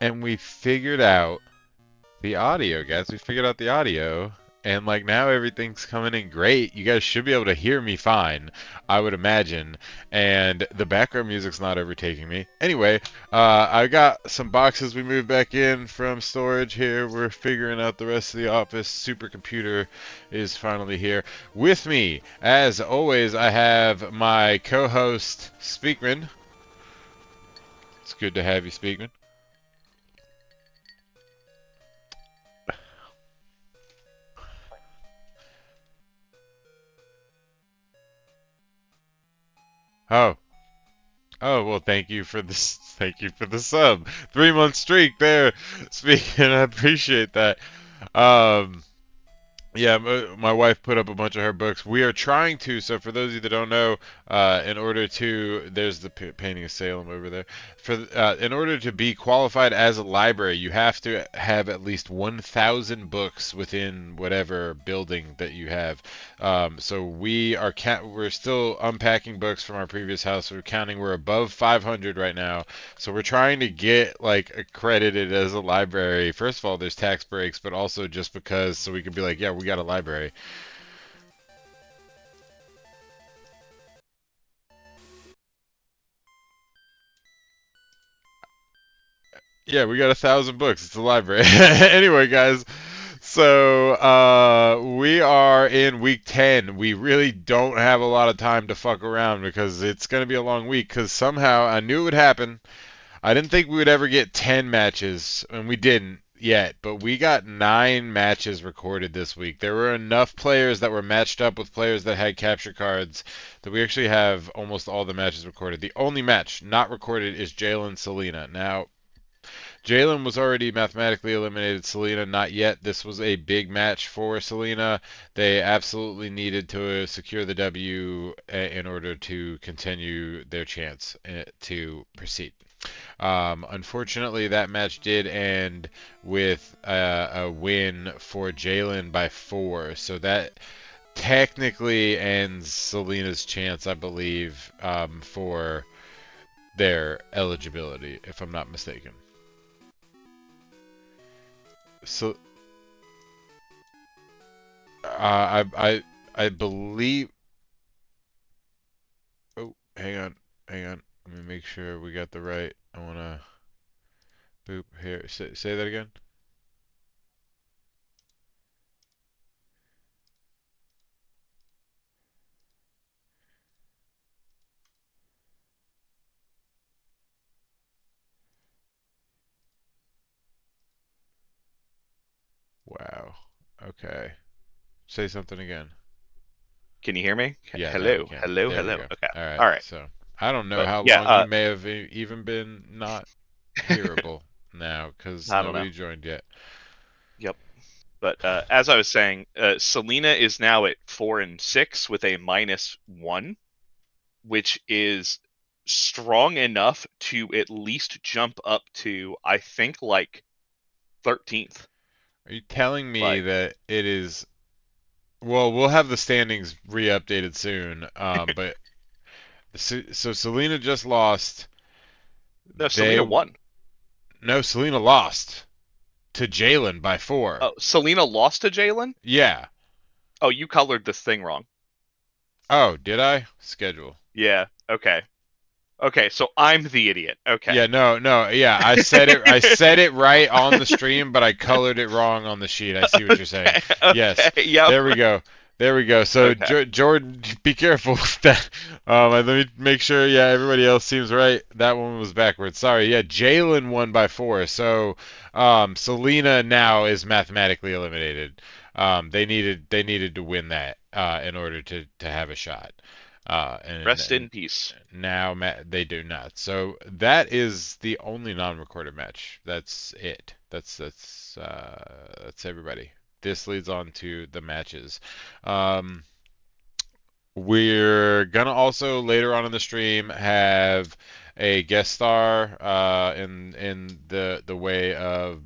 And we figured out the audio, guys. We figured out the audio, and like now everything's coming in great. You guys should be able to hear me fine, I would imagine. And the background music's not overtaking me. Anyway, I got some boxes we moved back in from storage here. We're figuring out the rest of the office. Supercomputer is finally here. With me, as always, I have my co-host, Speakman. It's good to have you, Speakman. Oh, Oh, well, thank you for this. Thank you for the sub. 3 month streak there. Speaking, I appreciate that. Um, yeah, my wife put up a bunch of her books. We are trying to, so for those of you that don't know, in order to, there's the painting of Salem over there. In order to be qualified as a library, you have to have at least 1,000 books within whatever building that you have. So we're still unpacking books from our previous house. We're counting, we're above 500 right now. So we're trying to get like accredited as a library. First of all, there's tax breaks, but also just because so we can be like, yeah, we got a library. Yeah, we got 1,000 books. It's a library. Anyway, guys, so we are in week 10. We really don't have a lot of time to fuck around because it's gonna be a long week. Because somehow I knew it would happen. I didn't think we would ever get 10 matches, and we didn't yet, but we got 9 matches recorded this week. There were enough players that were matched up with players that had capture cards that we actually have almost all the matches recorded. The only match not recorded is Jalen Selena. Now, Jalen was already mathematically eliminated. Selena, not yet. This was a big match for Selena. They absolutely needed to secure the W in order to continue their chance to proceed. Unfortunately, that match did end with a win for Jalen by 4. So that technically ends Selena's chance, I believe, for their eligibility, if I'm not mistaken. So I believe. Oh, hang on. Let me make sure we got the right. I wanna boop here. Say that again. Wow. Okay. Say something again. Can you hear me? Yeah, now we Hello, can. hello, There we hello. go. Okay. All right. All right. So I don't know But how yeah, long you may have even been not hearable now because I don't know. nobody joined yet. Yep. But as I was saying, Selena is now at 4-6 with a -1, which is strong enough to at least jump up to, I think, like 13th. Are you telling me Like, that it is? Well, we'll have the standings re-updated soon. But so Selena just lost. no, They Selena won. No, Selena lost to Jalen by 4. Oh, Selena lost to Jalen? Yeah. Oh, you colored this thing wrong. Oh, did I? Schedule. Yeah. Okay. Okay, so I'm the idiot. Yeah, Okay. no, yeah, I said it right on the stream, but I colored it wrong on the sheet. I see what you're saying. Okay. Yes, Okay. Yep. there we go. There we go. So Okay. Jordan, be careful with that. Let me make sure. Yeah, everybody else seems right. That one was backwards. Sorry. Yeah, Jalen won by 4. So Selena now is mathematically eliminated. They needed to win that in order to have a shot. Rest And in peace. now they do not. So that is the only non-recorded match. That's it. That's everybody. This leads on to the matches. Um, we're gonna also later on in the stream have a guest star in the way of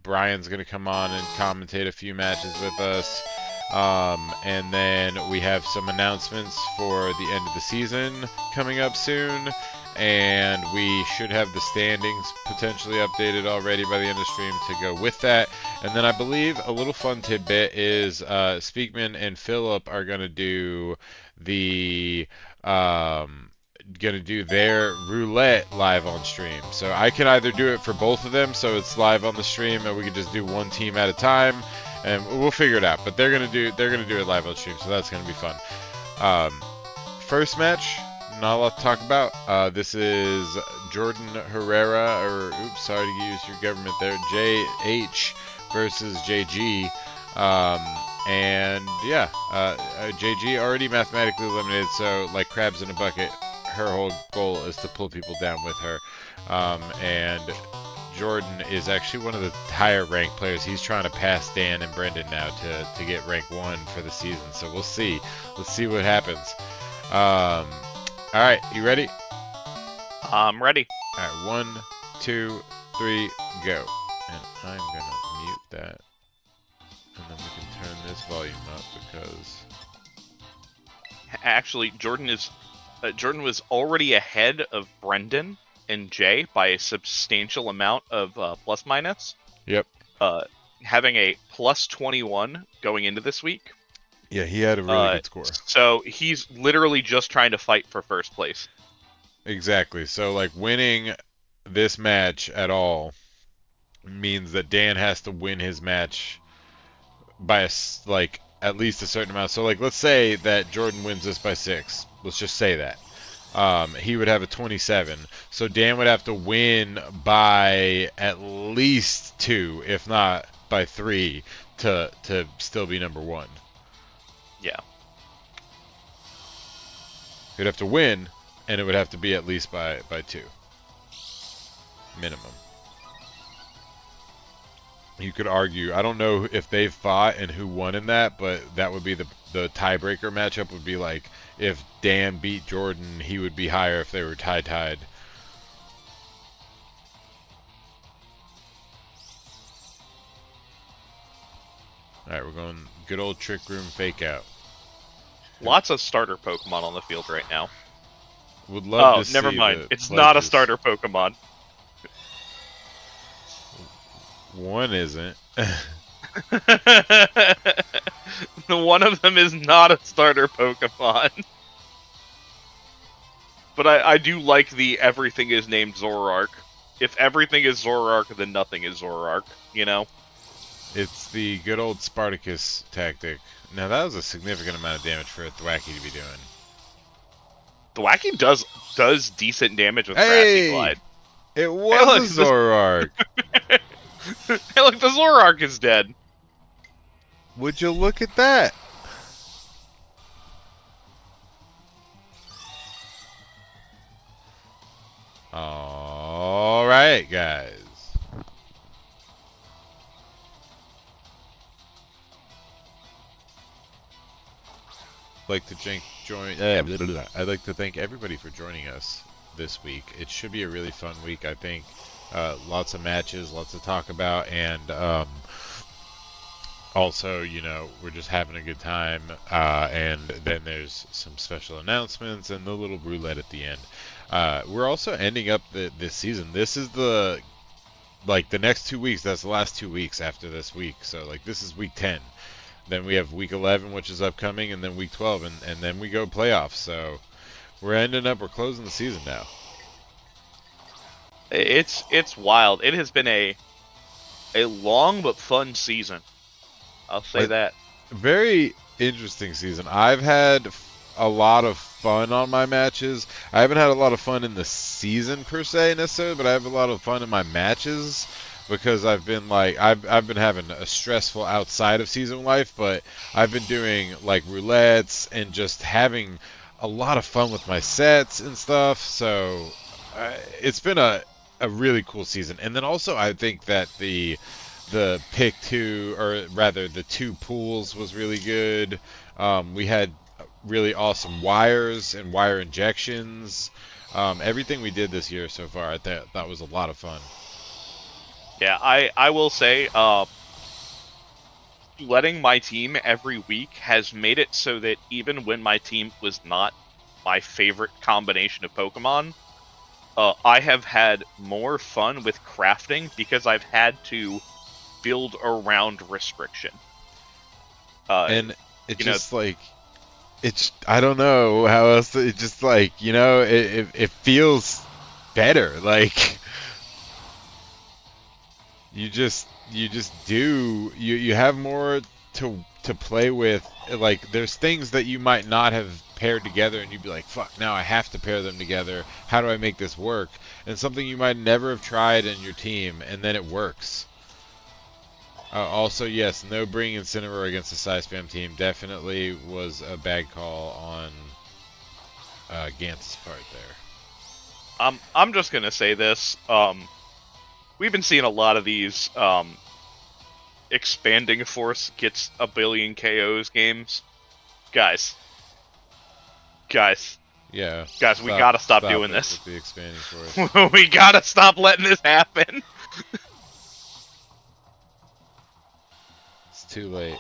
Brian's gonna come on and commentate a few matches with us. And then we have some announcements for the end of the season coming up soon. And we should have the standings potentially updated already by the end of the stream to go with that. And then I believe a little fun tidbit is Speakman and Philip are going to do the their roulette live on stream. So I can either do it for both of them, so it's live on the stream, and we can just do one team at a time, and we'll figure it out. But they're gonna do it live on stream, so that's gonna be fun. First match, not a lot to talk about. This is Jordan Herrera, or oops, sorry to use your government there, JH versus JG. And yeah, JG already mathematically eliminated, so like crabs in a bucket, her whole goal is to pull people down with her. And Jordan is actually one of the higher ranked players. He's trying to pass Dan and Brendan now to get rank 1 for the season. So we'll see. Let's see what happens. All right, you ready? I'm ready. All right, 1, 2, 3, go. And I'm gonna mute that, and then we can turn this volume up because Actually, Jordan was already ahead of Brendan and Jay by a substantial amount of plus minus. Yep. Having a plus 21 going into this week. Yeah, he had a really good score. So he's literally just trying to fight for first place. Exactly. So like winning this match at all means that Dan has to win his match by like at least a certain amount. So like let's say that Jordan wins this by 6. Let's just say that. He would have a 27. So Dan would have to win by at least 2, if not by 3, to still be number 1. Yeah. He'd have to win, and it would have to be at least by 2. Minimum. You could argue, I don't know if they've fought and who won in that, but that would be the tiebreaker matchup would be like if Dan beat Jordan, he would be higher if they were tied. Alright, we're going good old Trick Room Fake Out. Lots of starter Pokemon on the field right now. Would love to see. Never mind. It's not a starter Pokemon. One isn't. One of them is not a starter Pokemon. But I do like the everything is named Zoroark. If everything is Zoroark, then nothing is Zoroark, you know? It's the good old Spartacus tactic. Now that was a significant amount of damage for a Thwackey to be doing. Thwackey does decent damage with Grassy Glide. It was a Zoroark! Hey look, the Zoroark is dead. Would you look at that? Alright, guys. I'd like to thank everybody for joining us this week. It should be a really fun week, I think. Lots of matches, lots to talk about, and also, you know, we're just having a good time. And then there's some special announcements and the little roulette at the end. We're also ending up this season. This is the next 2 weeks. That's the last 2 weeks after this week. So like this is week 10. Then we have week 11, which is upcoming, and then week 12, and then we go playoffs. So we're closing the season now. It's wild. It has been a long but fun season. I'll say that. Very interesting season. I've had a lot of fun on my matches. I haven't had a lot of fun in the season per se necessarily, but I have a lot of fun in my matches because I've been having a stressful outside of season life, but I've been doing like roulettes and just having a lot of fun with my sets and stuff. So it's been a really cool season. And then also I think that the pick 2, or rather the 2 pools was really good. We had really awesome wires and wire injections. Everything we did this year so far, I thought was a lot of fun. Yeah, I will say, letting my team every week has made it so that even when my team was not my favorite combination of Pokemon, I have had more fun with crafting because I've had to build around restriction. Uh, And it you know, just like it's I don't know how else it just like it feels better like you have more to play with. Like there's things that you might not have paired together and you'd be like, fuck, now I have to pair them together, how do I make this work? And something you might never have tried in your team and then it works. Also, yes, no bringing Incineroar against the Psy Spam team definitely was a bad call on Gantz's part there. I'm just gonna say this. We've been seeing a lot of these expanding force gets a billion KOs games. Guys, guys, Yeah, guys, we gotta stop stop doing it this. with the expanding force. We gotta stop letting this happen. It's too late.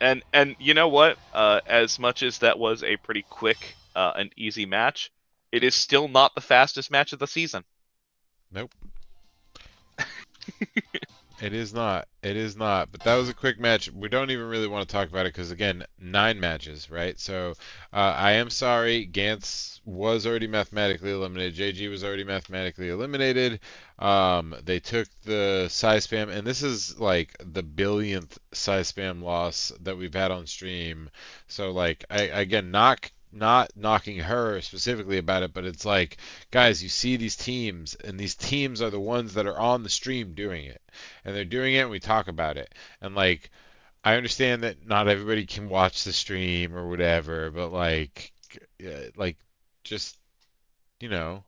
And you know what? As much as that was a pretty quick and easy match, it is still not the fastest match of the season. Nope. It is not. It is not. But that was a quick match. We don't even really want to talk about it because, again, 9 matches, right? So I am sorry. Gantz was already mathematically eliminated. JG was already mathematically eliminated. They took the size spam, and this is like the billionth size spam loss that we've had on stream. So, like, again, not knocking her specifically about it, but it's like, guys, you see these teams, and these teams are the ones that are on the stream doing it, and they're doing it, and we talk about it, and like, I understand that not everybody can watch the stream or whatever, but like, just you know,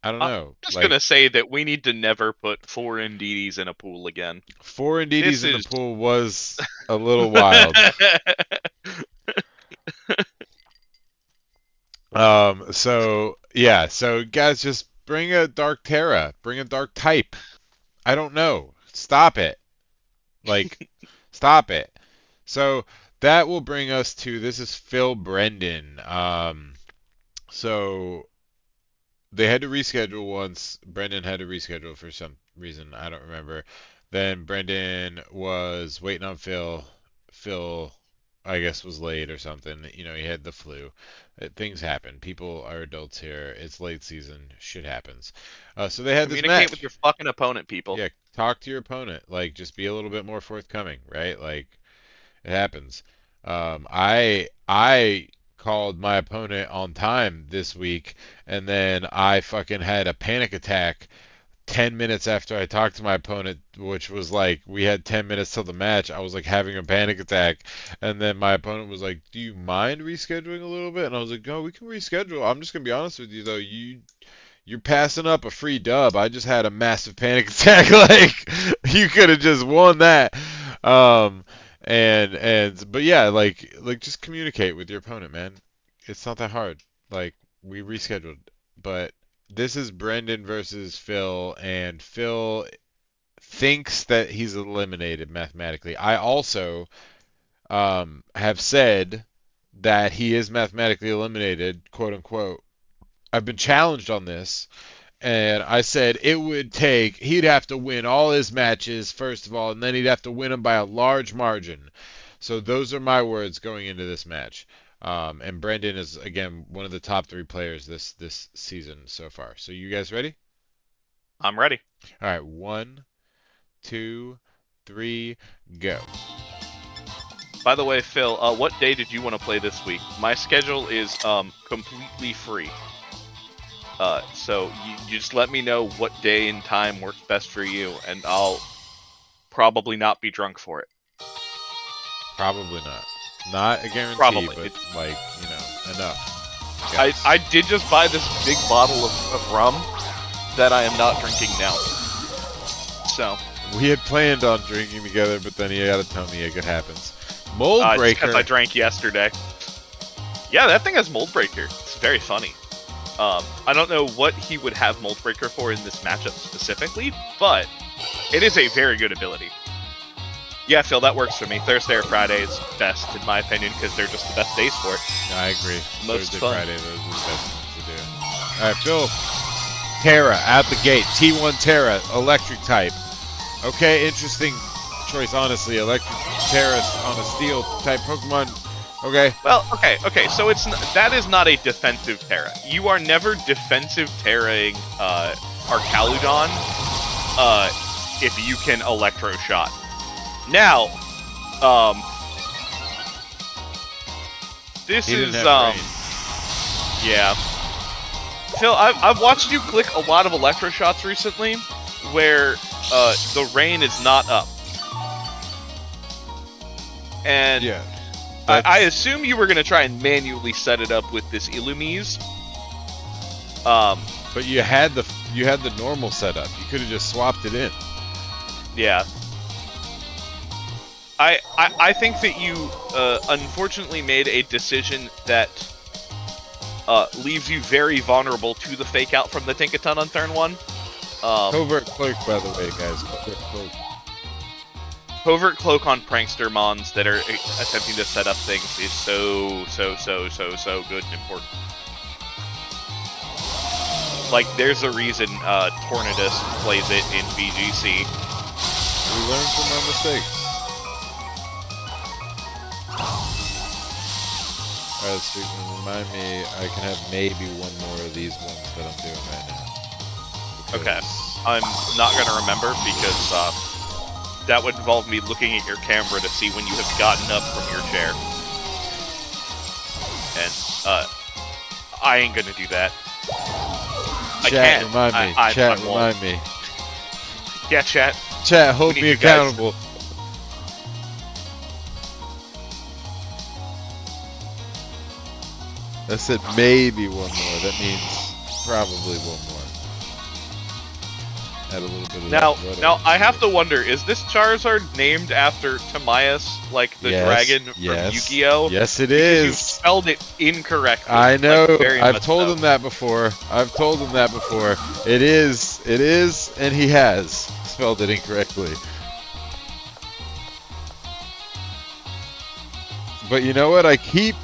I don't I'm know, just like gonna say that we need to never put 4 NDDs in a pool again. four This NDDs in the is. pool was a little wild. So yeah, so guys, just bring a Dark Terra, bring a Dark Type. I don't know. Stop it. Like, stop it. So that will bring us to this is Phil Brendan. So they had to reschedule once. Brendan had to reschedule for some reason. I don't remember. Then Brendan was waiting on Phil. Phil, I guess, was late or something. You know, he had the flu. Things happen. People are adults here. It's late season. Shit happens. So they had this Communicate with match. your fucking opponent, people. Yeah, talk to your opponent. Like, just be a little bit more forthcoming, right? Like, it happens. I called my opponent on time this week, and then I fucking had a panic attack 10 minutes after I talked to my opponent, which was like we had 10 minutes till the match. I was like having a panic attack, and then my opponent was like, "Do you mind rescheduling a little bit?" And I was like, "No, we can reschedule. I'm just gonna be honest with you though. You're passing up a free dub. I just had a massive panic attack. Like you could have just won that." Um, but yeah, like just communicate with your opponent, man. It's not that hard. Like we rescheduled, but this is Brendan versus Phil, and Phil thinks that he's eliminated mathematically. I also have said that he is mathematically eliminated, quote unquote. I've been challenged on this, and I said it would take, he'd have to win all his matches, first of all, and then he'd have to win them by a large margin. So those are my words going into this match. And Brendan is, again, one of the top 3 players this season so far. So you guys ready? I'm ready. All right, 1, 2, 3, go. By the way, Phil, what day did you want to play this week? My schedule is completely free. So you just let me know what day and time works best for you, and I'll probably not be drunk for it. Probably not. Not a guarantee, Probably. but like, enough. I did just buy this big bottle of rum that I am not drinking now. So. We had planned on drinking together, but then he had a tummy ache. It happens. Mold Breaker. Because I drank yesterday. Yeah, that thing has Mold Breaker. It's very funny. I don't know what he would have Mold Breaker for in this matchup specifically, but it is a very good ability. Yeah, Phil, that works for me. Thursday or Friday is best, in my opinion, because they're just the best days for it. I agree. Most Thursday, fun. Friday, those are the best ones to do. All right, Phil. Terra at the gate. T1 Terra, electric type. Okay, interesting choice, honestly. Electric Terra on a steel type Pokemon. Okay. Well, okay. So that is not a defensive Terra. You are never defensive Terraing Arcaludon if you can Electro Shot. Now, this is yeah. Phil, I've watched you click a lot of Electro Shots recently, where the rain is not up, and yeah. I assume you were gonna try and manually set it up with this Illumise. But you had the normal setup. You could have just swapped it in. Yeah. I think that you unfortunately made a decision that leaves you very vulnerable to the fake out from the Tinkaton on turn 1. Covert Cloak, by the way, guys. Covert Cloak. Covert Cloak on prankster mons that are attempting to set up things is so good and important. Like, there's a reason Tornadus plays it in VGC. We learn from our mistakes. Alright, so remind me, I can have maybe one more of these ones that I'm doing right now. Okay. I'm not going to remember because that would involve me looking at your camera to see when you have gotten up from your chair. And I ain't going to do that. Chat, remind me. Chat, remind me. Yeah, chat. Chat, hold me accountable. I said maybe one more. That means probably one more. Add a little bit of now I have to wonder, is this Charizard named after Tamias, like the dragon from Yu-Gi-Oh? Yes, it because is. You spelled it incorrectly. I know. Like, I've told him that before. It is, and he has spelled it incorrectly. But you know what? I keep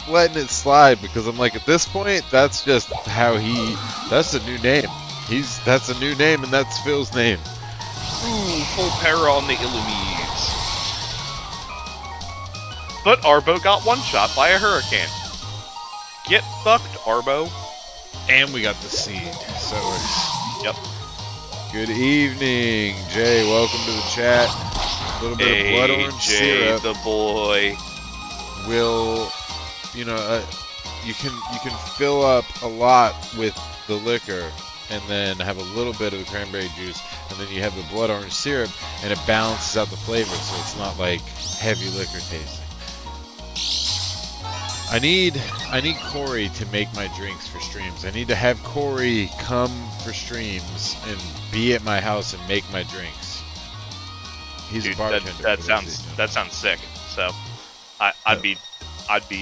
letting it slide because I'm like, at this point, that's just how that's a new name. That's a new name, and that's Phil's name. Ooh, full para on the Illumise. But Arbo got one-shot by a Hurricane. Get fucked, Arbo. And we got the seed. So yep. Good evening, Jay. Welcome to the chat. A little bit of blood orange syrup. The boy. Will, you can fill up a lot with the liquor and then have a little bit of the cranberry juice, and then you have the blood orange syrup, and it balances out the flavor, so it's not like heavy liquor tasting. I need Corey to make my drinks for streams. I need to have Corey come for streams and be at my house and make my drinks. He's a bartender. That sounds sick. So I'd be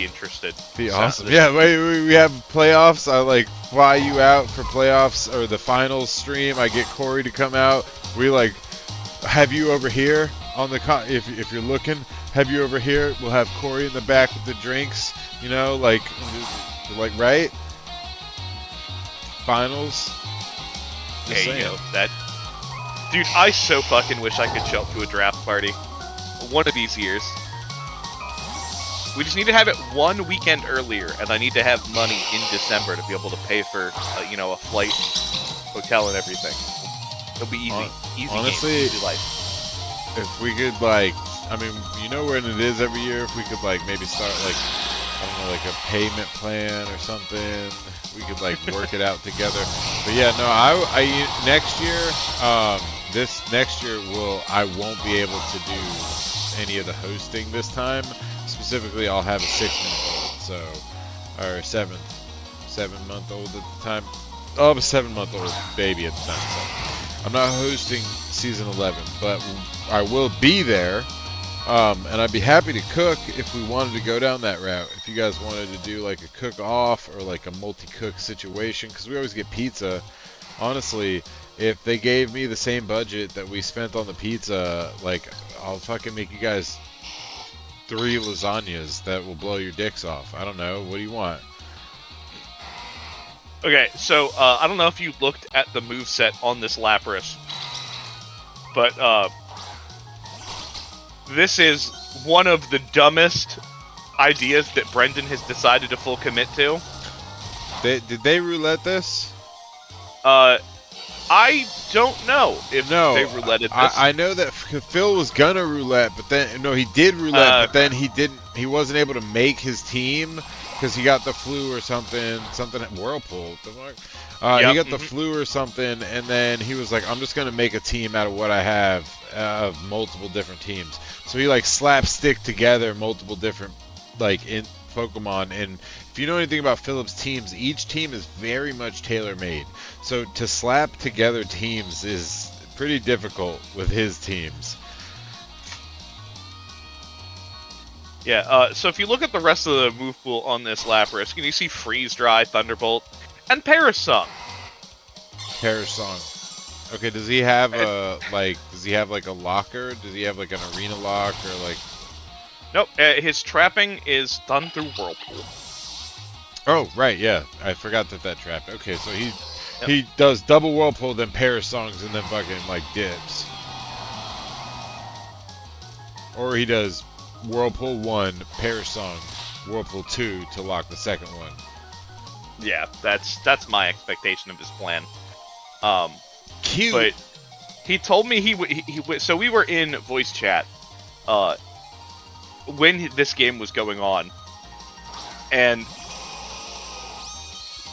interested. Be awesome. Yeah, we have playoffs. I like fly you out for playoffs or the finals stream. I get Corey to come out. We like have you over here on the if you're looking, have you over here. We'll have Corey in the back with the drinks. Like right? Finals. Just saying. That dude, I so fucking wish I could show up to a draft party one of these years. We just need to have it one weekend earlier, and I need to have money in December to be able to pay for, a flight, hotel, and everything. It'll be easy. Easy honestly, game, easy life. If we could, when it is every year, if we could, maybe start, a payment plan or something, we could, work it out together. But, yeah, no, next year, I won't be able to do any of the hosting this time. Specifically, I'll have a 6-month-old, or 7-month-old at the time. I'll have a 7-month-old baby at the time, so I'm not hosting season 11, but I will be there, and I'd be happy to cook if we wanted to go down that route. If you guys wanted to do a cook-off or a multi-cook situation, because we always get pizza. Honestly, if they gave me the same budget that we spent on the pizza, I'll fucking make you guys 3 lasagnas that will blow your dicks off. I don't know. What do you want? Okay, so I don't know if you looked at the moveset on this Lapras, but this is one of the dumbest ideas that Brendan has decided to full commit to. Did they roulette this? I don't know if they rouletted this. I know that Phil was gonna roulette, but then he did roulette, but then he didn't. He wasn't able to make his team because he got the flu or something at Whirlpool. He got the flu or something, and then he was like, "I'm just gonna make a team out of what I have of multiple different teams." So he like slapstick together multiple different in Pokemon, and if you know anything about Philip's teams, each team is very much tailor-made. So to slap together teams is pretty difficult with his teams. Yeah, so if you look at the rest of the move pool on this Lapras, you see Freeze Dry, Thunderbolt, and Parasong. Parasong. Okay, does he have a locker? Does he have like an arena lock or like... Nope, his trapping is done through Whirlpool. Oh, right, yeah. I forgot that trapped. Okay, so he does double Whirlpool, then Parasongs, and then fucking, like, dips. Or he does Whirlpool 1, Parasong, Whirlpool 2 to lock the second one. Yeah, that's my expectation of his plan. Cute! But he told me so we were in voice chat, when this game was going on, and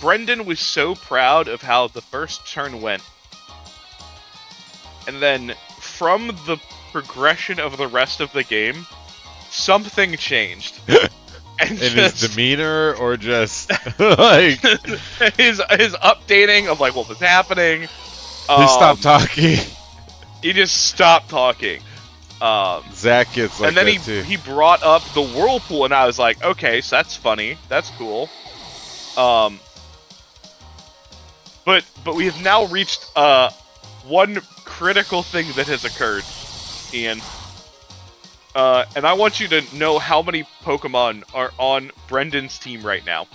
Brendan was so proud of how the first turn went, and then from the progression of the rest of the game, something changed. And in his demeanor, or just like his updating of like what was happening. He stopped talking. He just stopped talking. Zach gets like and then that too. He brought up the Whirlpool, and I was like, okay, so that's funny, that's cool. But we have now reached one critical thing that has occurred, Ian. And I want you to know how many Pokemon are on Brendan's team right now.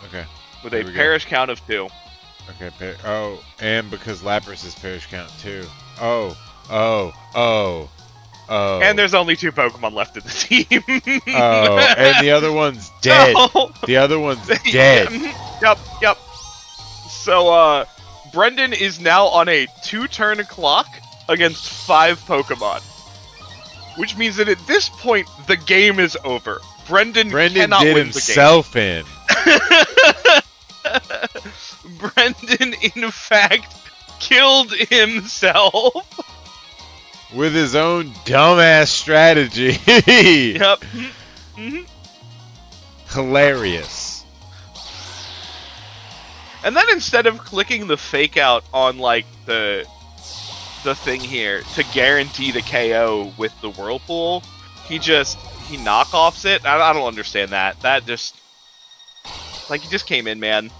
Okay. With a parish count of 2. Okay. And because Lapras is parish count 2. Oh. And there's only 2 Pokemon left in the team. And the other one's dead. So, the other one's dead. Yep. So, Brendan is now on a 2-turn clock against 5 Pokemon. Which means that at this point, the game is over. Brendan cannot did win himself the game. in. Brendan, in fact, killed himself. With his own dumbass strategy. Yep. Mm-hmm. Hilarious. And then instead of clicking the fake out on like the thing here to guarantee the KO with the Whirlpool, he knockoffs it. I don't understand that. That just he just came in, man.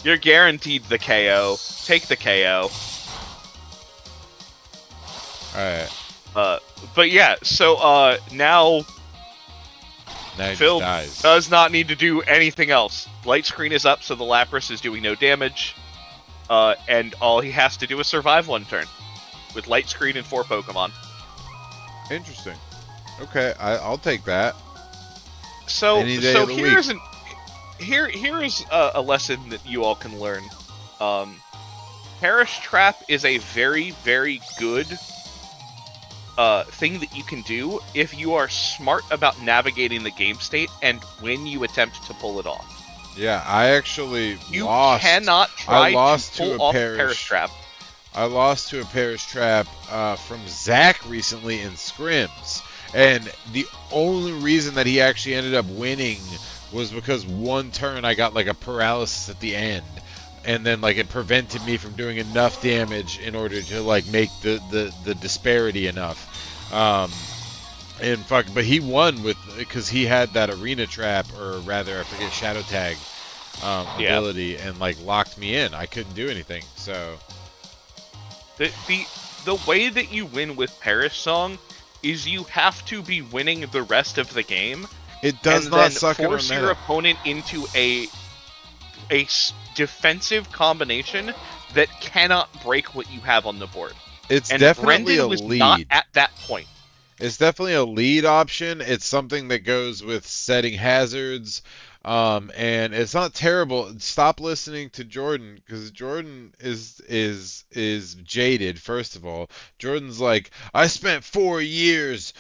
You're guaranteed the KO. Take the KO. Alright. But yeah, so now Phil dies. does not need to do anything else. Light screen is up, so the Lapras is doing no damage. And all he has to do is survive 1 turn. With light screen and 4 Pokemon. Interesting. Okay, I'll take that. So here's a lesson that you all can learn. Parish Trap is a very, very good thing that you can do if you are smart about navigating the game state and when you attempt to pull it off. Yeah, I actually you lost. Cannot try to pull off Parish Trap. I lost to a Parish Trap from Zach recently in scrims, and the only reason that he actually ended up winning was because 1 turn I got like a paralysis at the end, and then like it prevented me from doing enough damage in order to like make the disparity enough. But he won because he had that arena trap, or rather I forget, shadow tag ability, and like locked me in. I couldn't do anything. So the way that you win with Perish Song is you have to be winning the rest of the game It does and not then suck in our force your meta. opponent into a defensive combination that cannot break what you have on the board. It's And definitely a Brendan was not lead. at that point. It's definitely a lead option. It's something that goes with setting hazards. And it's not terrible. Stop listening to Jordan because Jordan is jaded. First of all, Jordan's like, I spent 4 years,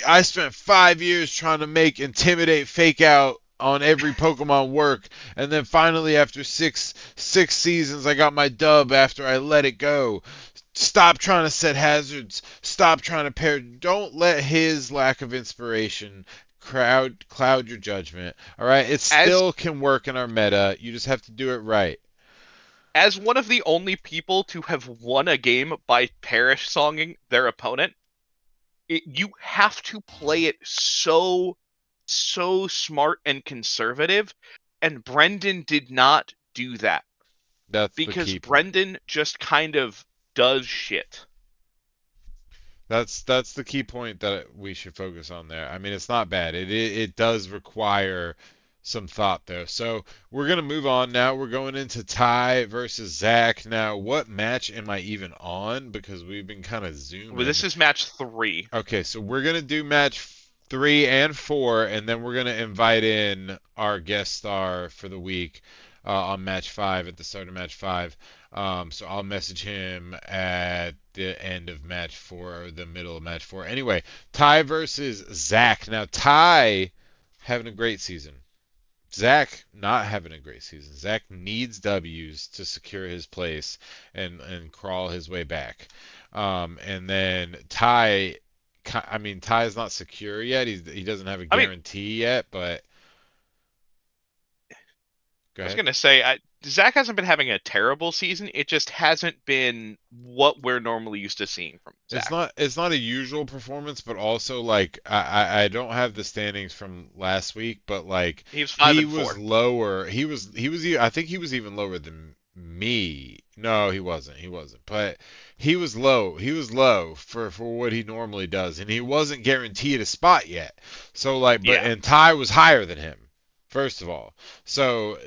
I spent 5 years trying to make intimidate fake out on every Pokemon work, and then finally after six seasons, I got my dub after I let it go. Stop trying to set hazards. Stop trying to pair. Don't let his lack of inspiration cloud your judgment. All right, it As still can work in our meta. You just have to do it right. as one of the only people to have won a game by Perish Songing their opponent, you have to play it so smart and conservative, and Brendan did not do that That's the because key point. Brendan just kind of does shit. That's the key point that we should focus on there. I mean, it's not bad. It does require some thought though. So we're gonna move on now. We're going into Ty versus Zach. Now, what match am I even on? Because we've been kind of Well, this zooming. is match 3. Okay, so we're gonna do match 3 and 4, and then we're gonna invite in our guest star for the week on match 5 at the start of match 5. So I'll message him at the end of match 4 or the middle of match 4. Anyway, Ty versus Zach. Now Ty having a great season. Zach not having a great season. Zach needs W's to secure his place and crawl his way back. And then Ty, I mean Ty's not secure yet. He doesn't have a I mean, guarantee yet, but go I was ahead. gonna say Zach hasn't been having a terrible season. It just hasn't been what we're normally used to seeing from It's Zach. not a usual performance, but also like I don't have the standings from last week, but like He was five he and was four. lower. I think he was even lower than me. No, he wasn't. He wasn't. But he was low. He was low for what he normally does, and he wasn't guaranteed a spot yet. So like, but Yeah. and Ty was higher than him. First of all, so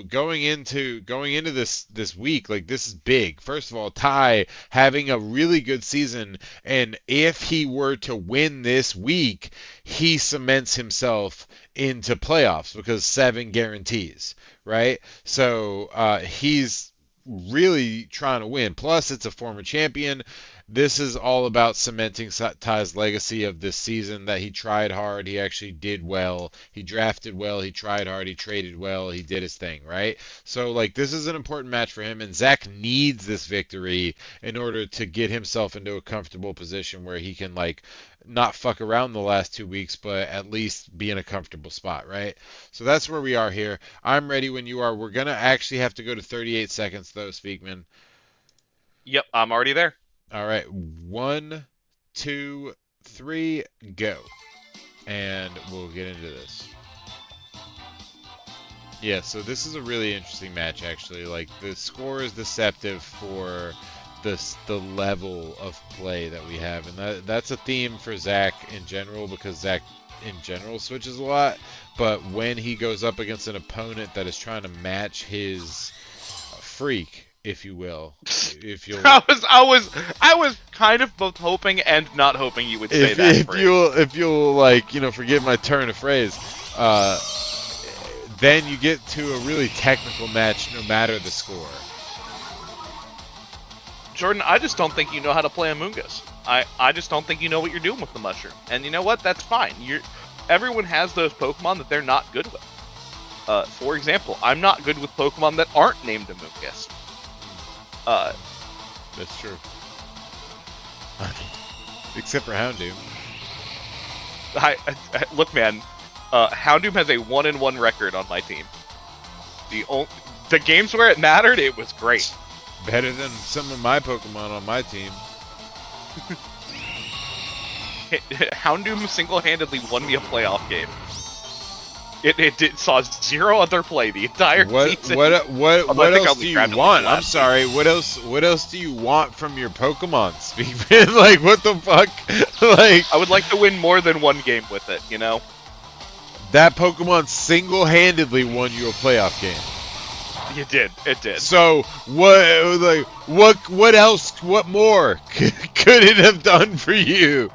going into this week, like this is big. First of all, Ty having a really good season, and if he were to win this week, he cements himself into playoffs because 7 guarantees, right? So he's really trying to win. Plus, it's a former champion. This is all about cementing Ty's legacy of this season that he tried hard, he actually did well, he drafted well, he tried hard, he traded well, he did his thing, right? So, like, this is an important match for him, and Zach needs this victory in order to get himself into a comfortable position where he can, like, not fuck around the last 2 weeks, but at least be in a comfortable spot, right? So that's where we are here. I'm ready when you are. We're going to actually have to go to 38 seconds, though, Speakman. Yep, I'm already there. All right, 1, 2, 3, go. And we'll get into this. Yeah, so this is a really interesting match, actually. Like, the score is deceptive for the level of play that we have. And that's a theme for Zach in general, because Zach in general switches a lot. But when he goes up against an opponent that is trying to match his freak, if you will, if you'll I was kind of both hoping and not hoping you would say that phrase. if you'll like forgive my turn of phrase, then you get to a really technical match no matter the score. Jordan, I just don't think you know how to play Amoongus. I just don't think you know what you're doing with the mushroom. And you know what? That's fine. Everyone has those Pokemon that they're not good with. For example, I'm not good with Pokemon that aren't named Amoongus. That's true. Except for Houndoom. Look, man. Houndoom has a 1-1 record on my team. The games where it mattered, it was great. Better than some of my Pokemon on my team. Houndoom single-handedly won me a playoff game. It saw zero other play the entire season. Although I What think I else only do you grabbed it want? I'm last sorry. What else do you want from your Pokemon? Speakman, like what the fuck? Like I would like to win more than one game with it, you know? that Pokemon single-handedly won you a playoff game. It did. So what else? What more could it have done for you,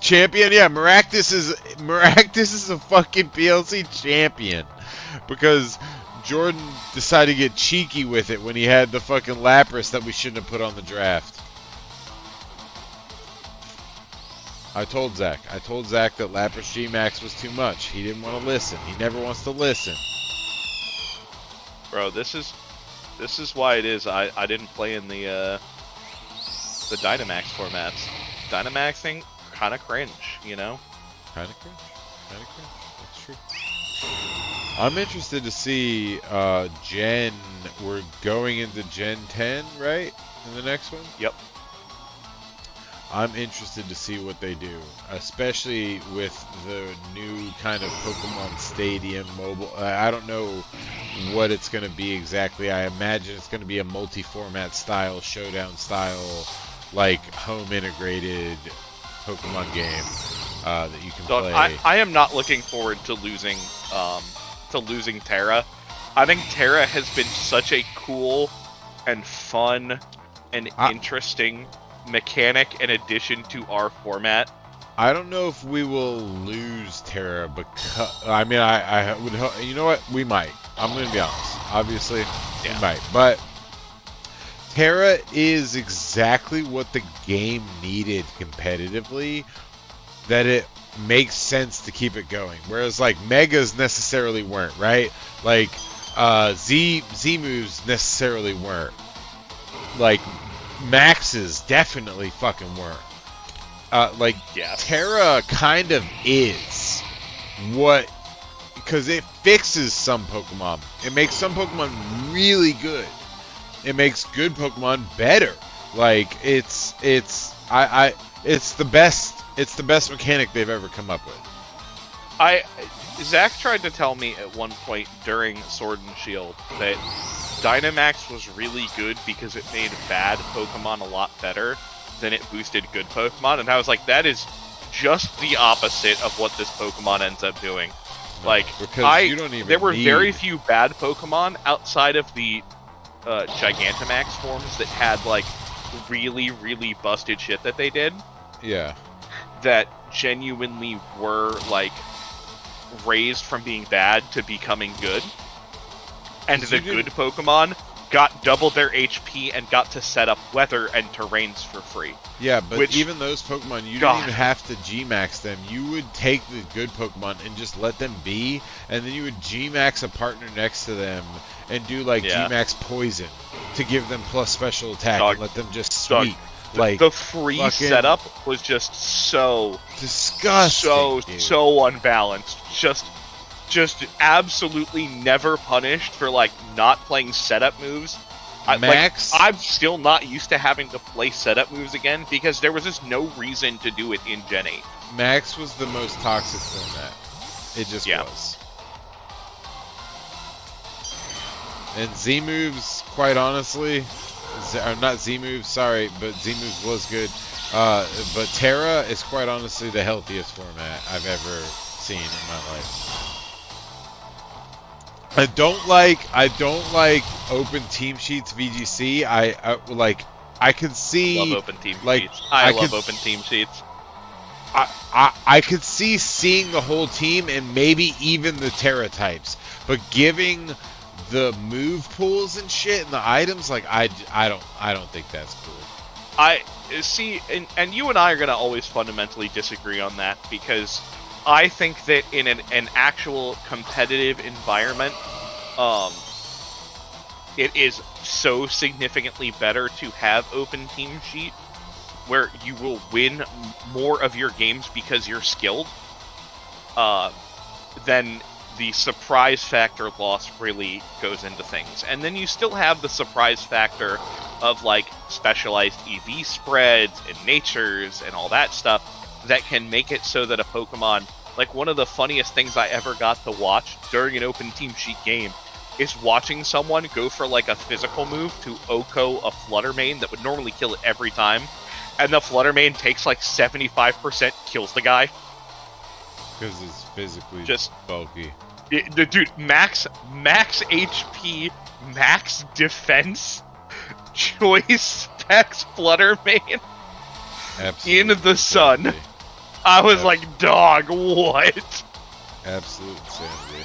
champion? Yeah, Maractus is a fucking PLC champion because Jordan decided to get cheeky with it when he had the fucking Lapras that we shouldn't have put on the draft. I told Zach that Lapras G-Max was too much. He didn't want to listen. He never wants to listen. Bro, this is why it is I didn't play in the Dynamax formats. Dynamaxing kind of cringe, you know? Kind of cringe. That's true. I'm interested to see Gen. We're going into Gen 10, right? In the next one? Yep. I'm interested to see what they do, especially with the new kind of Pokemon Stadium mobile. I don't know what it's going to be exactly. I imagine it's going to be a multi-format style, showdown style, like home integrated Pokemon game that you can play. I am not looking forward to losing Terra. I think Terra has been such a cool and fun and interesting mechanic in addition to our format. I don't know if we will lose Terra because I mean I would you know what, we might. I'm going to be honest. Obviously, we might. But Terra is exactly what the game needed competitively, that it makes sense to keep it going. Whereas like Megas necessarily weren't, right? Like Z moves necessarily weren't. Like Maxes definitely fucking weren't. Terra kind of is what, because it fixes some Pokemon. It makes some Pokemon really good. It makes good Pokemon better. Like it's the best mechanic they've ever come up with. Zach tried to tell me at one point during Sword and Shield that Dynamax was really good because it made bad Pokemon a lot better than it boosted good Pokemon, and I was like, that is just the opposite of what this Pokemon ends up doing. No, like, you don't even there were need... very few bad Pokemon outside of the Gigantamax forms that had like really, really busted shit that they did. Yeah. That genuinely were like raised from being bad to becoming good. And the good Pokemon got double their HP and got to set up weather and terrains for free. Yeah, but even those Pokemon, you didn't even have to G-Max them. You would take the good Pokemon and just let them be, and then you would G-Max a partner next to them and do like G-Max Poison to give them plus special attack and let them just sweep. Like the free setup was just so disgusting, so unbalanced. Just absolutely never punished for like not playing setup moves. I'm still not used to having to play setup moves again because there was just no reason to do it in Gen 8. Max was the most toxic format. It just was. And Z moves, quite honestly, not Z moves, sorry, but Z moves was good. But Terra is quite honestly the healthiest format I've ever seen in my life. I don't like open team sheets VGC. I could see love open team sheets. I love open team sheets. I could see seeing the whole team and maybe even the Terra types, but giving the move pools and shit and the items, like I don't think that's cool. I see, and you and I are gonna always fundamentally disagree on that because I think that in an actual competitive environment, it is so significantly better to have open team sheet where you will win more of your games because you're skilled, than the surprise factor loss really goes into things. And then you still have the surprise factor of like specialized EV spreads and natures and all that stuff that can make it so that a Pokemon like one of the funniest things I ever got to watch during an open team sheet game is watching someone go for like a physical move to Oko a Flutter Mane that would normally kill it every time, and the Flutter Mane takes like 75%, kills the guy. Because it's physically just bulky. Dude, max HP, max defense, choice specs Flutter Mane in the sun. I was like, dog, what? Absolute insanity.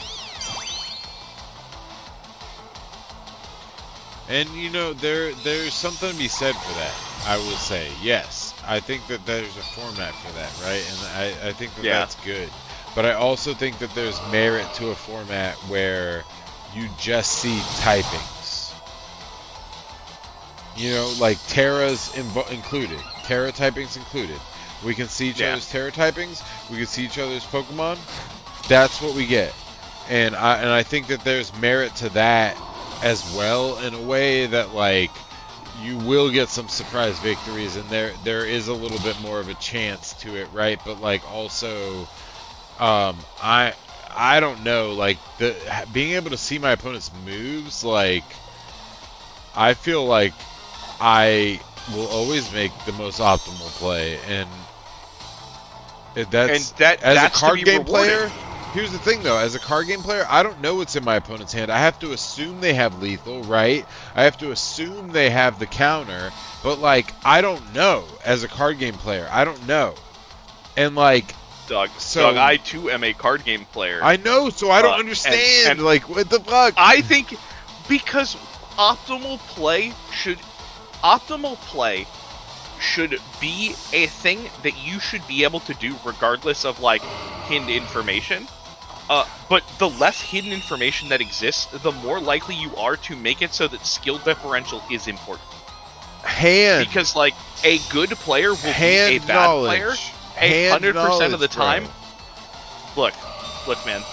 And you know, there's something to be said for that. I will say, yes, I think that there's a format for that, right? And I think that that's good. But I also think that there's merit to a format where you just see typings. You know, like Terra's included, Terra typings included. We can see each other's Terra typings. We can see each other's Pokemon. That's what we get, and I think that there's merit to that as well, in a way that like you will get some surprise victories, and there is a little bit more of a chance to it, right? But like also, I don't know, like being able to see my opponent's moves, like I feel like I will always make the most optimal play, and as a card game player. Here's the thing, though. As a card game player, I don't know what's in my opponent's hand. I have to assume they have lethal, right? I have to assume they have the counter. But, like, I don't know. As a card game player, I don't know. And, like... Doug, I, too, am a card game player. I know, so I don't understand. And like, what the fuck? I think... Because optimal play should be a thing that you should be able to do regardless of, like, hidden information. But the less hidden information that exists, the more likely you are to make it so that skill differential is important. Because, like, a good player will be a bad player 100% of the time. Bro. Look, man.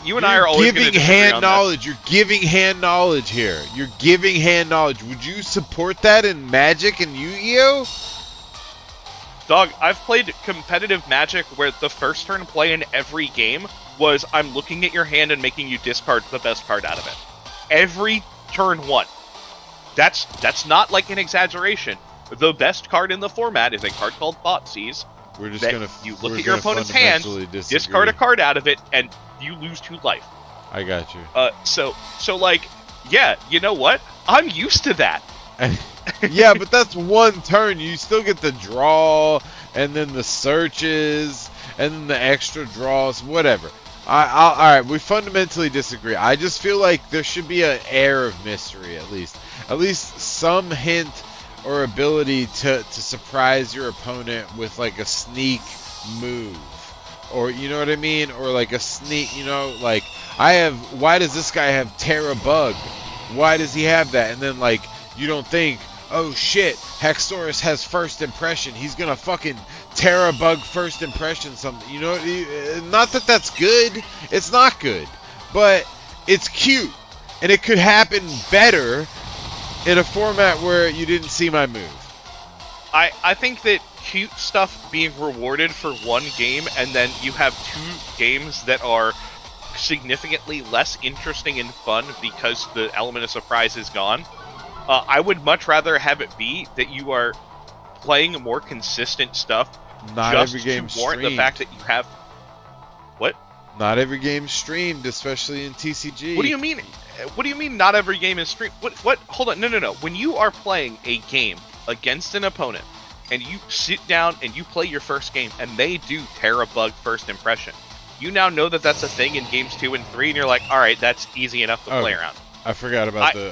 You and I are always going to giving hand knowledge. You're giving hand knowledge here. You're giving hand knowledge. Would you support that in Magic and Yu-Gi-Oh? Dog, I've played competitive Magic where the first turn play in every game was I'm looking at your hand and making you discard the best card out of it. Every turn one. That's not like an exaggeration. The best card in the format is a card called Thoughtseize. We're just gonna you look at your opponent's hand, discard a card out of it, and you lose 2 life. I got you. So like, yeah, you know what? I'm used to that. Yeah, but that's one turn. You still get the draw, and then the searches, and then the extra draws, whatever. All right, we fundamentally disagree. I just feel like there should be an air of mystery, at least some hint or ability to surprise your opponent with like a sneak move, or you know what I mean, or like a sneak, you know, like why does this guy have Terra Bug? Why does he have that? And then like you don't think, oh shit, Hexorus has first impression. He's gonna fucking Terra Bug first impression something. You know, not that that's good. It's not good, but it's cute, and it could happen better in a format where you didn't see my move. I think that cute stuff being rewarded for one game, and then you have 2 games that are significantly less interesting and fun because the element of surprise is gone. I would much rather have it be that you are playing more consistent stuff. Not just every game to warrant streamed. The fact that you have what? Not every game streamed, especially in TCG. What do you mean? What do you mean? Not every game is streamed? What? Hold on. No. When you are playing a game against an opponent, and you sit down and you play your first game, and they do Terra Bug first impression, you now know that that's a thing in games 2 and 3, and you're like, all right, that's easy enough to play around. I forgot about the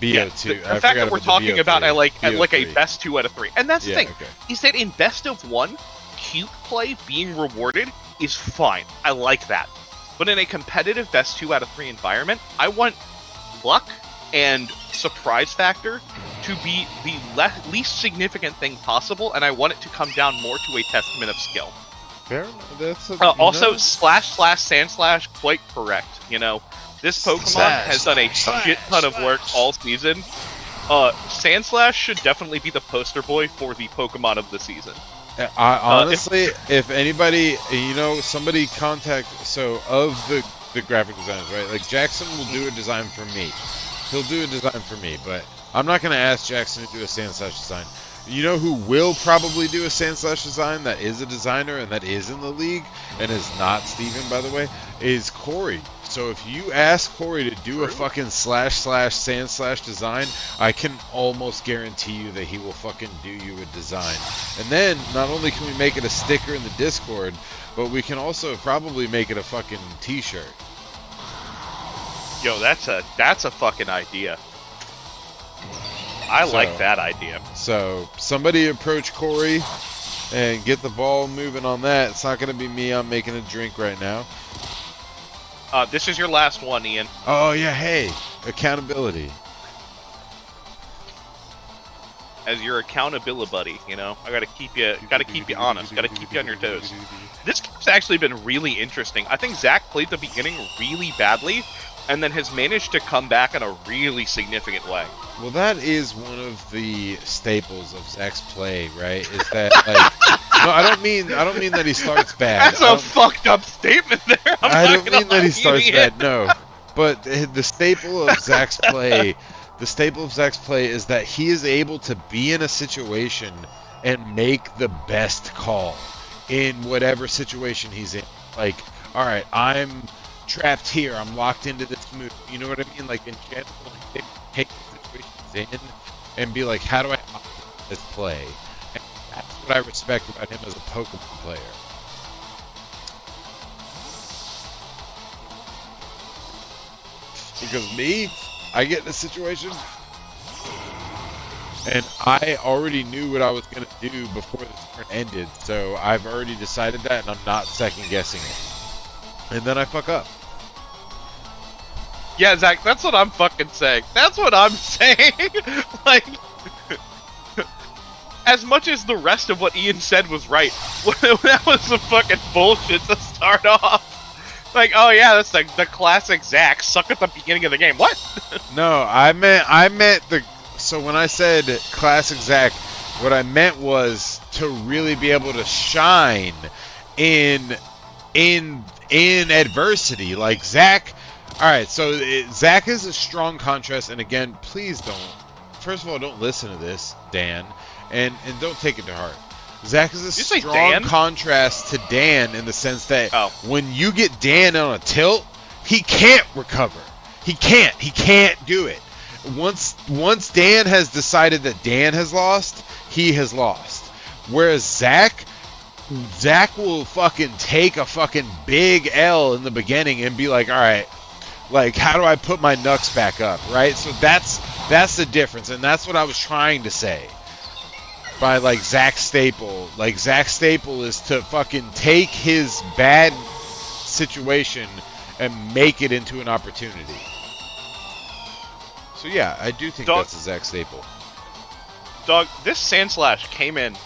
BO2. The fact that we're talking about, I like a best 2 out of 3, and that's the thing. Okay. Is that in best of 1, cute play being rewarded is fine. I like that. But in a competitive best 2 out of 3 environment, I want luck and surprise factor to be the least significant thing possible, and I want it to come down more to a testament of skill. Fair enough. That's also, //Sandslash, quite correct. You know, this Pokemon has done a shit ton of work all season. Sandslash should definitely be the poster boy for the Pokemon of the season. I If honestly, if anybody, somebody contact of the graphic designers, right? Like Jackson will do a design for me. He'll do a design for me, but I'm not gonna ask Jackson to do a sand slash design. You know who will probably do a sand slash design that is a designer and that is in the league and is not Steven, by the way, is Corey. So if you ask Corey to do a fucking slash sand slash design, I can almost guarantee you that he will fucking do you a design. And then not only can we make it a sticker in the Discord, but we can also probably make it a fucking t-shirt. Yo, that's a fucking idea. I like that idea. So somebody approach Corey and get the ball moving on that. It's not going to be me. I'm making a drink right now. This is your last one, Ian. Oh yeah, hey, accountability. As your accountability buddy, I gotta keep you honest, gotta keep you on your toes. This game's actually been really interesting. I think Zach played the beginning really badly, and then has managed to come back in a really significant way. Well, that is one of the staples of Zach's play, right? Is that like? No, I don't mean that he starts bad. That's a fucked up statement there. I don't mean that he starts bad. No, but the staple of Zach's play. The staple of Zach's play is that he is able to be in a situation and make the best call in whatever situation he's in. Like, all right, I'm trapped here. I'm locked into this move. You know what I mean? Like, in general, like, take the situation he's in and be like, how do I optimize this play? And that's what I respect about him as a Pokemon player. Because me, I get in a situation, and I already knew what I was going to do before the turn ended, so I've already decided that, and I'm not second-guessing it. And then I fuck up. Yeah, Zach, that's what I'm fucking saying. That's what I'm saying. Like, as much as the rest of what Ian said was right, that was some fucking bullshit to start off. Like, oh yeah, that's like the classic Zach, suck at the beginning of the game. What? No, I meant the. So when I said classic Zach, what I meant was to really be able to shine in adversity. Like Zach. All right, so Zach is a strong contrast, and again, please don't. First of all, don't listen to this, Dan, and don't take it to heart. Zach is a strong contrast to Dan in the sense that when you get Dan on a tilt, he can't recover. He can't do it. Once Dan has decided that Dan has lost, he has lost. Whereas Zach will fucking take a fucking big L in the beginning and be like, all right, like, how do I put my knucks back up, right? So that's the difference, and that's what I was trying to say. By like Zach Staple. Like Zach Staple is to fucking take his bad situation and make it into an opportunity. So yeah, I do think that's a Zach Staple. Dog, this Sandslash came in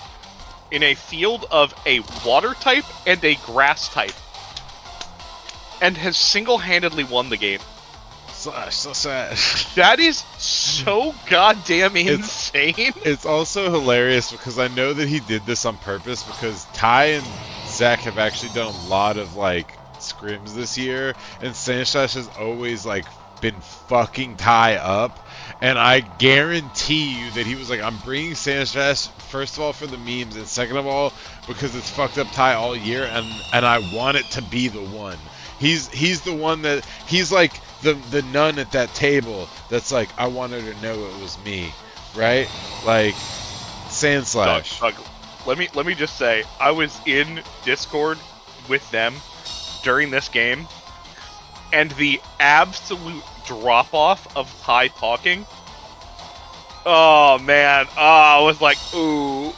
a field of a water type and a grass type. And has single-handedly won the game. Slash, so sad. That is so goddamn insane. It's also hilarious because I know that he did this on purpose because Ty and Zach have actually done a lot of like scrims this year, and Sandslash has always like been fucking Ty up, and I guarantee you that he was like, I'm bringing Sandslash first of all for the memes, and second of all because it's fucked up Ty all year, and I want it to be the one. He's the one that he's like the nun at that table that's like, I want her to know it was me, right? Like Sandslash. Doug, let me just say, I was in Discord with them during this game, and the absolute drop off of Ty talking. Oh man, I was like, ooh.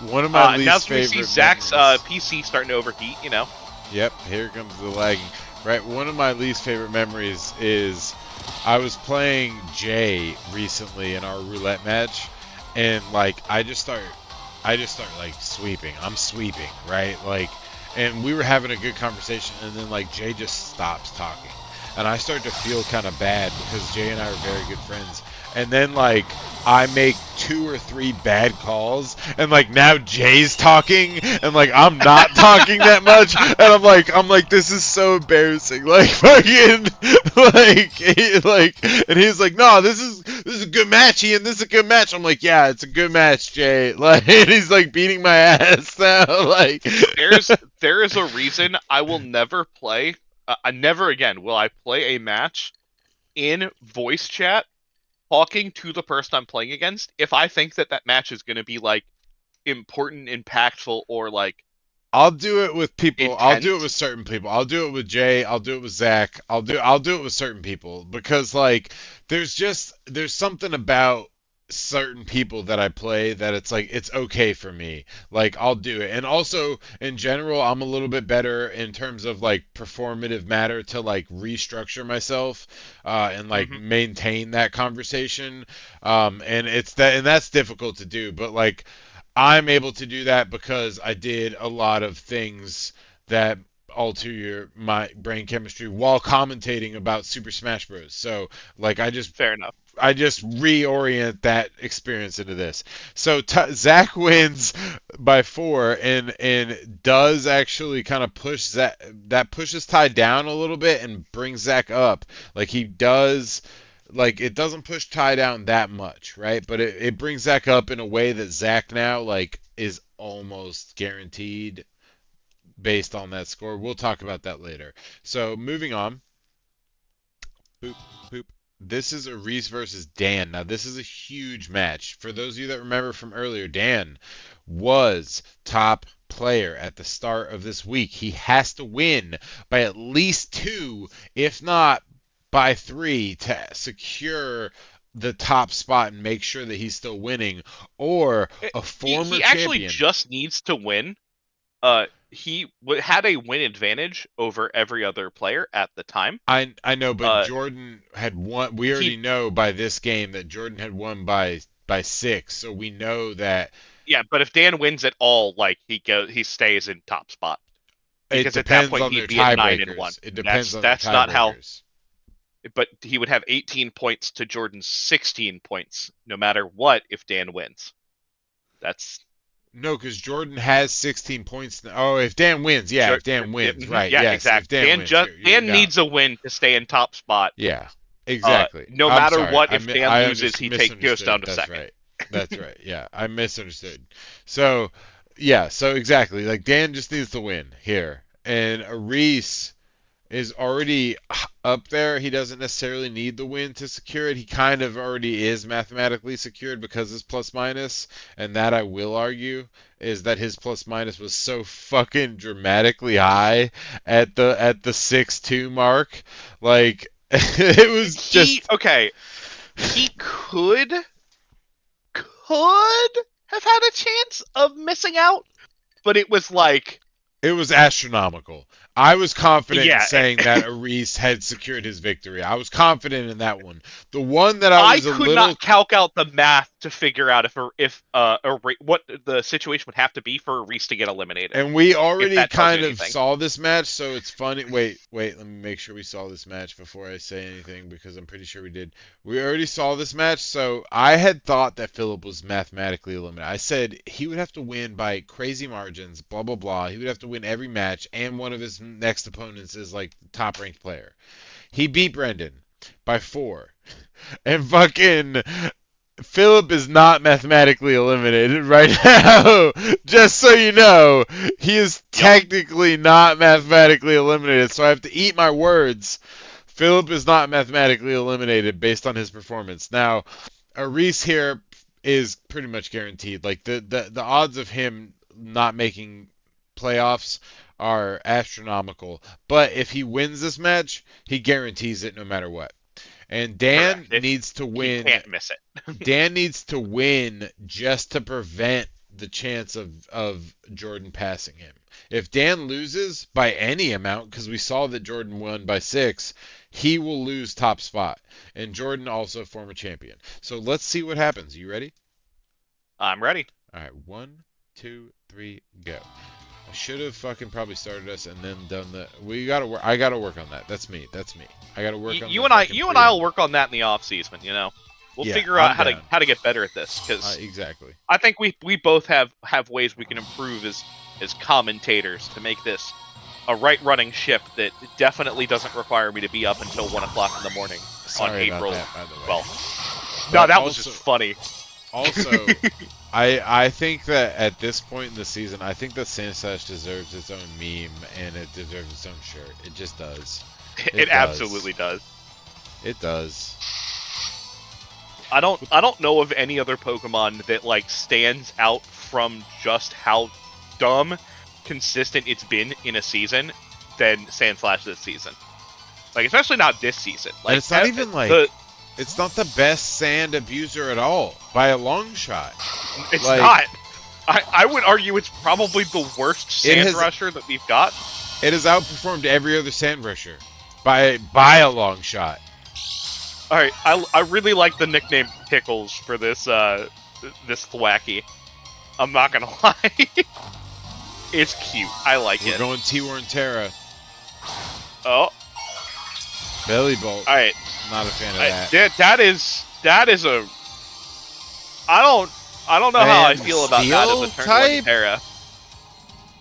One of my least favorite. Now we see Zach's PC starting to overheat, Yep, here comes the lagging. Right, one of my least favorite memories is I was playing Jay recently in our roulette match, and like I just start like sweeping. I'm sweeping, right? Like, and we were having a good conversation, and then like Jay just stops talking, and I start to feel kind of bad because Jay and I are very good friends, and then like I make 2 or 3 bad calls, and like now Jay's talking, and like I'm not talking that much, and I'm like, this is so embarrassing, like fucking, and he's like, no, this is a good match, Ian, this is a good match. I'm like, yeah, it's a good match, Jay, like, and he's like beating my ass now, like. There is a reason I will never play. Never again will I play a match in voice chat talking to the person I'm playing against if I think that that match is going to be like important, impactful, or like I'll do it with people. I'll do it with intense. certain people. I'll do it with Jay. I'll do it with Zach. I'll do it with certain people because like there's something about certain people that I play that it's like it's okay for me. Like I'll do it. And also in general, I'm a little bit better in terms of like performative matter to like restructure myself and like Hmm. maintain that conversation. And that's difficult to do, but like I'm able to do that because I did a lot of things that alter my brain chemistry while commentating about Super Smash Bros. So like Fair enough. I just reorient that experience into this. So Zach wins by 4 and does actually kind of push Zach, that pushes Ty down a little bit and brings Zach up. Like he does, like it doesn't push Ty down that much, right? But it brings Zach up in a way that Zach now like is almost guaranteed based on that score. We'll talk about that later. So moving on. Boop, boop. This is a Reese versus Dan. Now, this is a huge match. For those of you that remember from earlier, Dan was top player at the start of this week. He has to win by at least 2, if not by 3, to secure the top spot and make sure that he's still winning. Or a former He actually champion. just needs to win. He had a win advantage over every other player at the time. I know, but Uh, Jordan had won. We already he know by this game that Jordan had won by 6, so we know that Yeah, but if Dan wins at all, like he stays in top spot it because at that depends point on their he'd be at 9-1. tiebreakers. It depends on their That's not how. tiebreakers. But he would have 18 points to Jordan's 16 points, no matter what. If Dan wins, that's No, because Jordan has 16 points now. Oh, if Dan wins, yeah, sure. if Dan Yeah, wins, right? yeah, Yes, if exactly. Dan wins, Dan yeah, needs a win to stay in top spot. yeah, exactly. No I'm matter sorry, what, if Dan loses, goes misunderstood. down to That's second. right. That's right. Yeah, I misunderstood. So, yeah, so exactly. Like Dan just needs to win here, and Reese is already up there. He doesn't necessarily need the win to secure it. He kind of already is mathematically secured because his plus minus, and that I will argue is that his plus minus was so fucking dramatically high at the 6-2 mark. Like it was He just okay. He could have had a chance of missing out, but it was like, it was astronomical. I was confident in yeah, saying that Aris had secured his victory. I was confident in that one. The one that I I was a could little not calc out the math to figure out what the situation would have to be for Reese to get eliminated. And we If already that tells you kind of anything. saw this match, so it's funny. Wait, let me make sure we saw this match before I say anything because I'm pretty sure we did. We already saw this match, so I had thought that Philip was mathematically eliminated. I said he would have to win by crazy margins, blah, blah, blah. He would have to win every match, and one of his next opponents is like top ranked player. He beat Brendan by 4. And fucking Philip is not mathematically eliminated right now. Just so you know, he is Yep. technically not mathematically eliminated. So I have to eat my words. Philip is not mathematically eliminated based on his performance. Now, Aris here is pretty much guaranteed. Like the odds of him not making playoffs are astronomical. But if he wins this match, he guarantees it no matter what. And Dan Correct. needs to He win. can't miss it. Dan needs to win just to prevent the chance of Jordan passing him. If Dan loses by any amount, because we saw that Jordan won by 6, he will lose top spot. And Jordan also former champion. So let's see what happens. You ready? I'm ready. All right, 1, 2, 3, go. I should have fucking probably started us and then done the. We gotta work. I gotta work on that. That's me. That's me. I gotta work on the fucking You and I will preamble. work on that in the off season. You know. We'll Yeah, figure out I'm down. how to get better at this, because Exactly. I think we both have ways we can improve as commentators to make this a right running ship that definitely doesn't require me to be up until 1 o'clock in the morning on Sorry about April that, by the way. 12th. No, But that was just funny. also, I think that at this point in the season, I think that Sandslash deserves its own meme and it deserves its own shirt. It just does. It absolutely does. It does. I don't know of any other Pokemon that like stands out from just how dumb consistent it's been in a season than Sandslash this season. Like, especially not this season. Like, and it's not even like it's not the best sand abuser at all by a long shot. It's like, not. I would argue it's probably the worst sand rusher that we've got. It has outperformed every other sand rusher by a long shot. All right, I really like the nickname Pickles for this this Thwacky. I'm not gonna lie, it's cute. I like it. We're going T-Worn Terra. Oh, Belly Bolt. all right. Not a fan of that. That is a. I don't know how I feel about that as a turn one Terra.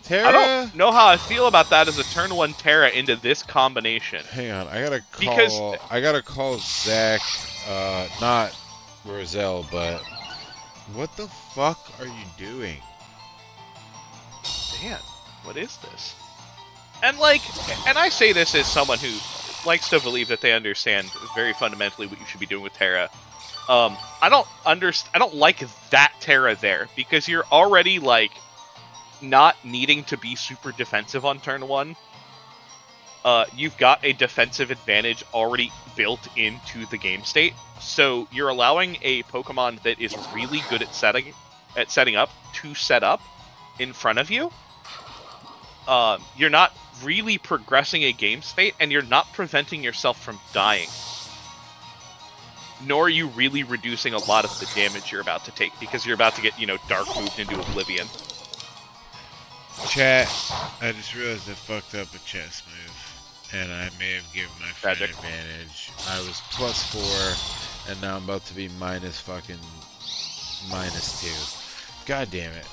Terra? I don't know how I feel about that as a turn one Terra into this combination. Hang on, I gotta call Zach, not Roselle, but what the fuck are you doing? Man, what is this? And I say this as someone who likes to believe that they understand very fundamentally what you should be doing with Terra. I don't like that Terra there, because you're already like not needing to be super defensive on turn one. You've got a defensive advantage already built into the game state, so you're allowing a Pokemon that is really good at setting up to set up in front of you. You're not really progressing a game state, and you're not preventing yourself from dying. Nor are you really reducing a lot of the damage you're about to take, because you're about to get, dark moved into oblivion. Chat, I just realized I fucked up a chess move, and I may have given my friend advantage. I was +4, and now I'm about to be -2. God damn it.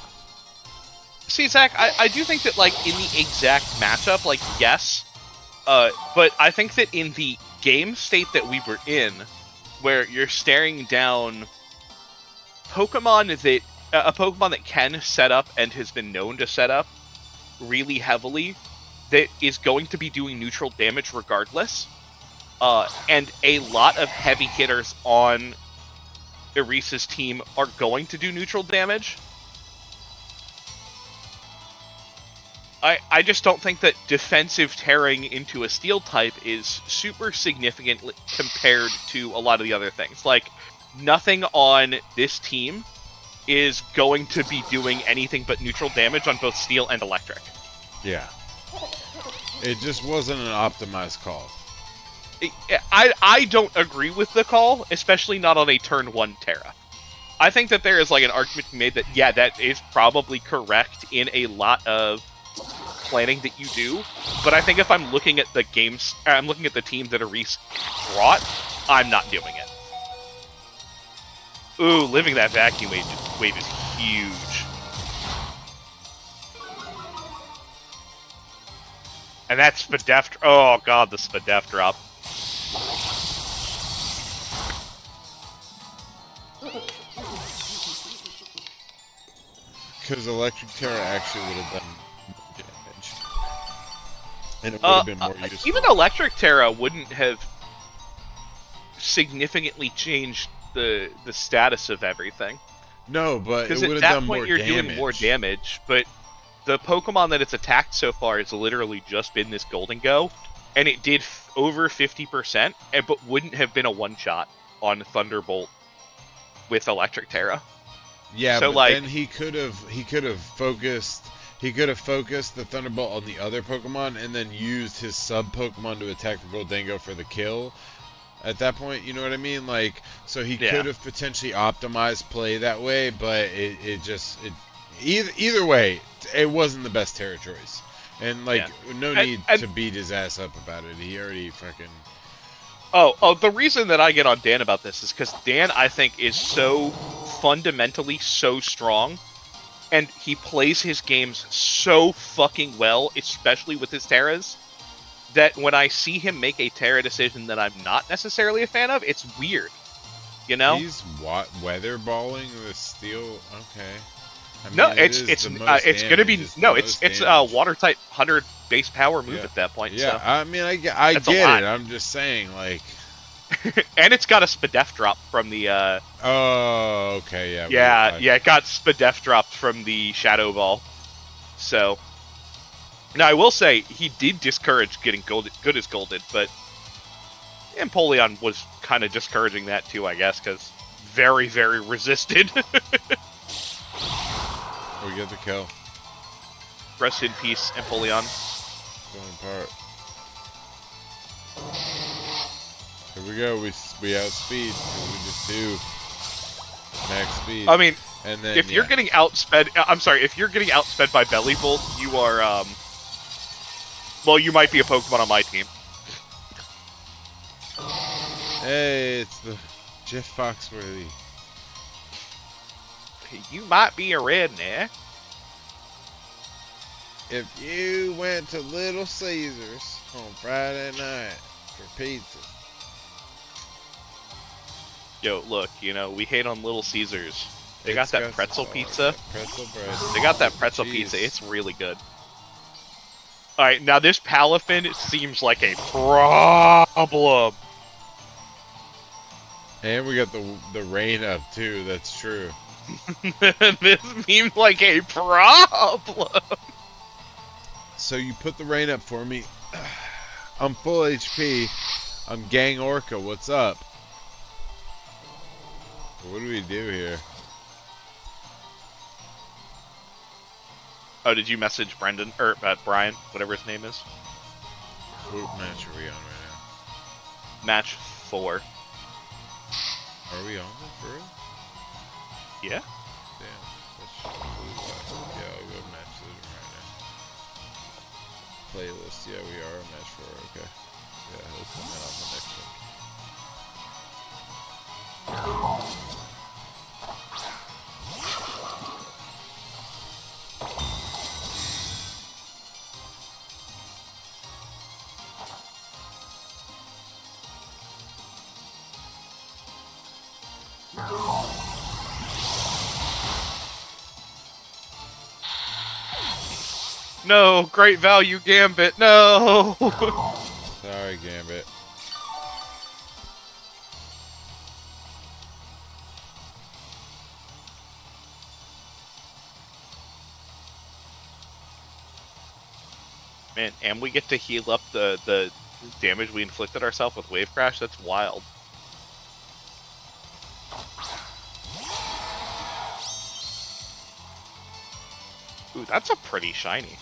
See, Zach, I do think that, in the exact matchup, yes, but I think that in the game state that we were in, where you're staring down a Pokemon that can set up and has been known to set up really heavily, that is going to be doing neutral damage regardless, and a lot of heavy hitters on Irisa's team are going to do neutral damage. I just don't think that defensive tearing into a steel type is super significant compared to a lot of the other things. Nothing on this team is going to be doing anything but neutral damage on both steel and electric. Yeah. It just wasn't an optimized call. I don't agree with the call, especially not on a turn 1 Terra. I think that there is an argument to be made that, yeah, that is probably correct in a lot of planning that you do, but I think if I'm looking at the games, I'm looking at the team that Iris brought, I'm not doing it. Ooh, living that vacuum wave is huge. And that Spadef, oh god, the Spadef drop. Because Electric Terra actually would have done more damage. And it would have been more useful. Even Electric Terra wouldn't have significantly changed the status of everything. No, but it would have done more damage. Because at that point you're doing more damage, but the Pokemon that it's attacked so far has literally just been this Golden Go, and it did over 50%, but wouldn't have been a one-shot on Thunderbolt with Electric Terra. Yeah, so but then he could have focused the Thunderbolt on the other Pokemon and then used his sub Pokemon to attack the Goldengo for the kill. At that point, you know what I mean? So he could have potentially optimized play that way, but either way, it wasn't the best Terra choice. And no need to beat his ass up about it. He already fucking Oh, the reason that I get on Dan about this is because Dan, I think, is so fundamentally so strong, and he plays his games so fucking well, especially with his Terras, that when I see him make a Terra decision that I'm not necessarily a fan of, it's weird. You know? He's weatherballing the steel. Okay. I No, mean, it is the most it's gonna damage. be It's the no, most it's damage. water type 100 base power move Yeah. at that point, Yeah. so I mean, I that's a get it. lot. I'm just saying, like. And it's got a Spadef drop from the Oh, okay. Yeah. yeah, it got Spadef dropped from the Shadow Ball. So now I will say he did discourage getting good as Golded, but Empoleon was kind of discouraging that too, I guess, because very, very resisted. We get the kill. Rest in peace, Empoleon. Going apart. Here we go. We outspeed. We just do max speed. I mean, And then if you're getting outsped, I'm sorry, if you're getting outsped by Belly Bolt, you are, well, you might be a Pokemon on my team. Hey, it's the Jeff Foxworthy. You might be a redneck. If you went to Little Caesars on Friday night for pizza. Yo, look, we hate on Little Caesars. They got It's that pretzel pizza. Pretzel bread. They got that pretzel Cheese. pizza. It's really good. Alright, now this Palafin seems like a problem. And we got the rain up too. That's true. This seems like a problem. So you put the rain up for me. I'm full HP. I'm Gang Orca. What's up? What do we do here? Oh, did you message Brendan or Brian, whatever his name is? What match are we on right now? Match 4. Are we on that for real? Yeah. Damn. Yeah, I'll go match this right now. Playlist. Yeah, we are on match 4. Okay. Yeah, let's put that on the next one. No, great value Gambit. No. Sorry, Gambit. Man, and we get to heal up the damage we inflicted ourselves with Wave Crash. That's wild. Ooh, that's a pretty shiny.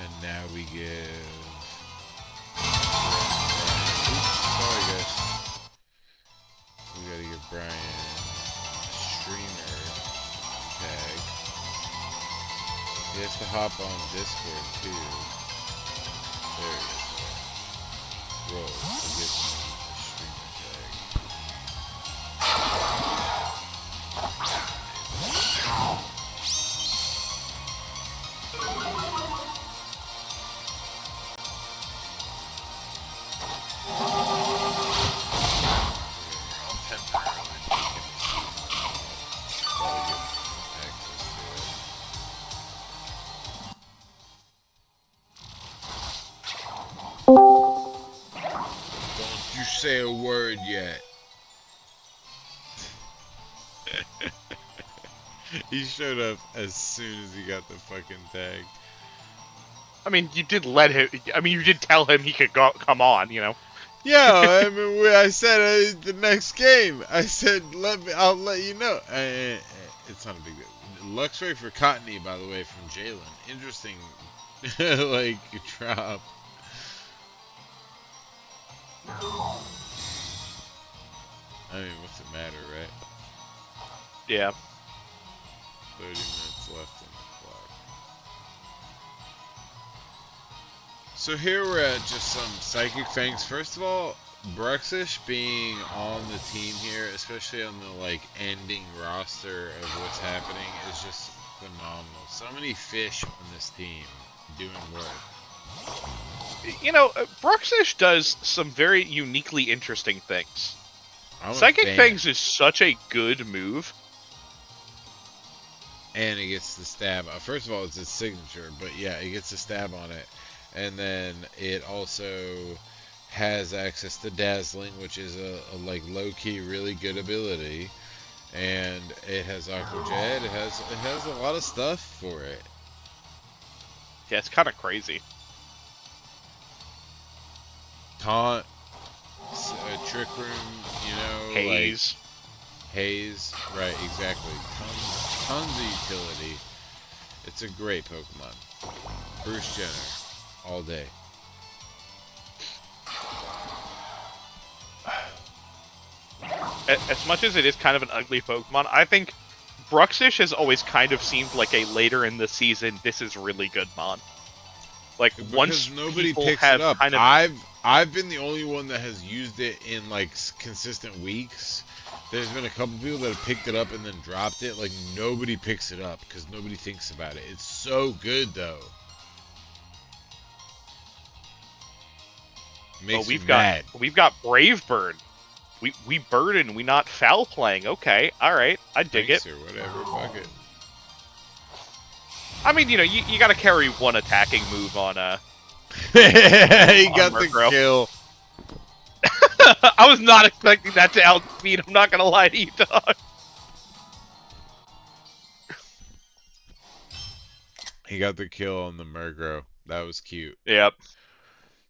And now we give. Oops, sorry guys. We gotta give Brian a streamer tag. He has to hop on Discord too. There he is. Bro, we give him a streamer tag. Don't you say a word yet. He showed up as soon as he got the fucking tag. I mean, you did let him. I mean, you did tell him he could come on. Yeah, I mean, I said the next game. I said, I'll let you know. It's not a big deal. Luxray for Cottony, by the way, from Jalen. Interesting, like, drop. I mean, what's it matter, right? Yeah. 30 minutes left in the clock. So here we're at just some psychic things. First of all, Bruxish being on the team here, especially on the like ending roster of what's happening, is just phenomenal. So many fish on this team doing work. Bruxish does some very uniquely interesting things. I'm a Psychic fan. Fangs is such a good move. And it gets the stab. First of all, it's its signature, but yeah, it gets the stab on it. And then it also has access to dazzling, which is a like low-key really good ability. And it has Aqua Jet. It has a lot of stuff for it. Yeah, it's kind of crazy. Taunt, Trick Room, Haze. like Haze. Right, exactly. Tons of utility. It's a great Pokemon. Bruce Jenner, all day. As much as it is kind of an ugly Pokemon, I think Bruxish has always kind of seemed like a later in the season, this is really good mon. Like, Because once nobody people picks have it up. kind of... I've been the only one that has used it in like consistent weeks. There's been a couple people that have picked it up and then dropped it. Like nobody picks it up because nobody thinks about it. It's so good though. Makes we've you got mad. we've got Brave Bird. We burden, we not foul playing. Okay, alright, I dig Thanks it. or whatever, fuck it. I mean, you gotta carry one attacking move on He got the Murkrow. kill. I was not expecting that to outspeed, I'm not gonna lie to you, dog. He got the kill on the Murkrow. That was cute. Yep.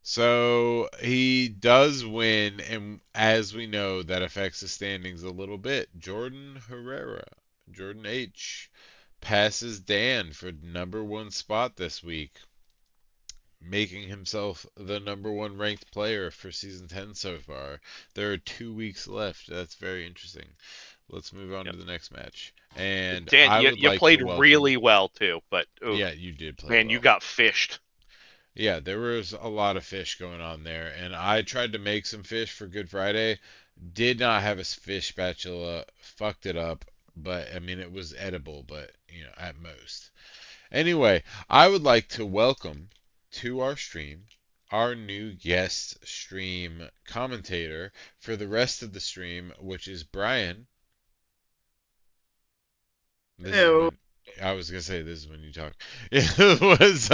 So he does win, and as we know, that affects the standings a little bit. Jordan H, passes Dan for #1 spot this week, making himself the #1 ranked player for season 10 so far. There are 2 weeks left. That's very interesting. Let's move on to the next match. And Dan, I you, would you like played to welcome. really well too, but ooh, Yeah, you did play man, well. you got fished. Yeah, there was a lot of fish going on there, and I tried to make some fish for Good Friday. Did not have a fish spatula, fucked it up, but I mean it was edible, but at most. Anyway, I would like to welcome to our stream our new guest stream commentator for the rest of the stream, which is Brian. This is Ew. when I was gonna say this is when you talk. It was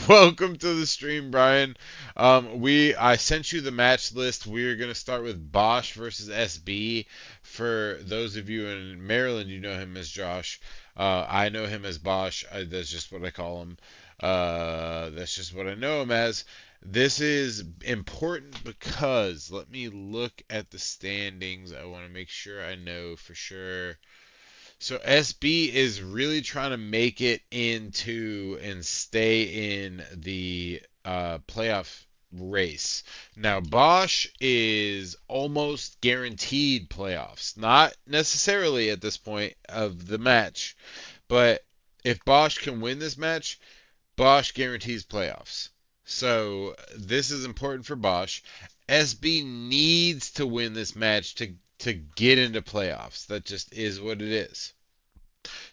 welcome to the stream, Brian. I sent you the match list. We're gonna start with Bosch versus SB. For those of you in Maryland, you know him as Josh. I know him as Bosch. That's just what I call him. That's just what I know him as. This is important because let me look at the standings. I want to make sure I know for sure. So SB is really trying to make it into and stay in the playoff race. Now Bosch is almost guaranteed playoffs. Not necessarily at this point of the match, but if Bosch can win this match, Bosch guarantees playoffs. So this is important for Bosch. SB needs to win this match to get into playoffs. That just is what it is.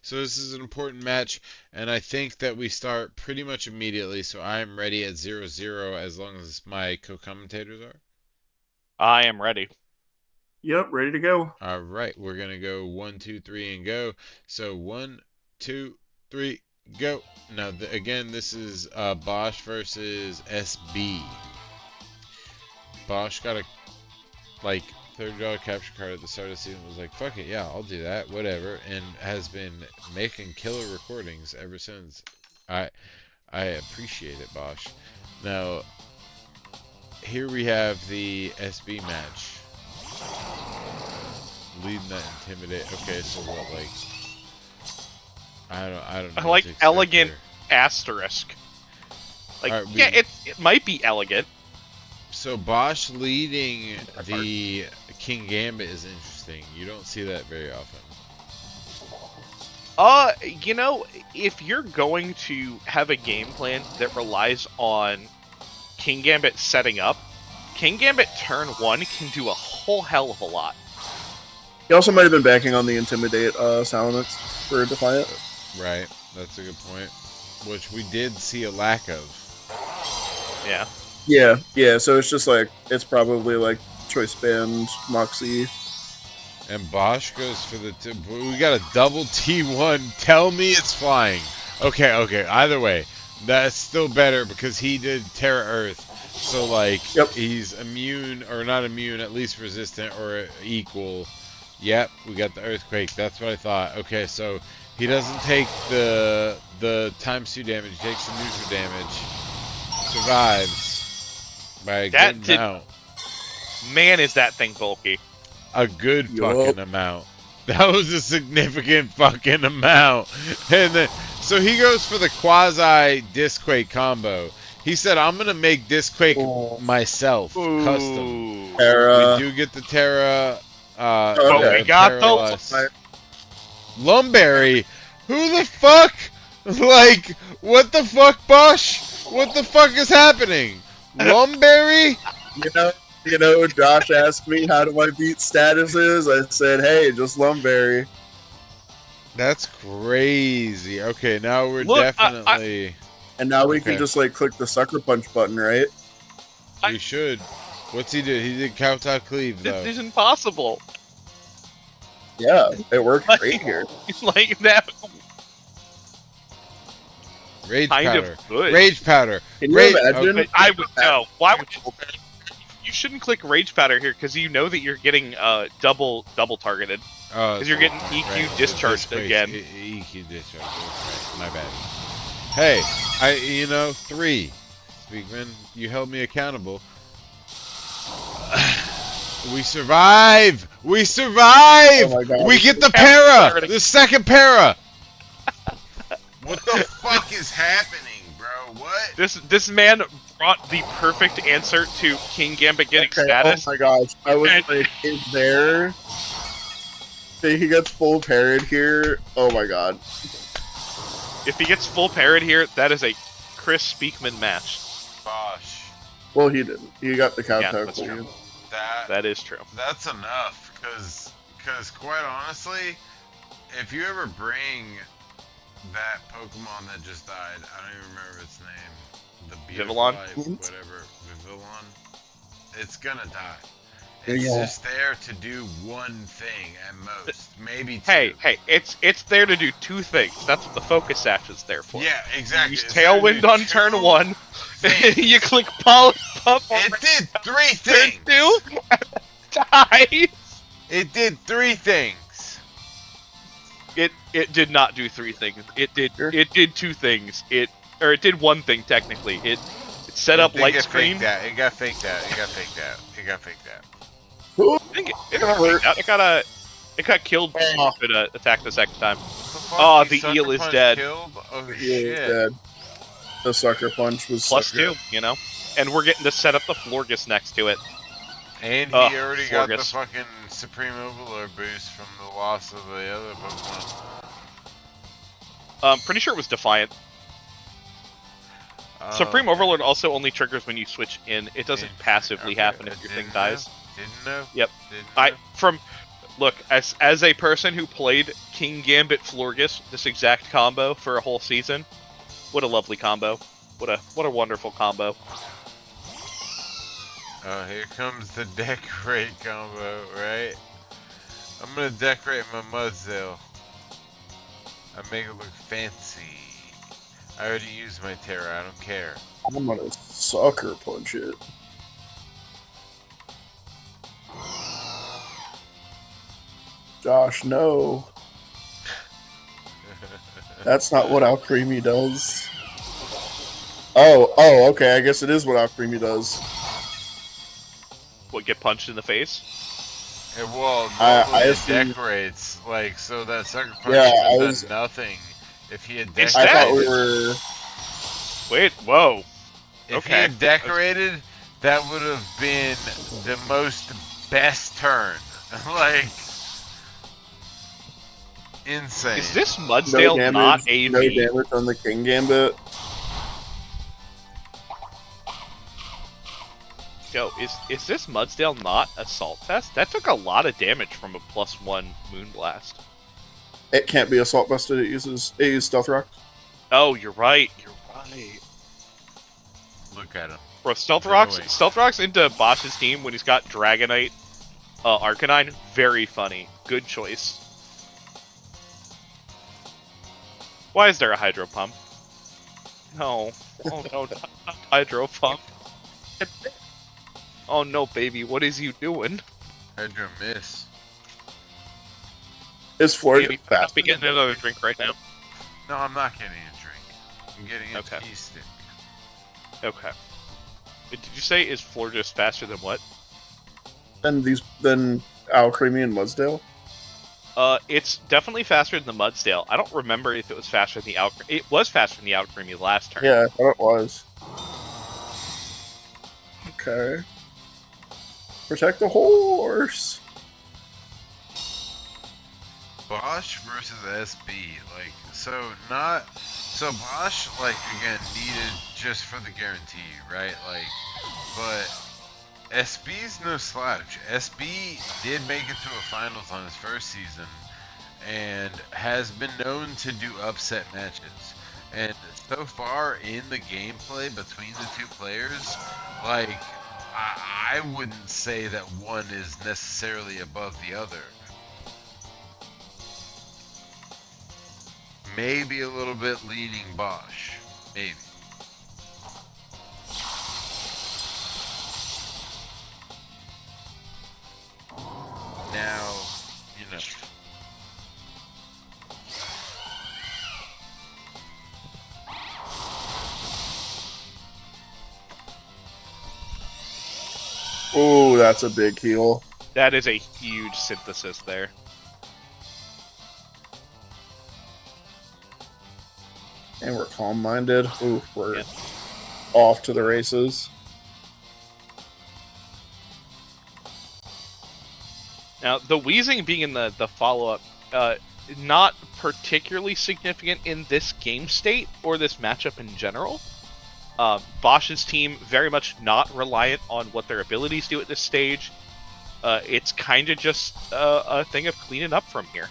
So this is an important match, and I think that we start pretty much immediately. So I am ready at 0-0 as long as my co-commentators are. I am ready. Yep, ready to go. All right, we're gonna go 1, 2, 3, and go. So 1, 2, 3, go. Now again, this is Bosch versus SB. Bosch got a $30 capture card at the start of the season. Was like, fuck it, yeah, I'll do that, whatever, and has been making killer recordings ever since. I appreciate it, Bosch. Now, here we have the SB match. Leading that intimidate. Okay, so what, like, I don't know. I what like to expect elegant here. asterisk. Like, All right, yeah, it might be elegant. So Bosch leading the King Gambit is interesting. You don't see that very often. If you're going to have a game plan that relies on King Gambit setting up, King Gambit turn 1 can do a whole hell of a lot. He also might have been banking on the Intimidate Salamence for Defiant. Right, that's a good point. Which we did see a lack of. Yeah. Yeah, so it's just like, it's probably like Choice Band, Moxie. And Bosch goes for the... we got a double T1. Tell me it's flying. Okay, either way. That's still better because he did Terra Earth. So, like, he's immune, or not immune, at least resistant or equal. Yep, we got the Earthquake. That's what I thought. Okay, so he doesn't take the ×2 damage. He takes the neutral damage. Survives by a good amount. Man, is that thing bulky. A good fucking amount. That was a significant fucking amount. And then, so he goes for the quasi Disquake combo. He said, I'm going to make Disquake myself, custom. Terra. We do get the Terra. We got those. Lumberry? Who the fuck? Like, what the fuck, Bosch? What the fuck is happening? Lumberry? You know, Josh asked me how do I beat statuses. I said, hey, just Lumberry. That's crazy. Okay, now we're definitely... And now we can just, like, click the Sucker Punch button, right? We should. What's he did? He did Kowtow Cleave, though. This is impossible. Yeah, it worked great here. Like that. Rage kind powder. Of good. Rage powder. Can you imagine? Okay. I would know. Why would you shouldn't click Rage Powder here because you know that you're getting double targeted. Because you're getting EQ discharged again. EQ discharged. Right. My bad. Hey, 3. Speakman, you held me accountable. We survive! We survive! Oh my God. We get the para! The second para! What the fuck is happening, bro? What? This man brought the perfect answer to King Gambit getting status. Oh my gosh. I was like, is there... He gets full parried here. Oh my god. If he gets full parried here, that is a Chris Speakman match. Gosh. Well, he didn't. He got the Kowtow that's Cleave. true. That is true. That's enough, because quite honestly, if you ever bring that Pokemon that just died, I don't even remember its name, the Vivillon? Whatever, Vivillon, it's gonna die. It's just there to do one thing at most, maybe two. Hey, it's there to do 2 things. That's what the focus sash is there for. Yeah, exactly. You use Tailwind on turn 1. You click Pump. It did 3 things. Turn 2. Die. It did 3 things. It did not do 3 things. It did 2 things. It did 1 thing technically. It set up light screen. It got faked out. It got killed before it could attack the second time. The eel is dead. Oh He shit. is dead. The Sucker Punch was +2, and we're getting to set up the Florgus next to it. And he already got the Florgus. fucking Supreme Overlord boost from the loss of the other Pokemon. Pretty sure it was Defiant. Supreme Overlord also only triggers when you switch in. It doesn't passively happen if your thing dies. Didn't know. Yep. Didn't know. Look, as a person who played King Gambit Florgus, this exact combo for a whole season, what a lovely combo. What a wonderful combo. Oh, here comes the decorate combo, right? I'm gonna decorate my Mudsdale. I make it look fancy. I already used my Terra, I don't care. I'm gonna Sucker Punch it. Josh, no. That's not what Alcremie does. Oh, okay. I guess it is what Alcremie does. What, get punched in the face? Well, I it assume- decorates, like, so that Sucker Punch Yeah, would I have was- done nothing if he had It's decorated. I thought we were... Wait, whoa. If he Okay. had decorated, that would have been the most best turn. Like, insane. Is this No Mudsdale damage, not AV? no damage on the King Gambit. Yo, is this Mudsdale not a salt test? That took a lot of damage from a +1 Moonblast. It can't be assault vested. It uses stealth rock. Oh, you're right. You're right. Look at him. Bro, Stealth Run Rocks. away. Stealth Rocks into Bosch's team when he's got Dragonite, Arcanine. Very funny. Good choice. Why is there a Hydro Pump? No. Oh no, not Hydro Pump. Oh no, baby. What is you doing? Hydro miss. Is Florida Baby, fast? be getting another drink right now. No, I'm not getting a drink. I'm getting a Okay. tea stick. Okay. Did you say is Florges faster than what? Then Alcremie and Mudsdale. It's definitely faster than the Mudsdale. I don't remember if it was faster than the It was faster than the Alcremie last turn. Yeah, I thought it was. Okay. Protect the horse. Bosch versus SB, like, so Bosch, like, again, needed just for the guarantee, right? Like, but SB's no slouch. SB did make it to a finals on his first season and has been known to do upset matches. And so far in the gameplay between the two players, like, I wouldn't say that one is necessarily above the other. Maybe a little bit leaning Bosch. Maybe. Now, you know. Ooh, that's a big heal. That is a huge synthesis there. And we're calm-minded. Ooh, we're Yeah. off to the races. Now, the wheezing being in the follow-up, not particularly significant in this game state or this matchup in general. Bosch's team very much not reliant on what their abilities do at this stage. It's kind of just a thing of cleaning up from here.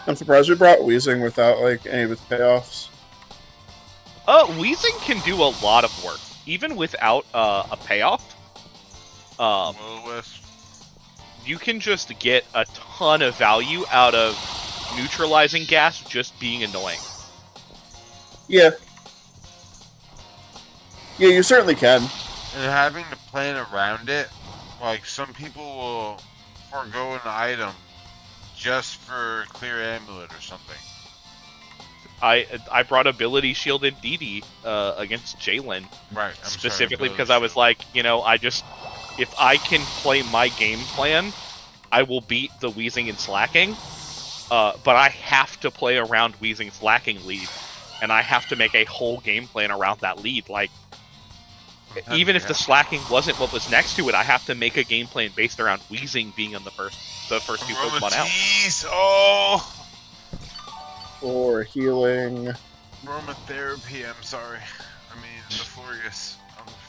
I'm surprised we brought Wheezing without like any of its payoffs. Wheezing can do a lot of work, even without a payoff. Will-o-wisp. You can just get a ton of value out of neutralizing gas just being annoying. Yeah. Yeah, you certainly can. And having to plan around it, like some people will forego an item just for clear amulet or something. I brought ability shielded DD against Jalen Right. specifically because I was like, if I can play my game plan, I will beat the Wheezing and Slacking. But I have to play around Wheezing's Slacking lead, and I have to make a whole game plan around that lead. Like, even if the Slacking wasn't what was next to it, I have to make a game plan based around Wheezing being on the first two Pokemon out. Aromatisse, oh! Or healing. Aromatherapy, I'm sorry. I mean, the Florges.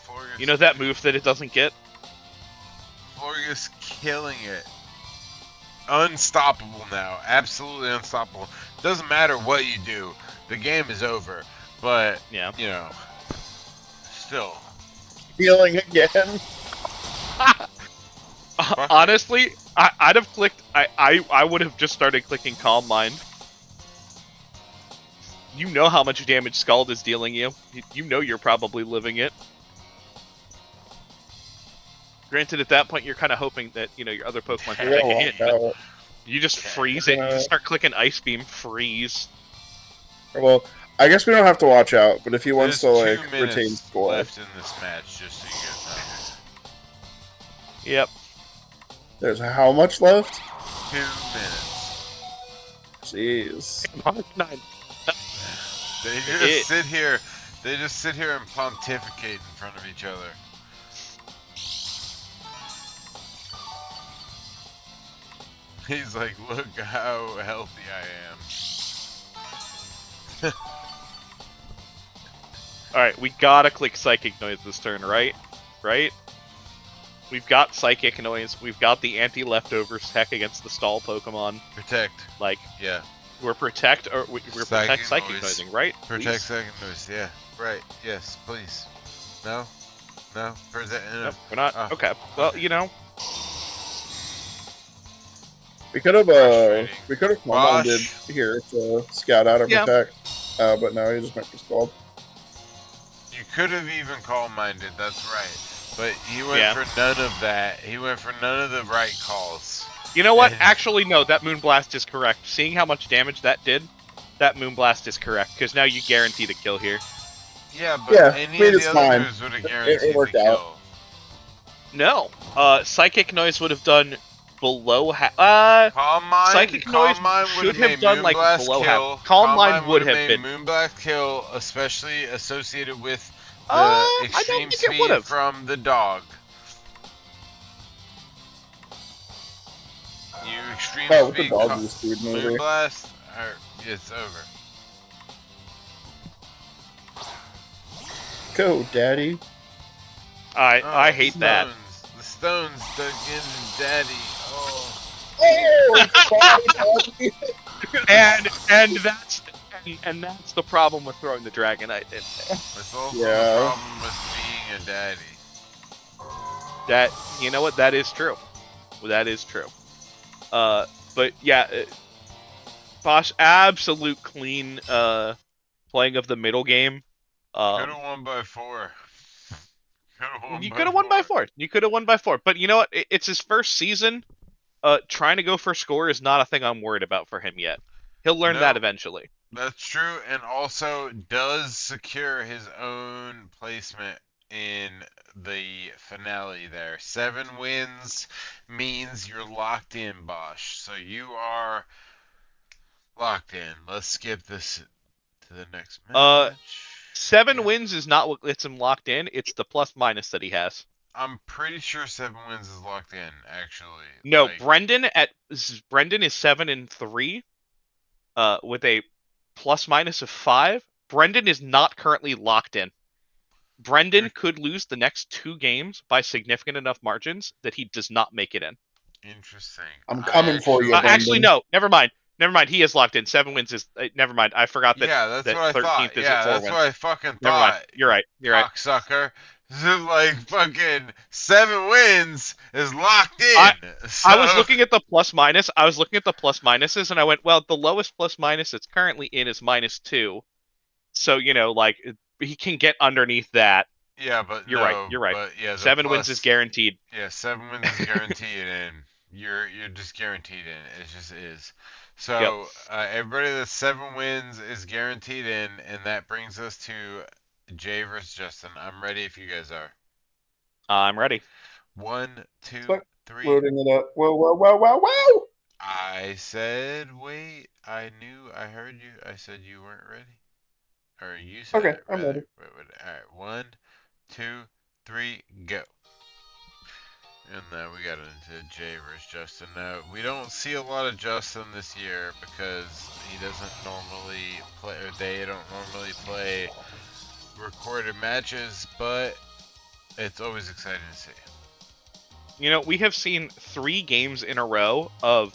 Florges. You know that move that it doesn't get? Florges killing it. Unstoppable now. Absolutely unstoppable. Doesn't matter what you do. The game is over. But, Yeah. you know, still. Healing again. Honestly, I'd have clicked. I would have just started clicking Calm Mind. You know how much damage Scald is dealing you. You know you're probably living it. Granted, at that point, you're kind of hoping that your other Pokemon can Yeah, take a hit. But well, you just freeze it. You just start clicking Ice Beam, freeze. well, I guess we don't have to watch out, but if he wants There's to 2 like minutes retain score, left in this match, just so you guys know. Yep. there's how much left? 2 minutes. Jeez. 9. They just sit here. They just sit here and pontificate in front of each other. He's like, look how healthy I am. Alright, we gotta click Psychic Noise this turn, right? Right? We've got Psychic Noise, we've got the anti-leftovers tech against the stall Pokemon. Protect. Like, Yeah. we're protect Psychic Noise. Noising, right? Protect Please? Psychic Noise. Yeah. Right. Yes. Please. No. No. Protect. No. Nope, we're not. Oh, Okay. Well, okay. you know. We could have Frustrating. commanded Bosh. here to scout out or Yeah. protect, but no, he just went for Scald. You could have even call-minded. That's right. But he went Yeah. for none of that. He went for none of the right calls. You know what? And- Actually, no, that Moonblast is correct. Seeing how much damage that did, that Moonblast is correct, because now you guarantee the kill here. Yeah, but Yeah, any I mean, of it's the other fine. moves would have guaranteed the worked out. kill. No. Psychic Noise would have done below half. Calm Mind. Psychic Calm Noise Mind would should have have made done, like, Moonblast below kill. half. Calm Mind would have made been. Moonblast kill, especially associated with the I don't extreme think it speed would've. from the dog. You extreme Oh, with the speed dog use speed maybe. Moonblast, or it's over. Go, Daddy. I Oh, hate that. The stones dug into Daddy. Oh. Oh, And that's the problem with throwing the Dragonite in. It's also Yeah. the problem with being a daddy. That, you know what? That is true. That is true. But yeah, Bosch, absolute clean playing of the middle game. Could have won by 4. You could have won by 4. You could have won by 4. But you know what? It's his first season. Trying to go for score is not a thing I'm worried about for him yet. He'll learn that No. eventually. That's true, and also does secure his own placement in the finale there. 7 wins means you're locked in, Bosch. So you are locked in. Let's skip this to the next match. 7 Yeah. wins is not what gets him locked in. It's the plus minus that he has. I'm pretty sure 7 wins is locked in, actually. No, Like, Brendan is 7-3, with a plus minus of 5. Brendan is not currently locked in. Brendan could lose the next 2 games by significant enough margins that he does not make it in. interesting. I'm coming for you, Actually, Brendan. no. Never mind. He is locked in. 7 wins is. Never mind. I forgot that. Yeah, that's that what I 13th thought. is Yeah, at 4 that's wins. what I fucking Never mind. thought. You're right. You're right. Cocksucker. Like, fucking 7 wins is locked in. I was looking at the plus minus. I was looking at the plus minuses, and I went, well, the lowest plus minus it's currently in is -2. So, you know, like, he can get underneath that. Yeah, but You're no, right. You're right. But yeah, 7 wins is guaranteed. Yeah, 7 wins is guaranteed, and you're just guaranteed in. It just is. So everybody that's 7 wins is guaranteed in, and that brings us to Jay versus Justin. I'm ready if you guys are. I'm ready. 1, 2, Fuck. 3. Loading it up. Whoa, whoa, whoa, whoa, whoa! I said wait. I heard you. I said you weren't ready. Or you said Okay, it, I'm rather. ready. Alright, 1, 2, 3, go. And then we got into Jay versus Justin. Now, we don't see a lot of Justin this year because he doesn't normally play, or they don't normally play recorded matches, but it's always exciting to see. You know, we have seen 3 games in a row of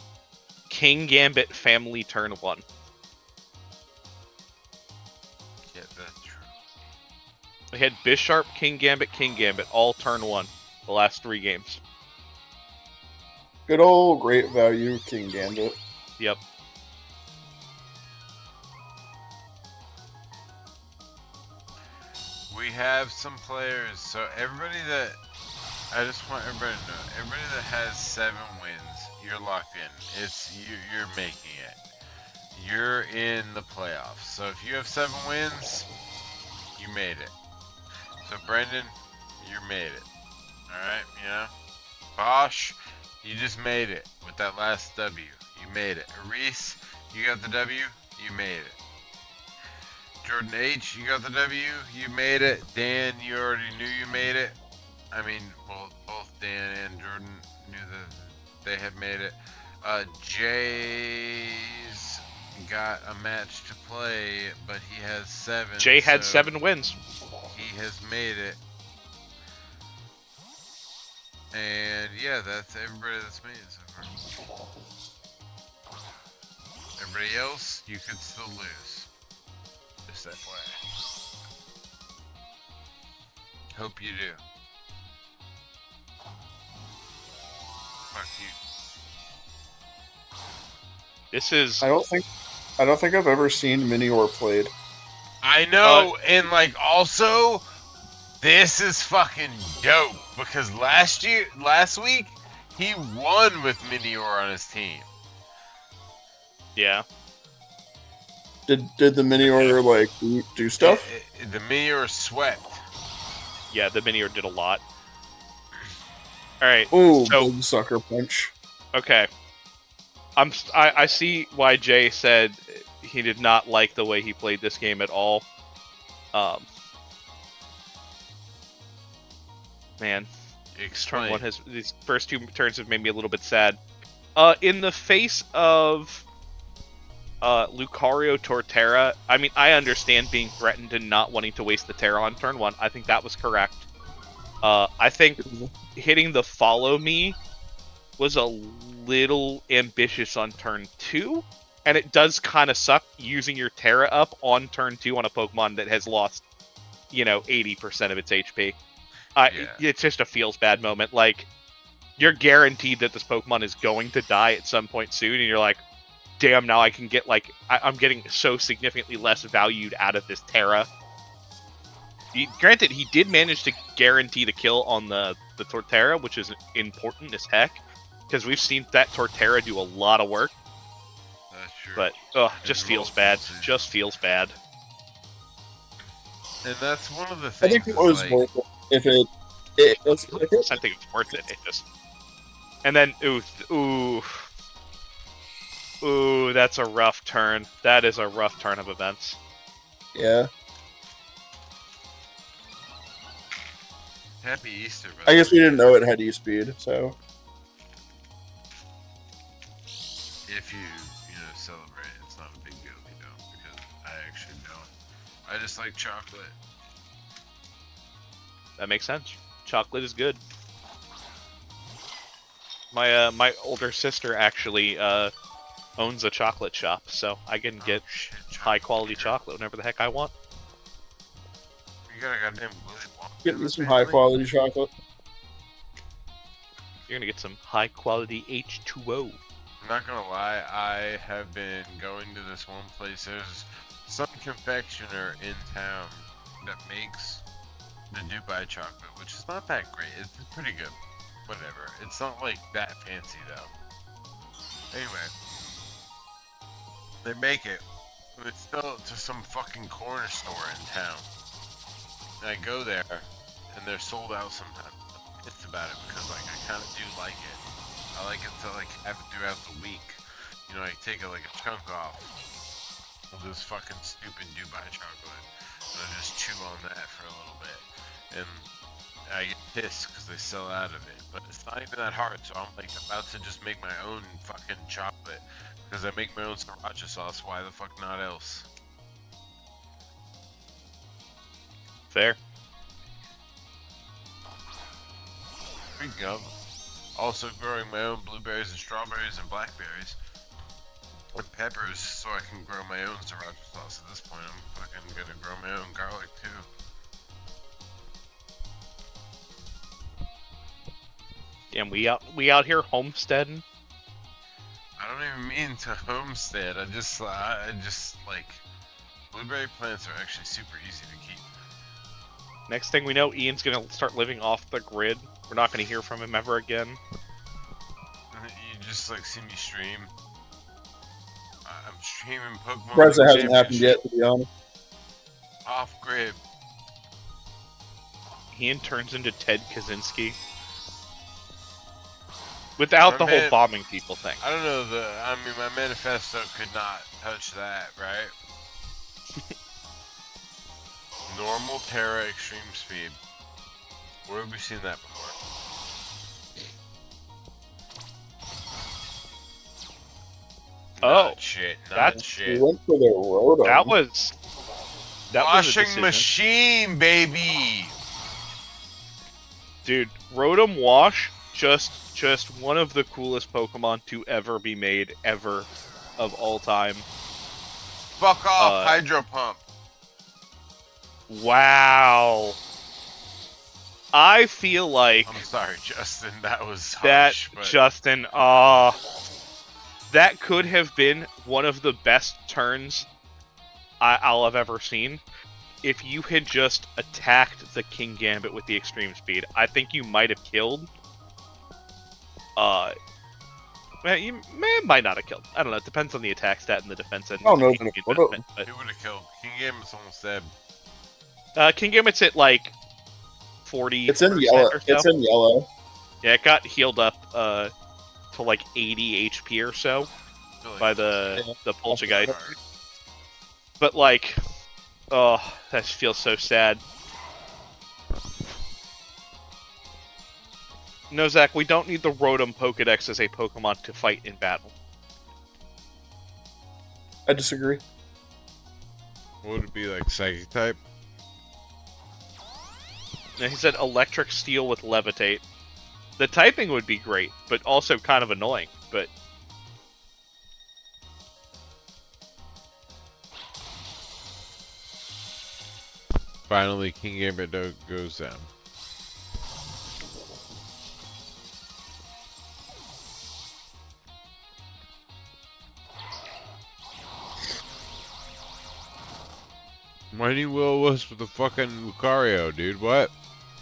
King Gambit family turn 1. Yeah, that's true. We had Bisharp, King Gambit, all turn 1. The last 3 games. Good old great value King Gambit. Yep. We have some players, so everybody that, I just want everybody to know, everybody that has 7 wins, you're locked in. You're making it. You're in the playoffs. So if you have 7 wins, you made it. So Brendan, you made it. Alright, you know? Bosch, you just made it with that last W. You made it. Reese, you got the W, you made it. Jordan H, you got the W, you made it. Dan, you already knew you made it. I mean, well, both Dan and Jordan knew that they had made it. Jay's got a match to play, but he has 7. Jay had so 7 wins. He has made it. And yeah, that's everybody that's made it so far. Everybody else, you could still lose. Just that way. Hope you do. Fuck you. This is I don't think I've ever seen Minior played. I know, and like also, this is fucking dope because last week, he won with Minior on his team. yeah. Did the Minior like do stuff? The Minior swept. Yeah, the Minior did a lot. Alright, Ooh, so big sucker punch. okay. I see why Jay said he did not like the way he played this game at all. Man, Explain. turn 1 has these first 2 turns have made me a little bit sad. In the face of Lucario Torterra, I mean, I understand being threatened and not wanting to waste the Terra on turn 1. I think that was correct. I think hitting the follow me was a little ambitious on turn 2, and it does kind of suck using your Terra up on turn 2 on a Pokemon that has lost, 80% of its HP. It's just a feels bad moment. Like, you're guaranteed that this Pokemon is going to die at some point soon, and you're like, damn, now I can get, like, I'm getting so significantly less valued out of this Terra. Granted, he did manage to guarantee the kill on the Torterra, which is important as heck, because we've seen that Torterra do a lot of work. That's true. But, just feels bad. Just feels bad. And that's one of the I things. think it was like, worth it if it. I think it's worth it. And then, ooh, that's a rough turn. That is a rough turn of events. Yeah. Happy Easter, brother. I guess we didn't know it had E-Speed, so. If you celebrate, it's not a big deal if you don't, because I actually don't. I just like chocolate. That makes sense. Chocolate is good. My older sister actually owns a chocolate shop, so I can get high quality chocolate whenever the heck I want. You got a goddamn Willy Wonka. Get me some high quality chocolate. You're gonna get some high quality H2O. I'm not gonna lie, I have been going to this one place. There's some confectioner in town that makes the Dubai chocolate, which is not that great. It's pretty good. Whatever. It's not like that fancy though. Anyway, they make it. But it's still to some fucking corner store in town. And I go there, and they're sold out sometimes. I'm pissed about it because like I kind of do like it. I like it to like have it throughout the week. I take like a chunk off of this fucking stupid Dubai chocolate, and I just chew on that for a little bit, and I get pissed because they sell out of it. But it's not even that hard, so I'm like about to just make my own fucking chocolate because I make my own sriracha sauce. Why the fuck not else? Fair. Speaking of, also growing my own blueberries and strawberries and blackberries and peppers so I can grow my own sriracha sauce. At this point, I'm fucking gonna grow my own garlic too. Damn, we out here homesteading. I don't even mean to homestead. I just like blueberry plants are actually super easy to keep. Next thing we know, Ian's gonna start living off the grid. We're not gonna hear from him ever again. You just like see me stream. I'm streaming Pokemon. Surprised that hasn't happened yet, to be honest. Off grid. Ian turns into Ted Kaczynski. Without the whole bombing people thing. I don't know, I mean, my manifesto could not touch that, right? Normal Terra Extreme Speed. Where have we seen that before? Oh, Not shit. Not that's- He shit. went for the Rotom. that was a Washing decision. machine, baby. Dude, Rotom Wash, just one of the coolest Pokemon to ever be made, ever, of all time. Fuck off, Hydro Pump. Wow. I feel like I'm sorry, Justin. That was that, harsh, but Justin, that could have been one of the best turns I'll have ever seen. If you had just attacked the King Gambit with the extreme speed, I think you might have killed. You might not have killed. I don't know. It depends on the attack stat and the defense and I don't know, King but investment, but who would have killed? King Gambit's almost dead. King Gambit's at like 40. It's in yellow. Or so. It's in yellow. Yeah, it got healed up to like 80 HP or so by the Poltergeist. But like, oh, that feels so sad. No, Zach, we don't need the Rotom Pokedex as a Pokemon to fight in battle. I disagree. What would it be like, Psychic type? Now, he said Electric Steel with Levitate. The typing would be great, but also kind of annoying. But Finally, King Gambit goes down. Why do you will-o-wisp with the fucking Lucario, dude? What?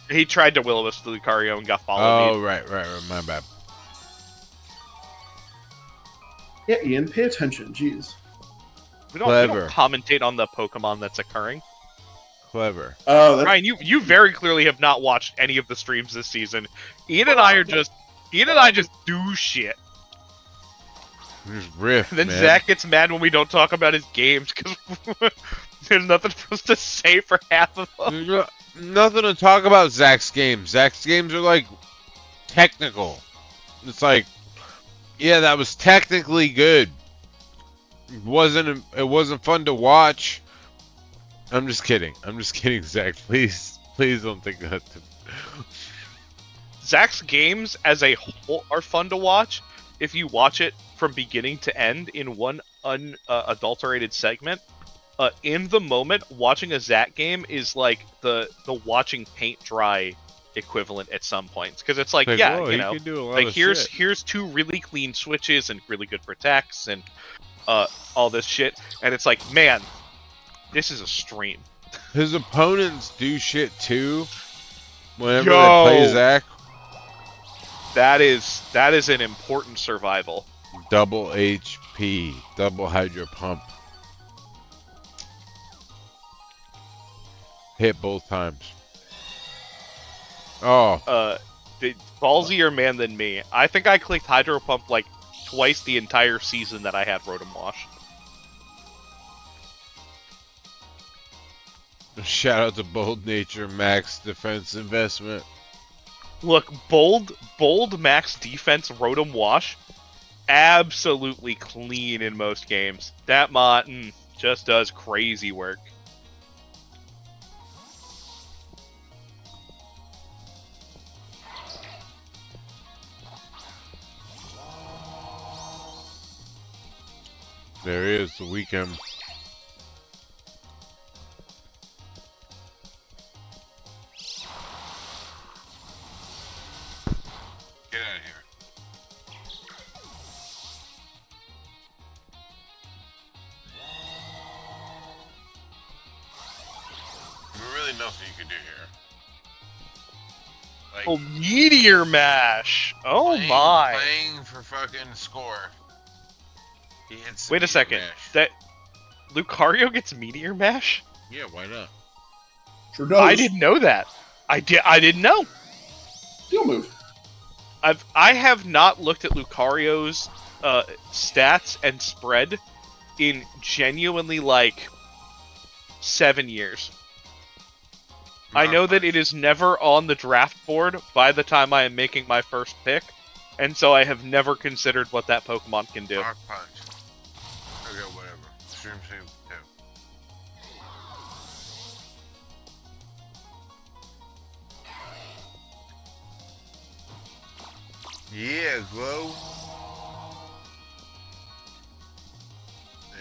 he tried to will-o-wisp the Lucario and got followed. Oh, right, my bad. Yeah, Ian, pay attention. Jeez. We don't Clever. commentate on the Pokemon that's occurring. Clever. Oh, that's Ryan, you very clearly have not watched any of the streams this season. Ian and I just do shit. Just riff, And then man. Zach gets mad when we don't talk about his games because there's nothing for us to say for half of them. There's nothing to talk about Zach's games. Zach's games are like technical. It's like, yeah, that was technically good. It wasn't fun to watch. I'm just kidding, Zach. Please don't think that. Zach's games as a whole are fun to watch if you watch it from beginning to end in one unadulterated segment. In the moment, watching a Zach game is like the watching paint dry equivalent at some points, because it's like, yeah, whoa, you know, can do a lot like of here's shit. two really clean switches and really good protects and all this shit, and it's like, man, this is a stream. His opponents do shit too. Whenever Yo. they play Zach, That is an important survival. double HP, double Hydro Pump. Hit both times. Oh, The ballsier man than me. I think I clicked Hydro Pump like twice the entire season that I had Rotom Wash. shout out to Bold Nature Max Defense Investment. Look, bold max defense Rotom Wash, absolutely clean in most games. That mod just does crazy work. There he is, the weekend. Get out of here. There's really nothing you can do here. Like, Oh, Meteor Mash! Oh my! Playing for fucking score. He hits Wait a Meteor second. Mash. That Lucario gets Meteor Mash? Yeah, why not? sure does. I didn't know that. I didn't know. Steel move. I have not looked at Lucario's stats and spread in genuinely like 7 years. I Not know that much. it is never on the draft board by the time I am making my first pick, and so I have never considered what that Pokemon can do. Rock Punch. Mushroom soup too. Yeah, glow.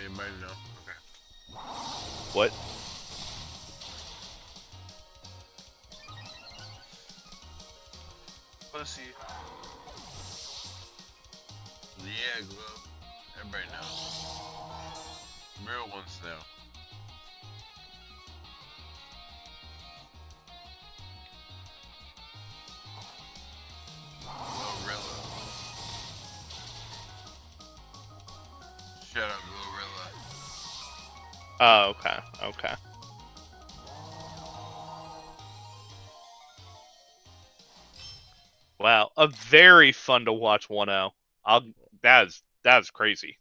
Anybody know? Okay. What? Pussy. Yeah, glow. Everybody knows. Real ones know. Glorilla. Shut up, Glorilla. Oh, okay. Okay. Wow, a very fun to watch 1-0. That's crazy.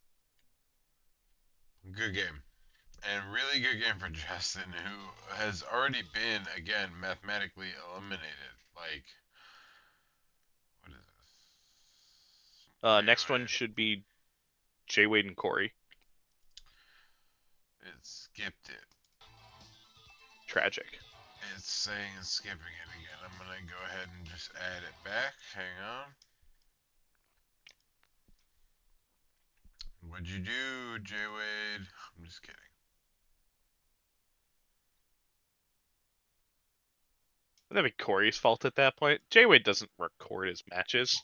Good game. And really good game for Justin, who has already been, again, mathematically eliminated. Like, what is this? Next one should be Jay Wade and Corey. It skipped it. Tragic. It's saying it's skipping it again. I'm going to go ahead and just add it back. Hang on. What'd you do, Jay Wade? I'm just kidding. That'd be Corey's fault at that point. Jay Wade doesn't record his matches.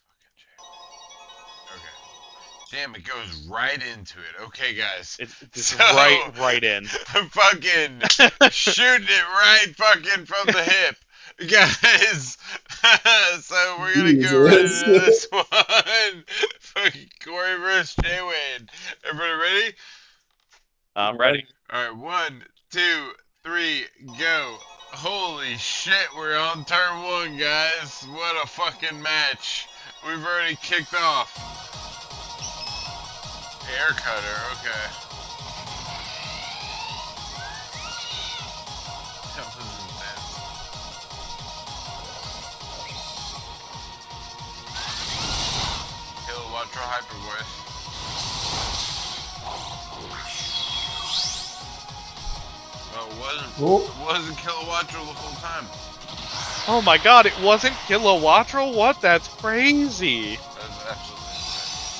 Fucking Jay. Okay. Damn, it goes right into it. Okay, guys. It's just So- right in. Fucking shooting it right fucking from the hip. Guys, so we're gonna go right Jesus. into this one. Fucking Corey versus Jay Wade. Everybody ready? I'm ready. Alright, 1, 2, 3, go. Holy shit, we're on turn 1, guys. What a fucking match. We've already kicked off. Air cutter, okay. That was intense. Kilowattra Hyper Voice. Oh, it wasn't Kilowattra the whole time. Oh my god, it wasn't Kilowattra? What? That's crazy. That's absolutely insane.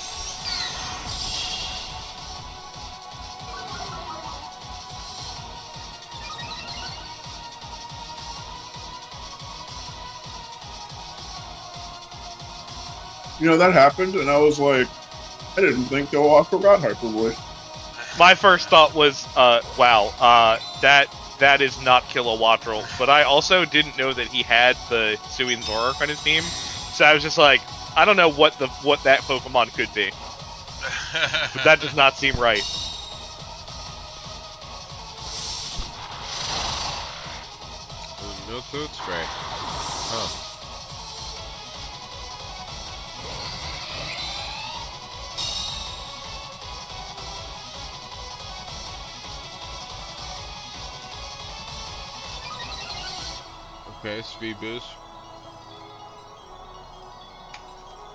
You know, that happened, and I was like, I didn't think Kilowattra got Hyperboy. My first thought was, wow, that is not Kilowattrel. But I also didn't know that he had the Suin Zoroark on his team, so I was just like, I don't know what that Pokemon could be. But that does not seem right. No food spray. Huh. Okay, speed boost.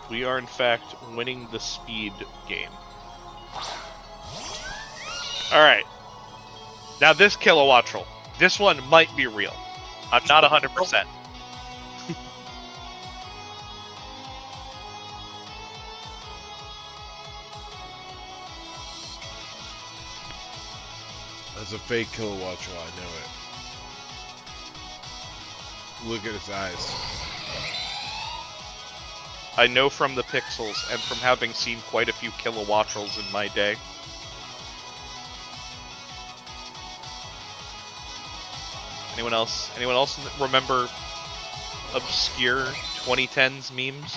We are in fact winning the speed game. Alright. Now this Kilowattrel. This one might be real. I'm not 100%. That's a fake Kilowattra, I know it. Look at its eyes. I know from the pixels and from having seen quite a few Kilowattrels in my day. Anyone else? Anyone else remember obscure 2010s memes?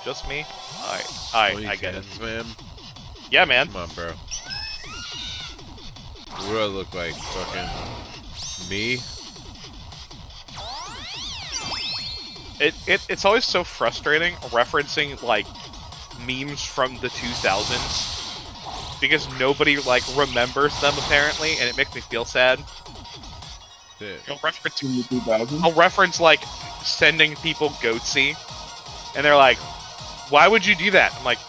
Just me? I get it. 2010s, man. Yeah, man. Come on, bro. What do I look like? Fucking me? It's always so frustrating referencing like memes from the 2000s because nobody like remembers them apparently, and it makes me feel sad. Shit. I'll reference, In the 2000s. I'll reference like sending people Goatsy And they're like, why would you do that? I'm like,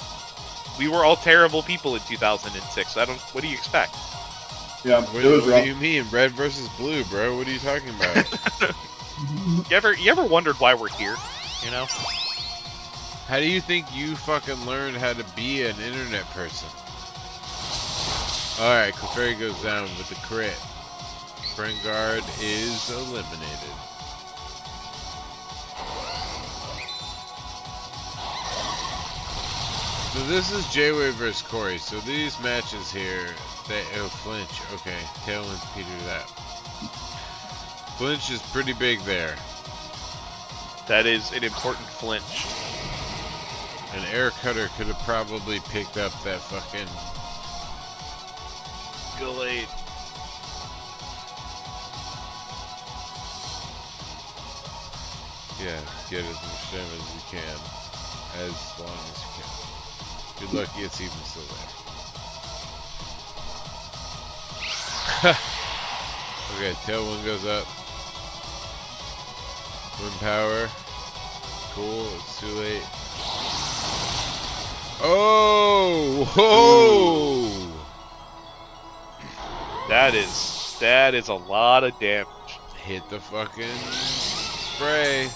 we were all terrible people in 2006. What do you expect? Yeah, What, it was what rough. do you mean, red versus blue, bro? What are you talking about? You ever wondered why we're here? You know? How do you think you fucking learned how to be an internet person? Alright, Clefairy goes down with the crit. Front guard is eliminated. So this is J-Way versus Corey. So these matches here, flinch. Okay, Tailwind's Peter that. Flinch is pretty big there. That is an important flinch. An air cutter could have probably picked up that fucking Gallade. yeah, get as much damage as you can, as long as you can. Good luck, it's even still there. Okay, tailwind goes up. Wind power. Cool, it's too late. Oh! Whoa! That is a lot of damage. Hit the fucking spray.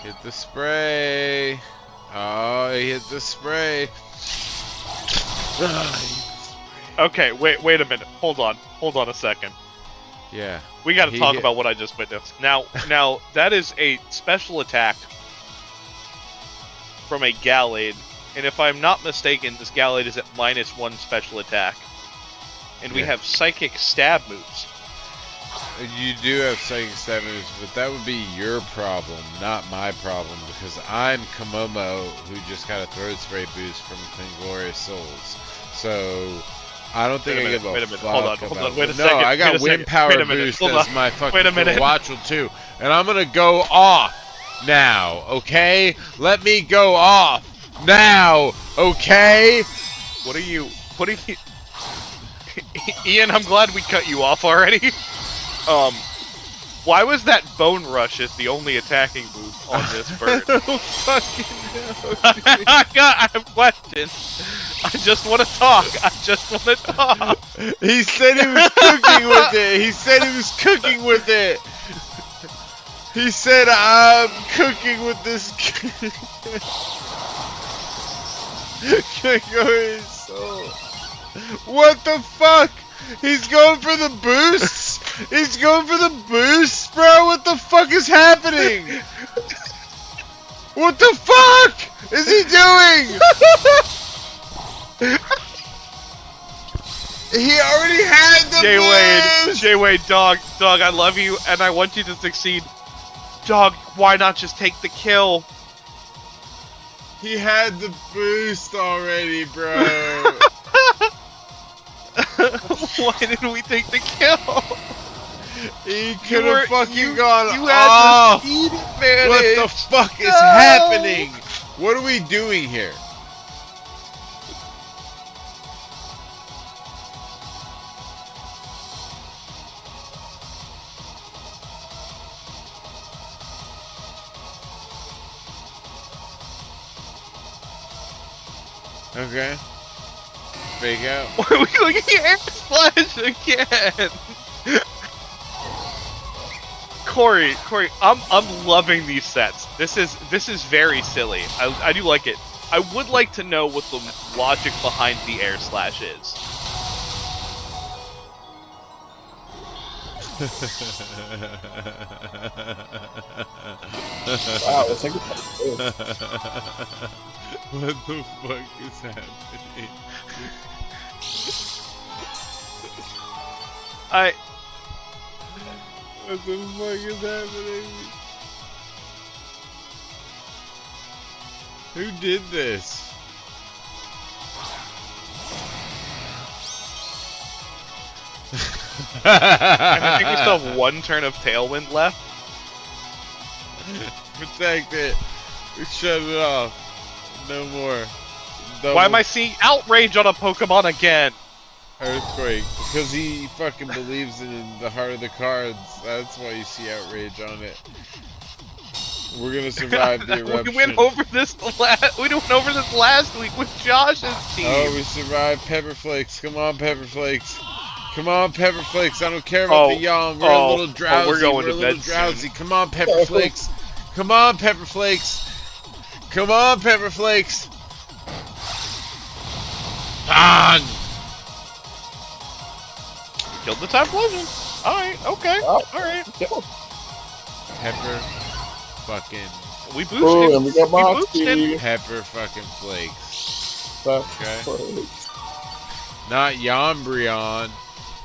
Hit the spray. Oh, he hit the spray. Okay, wait a minute. Hold on a second. Yeah. We got to He talk hit- about what I just witnessed. Now that is a special attack from a Gallade, and if I'm not mistaken, this Gallade is at -1 special attack, and we Yeah. have psychic stab moves. You do have psychic stab moves, but that would be your problem, not my problem, because I'm Komomo, who just got a throat spray boost from Glorious Souls. So I don't think I give a minute. fuck Hold on. about Wait a No, second. I got wait a wind second, power wait a minute, boost hold as on. my fucking Wait a minute. Watchel too, and I'm gonna go off now. Okay, let me go off now. Okay. What are you? Ian, I'm glad we cut you off already. Why was that Bone Rush as the only attacking move on this bird? I don't fucking know. I have questions. I just want to talk. He said he was cooking with it. He said he was cooking with it. He said, I'm cooking with this. Glorious Soul. What the fuck? He's going for the boosts? He's going for the boosts, bro? What the fuck is happening? What the fuck is he doing? He already had the boost! J-Wade, dog, I love you, and I want you to succeed. Dog, why not just take the kill? He had the boost already, bro. Why didn't we take the kill? He could have fucking gone You had off. the speed advantage. What the fuck is happening? What are we doing here? Okay. Fake out. Why are we looking at Air Splash again? Corey, I'm loving these sets. This is very silly. I do like it. I would like to know what the logic behind the Air Slash is. Wow, let's think about this. What the fuck is happening? What the fuck is happening? Who did this? And I think we still have one turn of Tailwind left. Protect it. Shut it off. No more. Why am I seeing Outrage on a Pokemon again? Earthquake? Because he fucking believes in the heart of the cards. That's why you see Outrage on it. We're gonna survive the eruption. We went over this last week with Josh's team. Oh, we survived Pepper Flakes. Come on, Pepper Flakes. Come on, Pepper Flakes. I don't care about the yawn. We're a little drowsy. We're going a to little bed drowsy. soon. Come on, Pepper Flakes. Come on, Pepper Flakes. Come on, Pepper Flakes. On. Killed the Typhlosion. Alright, okay. Alright. Pepper fucking. We boosted. Oh, and we got boosted. Moxie. Pepper fucking Flakes. Okay. Not Yombrion.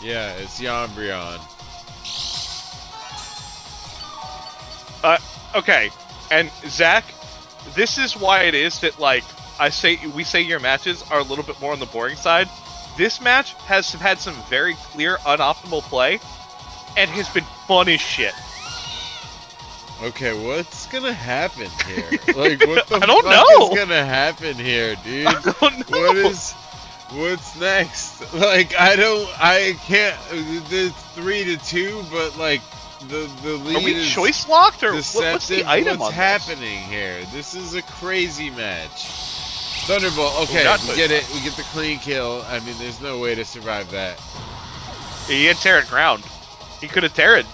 Yeah, it's Yombrion. Okay. And Zach, this is why it is that like we say your matches are a little bit more on the boring side. This match has had some very clear unoptimal play and has been fun as shit. Okay, what's gonna happen here? Like, what the I don't fuck know. is gonna happen here, dude? I don't know. What's next? Like, I can't. It's 3-2, but like the lead Are we is choice locked or deceptive. what's the item What's on happening here? This is a crazy match. Thunderbolt. Okay, we get it. We get the clean kill. I mean, there's no way to survive that. He had Terran ground. He could have Terran.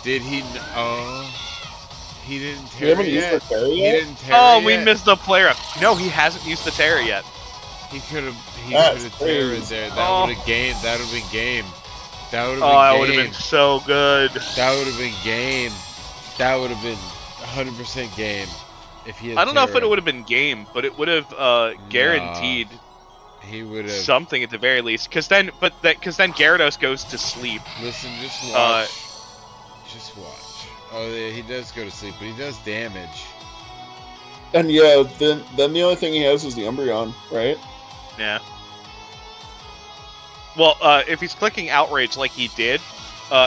Did he? Oh. He didn't We tear haven't it used yet. the Terra He yet? didn't tear Oh, it we yet. missed the player up. No, he hasn't used the Terra yet. He could have. That's Terrored crazy. there. That would have game. That would have been game. That would have been Oh, that game. would have been so good. That would have been game. That would have been 100% game. If he had I don't know if it Terra. would have been game, but it would have guaranteed He would have. something at the very least. Because then Gyarados goes to sleep. Listen, just watch. Just watch. Oh, yeah, he does go to sleep, but he does damage. And yeah, then the only thing he has is the Umbreon, right? Yeah. Well, if he's clicking Outrage like he did,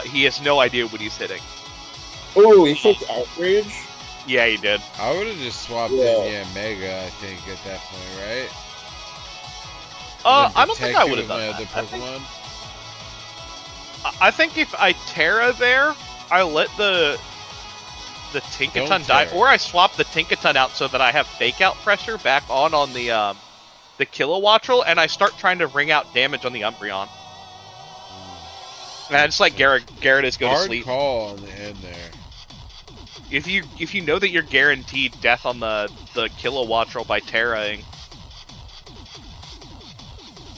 he has no idea what he's hitting. Oh, he clicked Outrage? Yeah, he did. I would have just swapped Yeah. in, Mega, I think, at that point, right? I don't think I would have done my that. other Pokemon. I think if I Terra there, I let the Tinkaton Don't die, Terra. or I swap the Tinkaton out so that I have Fake Out pressure back on the Kilowattrel, and I start trying to ring out damage on the Umbreon. And I just let Gyarados go to Hard sleep. call on the end there. If you know that you're guaranteed death on the Kilowattrel by Terraing,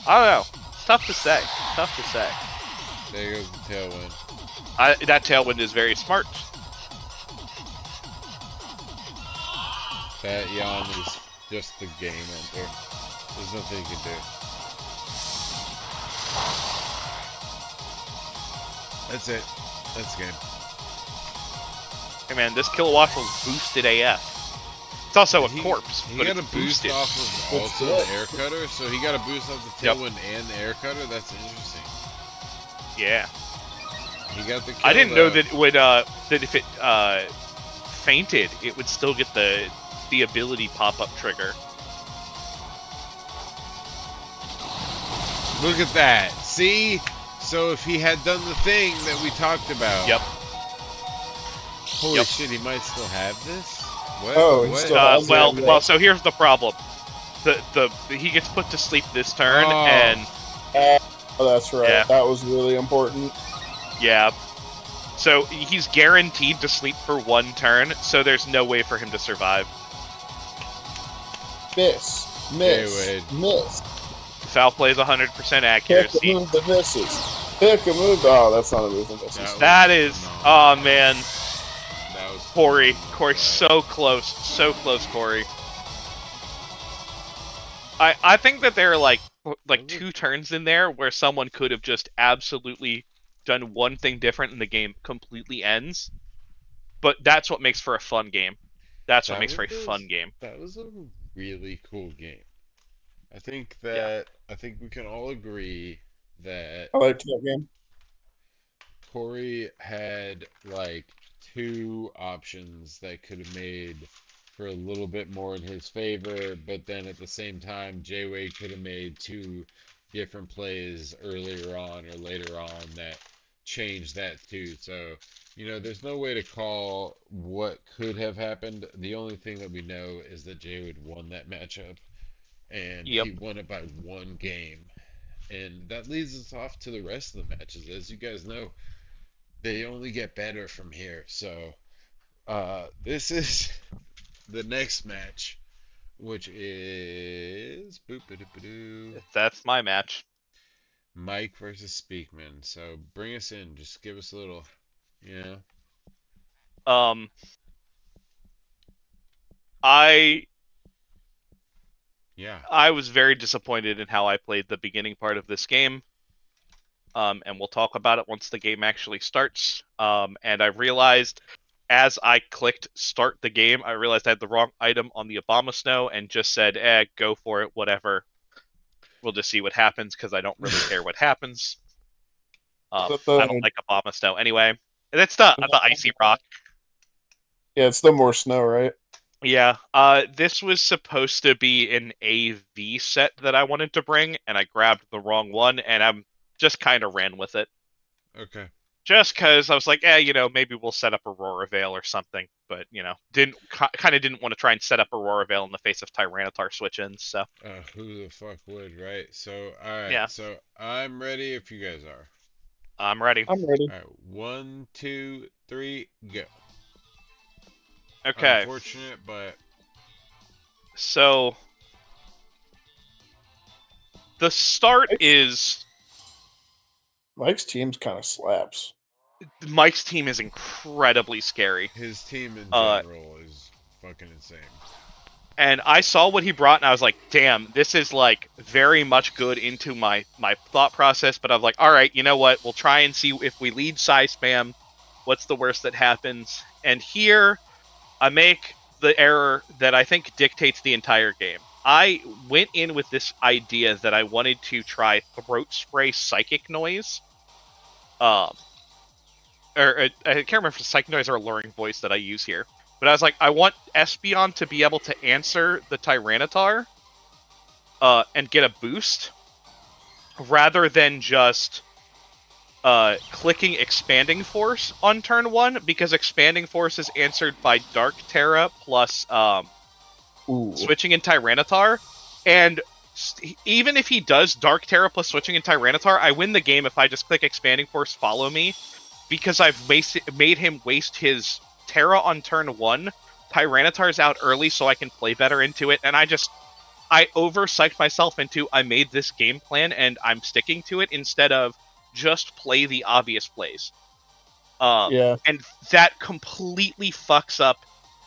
I don't know. It's tough to say. Tough to say. There goes the Tailwind. That Tailwind is very smart. That yawn is just the game ender. There's nothing you can do. That's it. That's game. Hey man, this Kilowattrel's boosted AF. It's also a He- corpse, He but got a it's boost boosted. off of What's also that? the Air Cutter, so he got a boost off the Yep. Tailwind and the Air Cutter. That's interesting. Yeah. He got the kill, I didn't know though. that it would that if it fainted, it would still get the ability pop-up trigger. Look at that. See? So if he had done the thing that we talked about. Yep. Holy Yep. shit, he might still have this? What? Oh, he what? still has Well, so here's the problem. He gets put to sleep this turn, Oh. and Oh, that's right. Yeah. That was really important. yeah. So he's guaranteed to sleep for one turn, so there's no way for him to survive. Miss. Wade. Miss. Foul play is 100% Pick a accuracy. move that misses. Pick a move. Oh, that's not a move that misses. That is, oh man, That was Corey, Right. so close, Corey. I think that there are like two turns in there where someone could have just absolutely done one thing different and the game completely ends. But that's what makes for a fun game. That's what That makes for a was- fun game. That was a really cool game. I think that we can all agree that I liked that game. Corey had like two options that could have made for a little bit more in his favor, but then at the same time, J-Wade could have made two different plays earlier on or later on that changed that too. So, there's no way to call what could have happened. The only thing that we know is that Jay won that matchup, and Yep. he won it by one game. And that leads us off to the rest of the matches. As you guys know, they only get better from here. So, this is the next match, which is That's my match. Mike versus Speakman. So bring us in. Just give us a little, you know. Um, I Yeah. I was very disappointed in how I played the beginning part of this game. And we'll talk about it once the game actually starts. And I realized as I clicked start the game, I realized I had the wrong item on the Obama Snow and just said, go for it, whatever. We'll just see what happens because I don't really care what happens. Is that I don't like Obama Snow anyway. And it's the Icy Rock. Yeah, it's the more snow, right? Yeah, this was supposed to be an AV set that I wanted to bring, and I grabbed the wrong one, and I'm just kind of ran with it. Okay. Just because I was like, maybe we'll set up Aurora Veil or something, but didn't want to try and set up Aurora Veil in the face of Tyranitar switch-ins. So Who the fuck would, right? So, all right. yeah, So I'm ready if you guys are. I'm ready. I'm ready. All right. 1, 2, 3, go. Okay, Unfortunate, but so the start is Mike's team's kind of slaps. Mike's team is incredibly scary. his team in Uh, general is fucking insane. And I saw what he brought, and I was like, damn, this is, like, very much good into my thought process, but I'm like, all right, you know what? We'll try and see if we lead Psy Spam, what's the worst that happens? And here, I make the error that I think dictates the entire game. I went in with this idea that I wanted to try Throat Spray Psychic Noise. I can't remember if it's Psychic Noise or Alluring Voice that I use here. But I was like, I want Espeon to be able to answer the Tyranitar and get a boost, rather than just clicking Expanding Force on turn 1, because Expanding Force is answered by Dark Terra plus switching in Tyranitar. And even if he does Dark Terra plus switching in Tyranitar, I win the game if I just click Expanding Force, follow me, because I've made him waste his Terra on turn 1. Tyranitar's out early, so I can play better into it, and I over-psyched myself into I made this game plan, and I'm sticking to it, instead of just play the obvious plays. Yeah. And that completely fucks up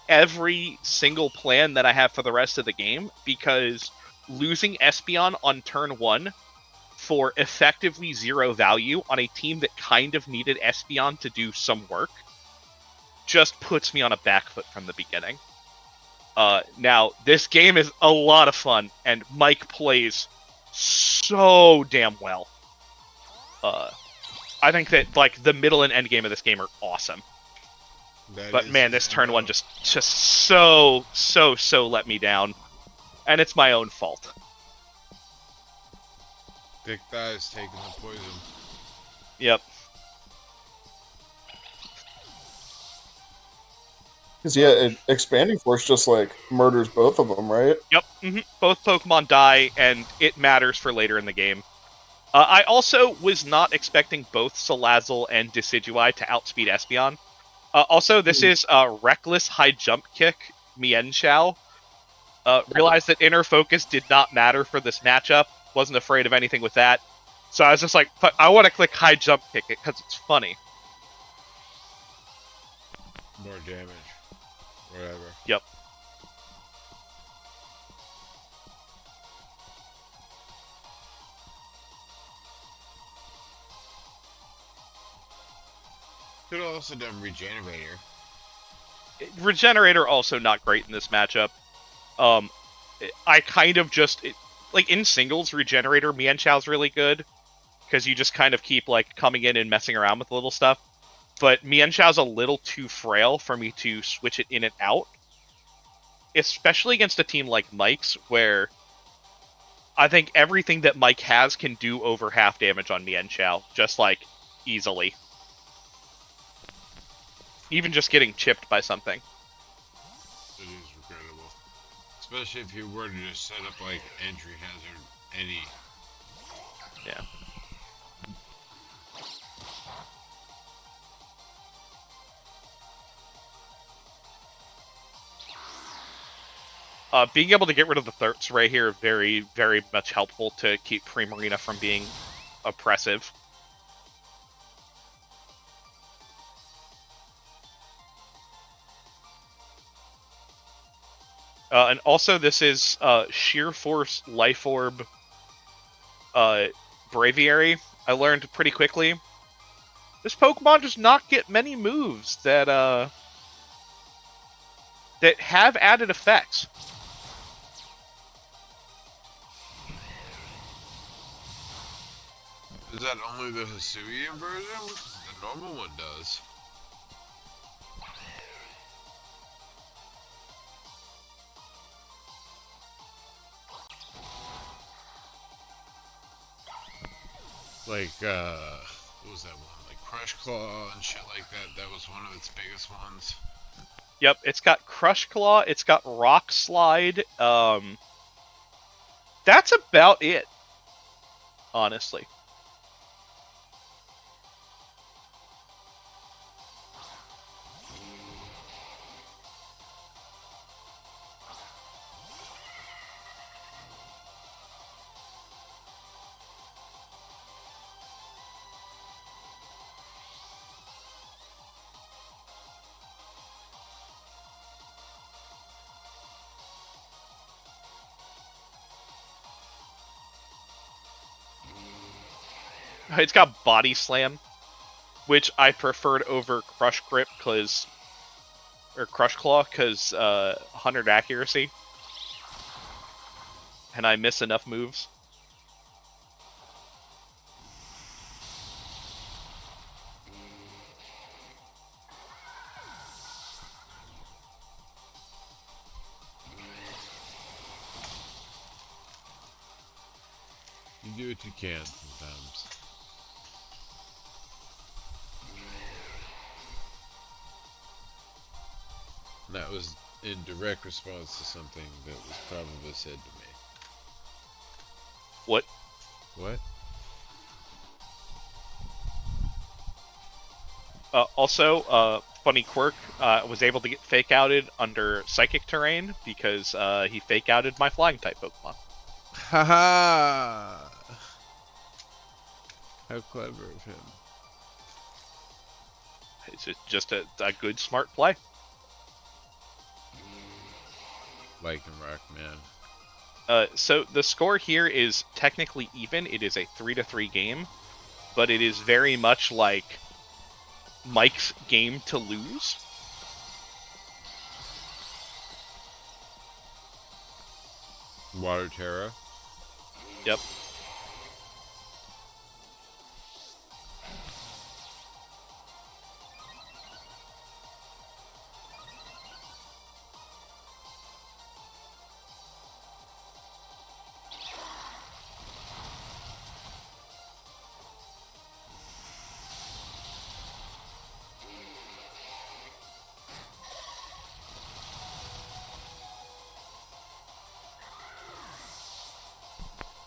every single plan that I have for the rest of the game, because losing Espeon on turn 1 for effectively 0 value on a team that kind of needed Espeon to do some work just puts me on a back foot from the beginning. Now, this game is a lot of fun, and Mike plays so damn well. I think that, like, the middle and end game of this game are awesome. But man, this turn 1 just so let me down. And it's my own fault. Thick thighs taking the poison. Yep. Because, yeah, Expanding Force just, like, murders both of them, right? Yep. Both Pokemon die, and it matters for later in the game. I also was not expecting both Salazzle and Decidueye to outspeed Espeon. Also, this is Reckless High Jump Kick Mienshao. Realized that Inner Focus did not matter for this matchup. Wasn't afraid of anything with that. So I was just like, I want to click High Jump Kick it because it's funny. More damage. Whatever. Yep. Could have also done Regenerator. Regenerator also not great in this matchup. I kind of just... like, in singles, Regenerator, Mienshao's really good, because you just kind of keep, like, coming in and messing around with little stuff. But Mienshao's a little too frail for me to switch it in and out. Especially against a team like Mike's, where I think everything that Mike has can do over half damage on Mienshao, just, like, easily. Even just getting chipped by something. It is regrettable. Especially if you were to just set up like entry hazard any. Yeah. Being able to get rid of the thirsts right here, very, very much helpful to keep Primarina from being oppressive. And also, this is Sheer Force Life Orb Braviary. I learned pretty quickly. This Pokemon does not get many moves that that have added effects. Is that only the Hisuian version? The normal one does. Like, what was that one? Like Crush Claw and shit like that. That was one of its biggest ones. Yep, it's got Crush Claw, it's got Rock Slide. That's about it, honestly. It's got Body Slam, which I preferred over Crush Grip or Crush Claw because 100 accuracy, and I miss enough moves. You do what you can sometimes. And that was in direct response to something that was probably said to me. What? What? Also, funny quirk, was able to get fake outed under Psychic Terrain because he fake outed my Flying type Pokemon. Haha! How clever of him. It's just a good, smart play. Lycanroc, man. So the score here is technically even. It is a 3-3 game, but it is very much like Mike's game to lose. Water Terra. Yep.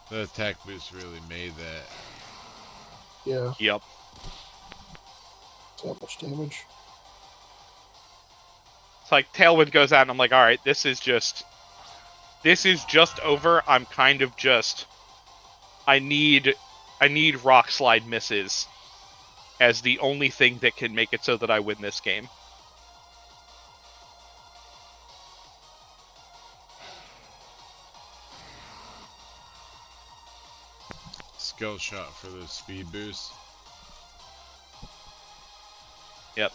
The attack boost really made that. Yeah, Yep. that much damage. It's like Tailwind goes out and I'm like, all right, this is just over. I'm kind of just, I need Rock Slide misses as the only thing that can make it so that I win this game. Skill shot for the speed boost. Yep.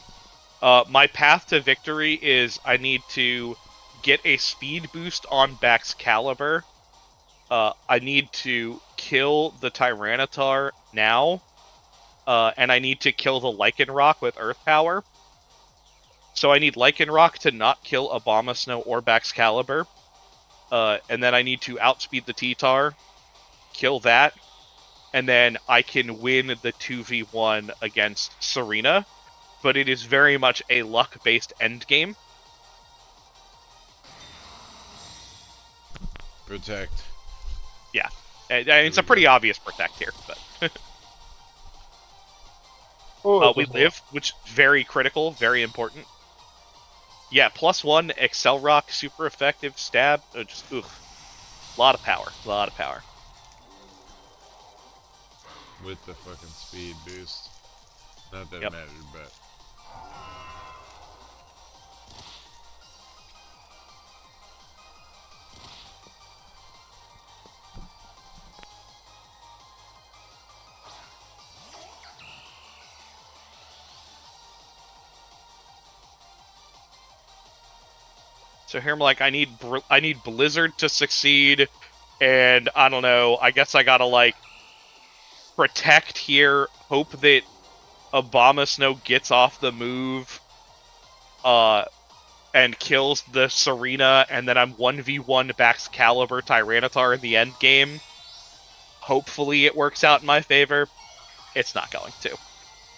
My path to victory is I need to get a speed boost on Baxcalibur. I need to kill the Tyranitar now. And I need to kill the Lycanroc with Earth Power. So I need Lycanroc to not kill Abomasnow or Baxcalibur. And then I need to outspeed the T-Tar, kill that, and then I can win the 2v1 against Serena. but it is very much a luck-based endgame. Protect. Yeah. And it's a pretty obvious protect here, but we live, which is very critical, very important. Yeah, +1, Excel Rock, super effective, stab, just, oof. A lot of power, a lot of power. With the fucking speed boost. Not that Yep. it mattered, but... So here I'm like, I need Blizzard to succeed, and I don't know, I guess I gotta, like, protect here, hope that Abomasnow gets off the move, and kills the Serena, and then I'm 1v1 Baxcalibur Tyranitar in the end game. Hopefully it works out in my favor. It's not going to.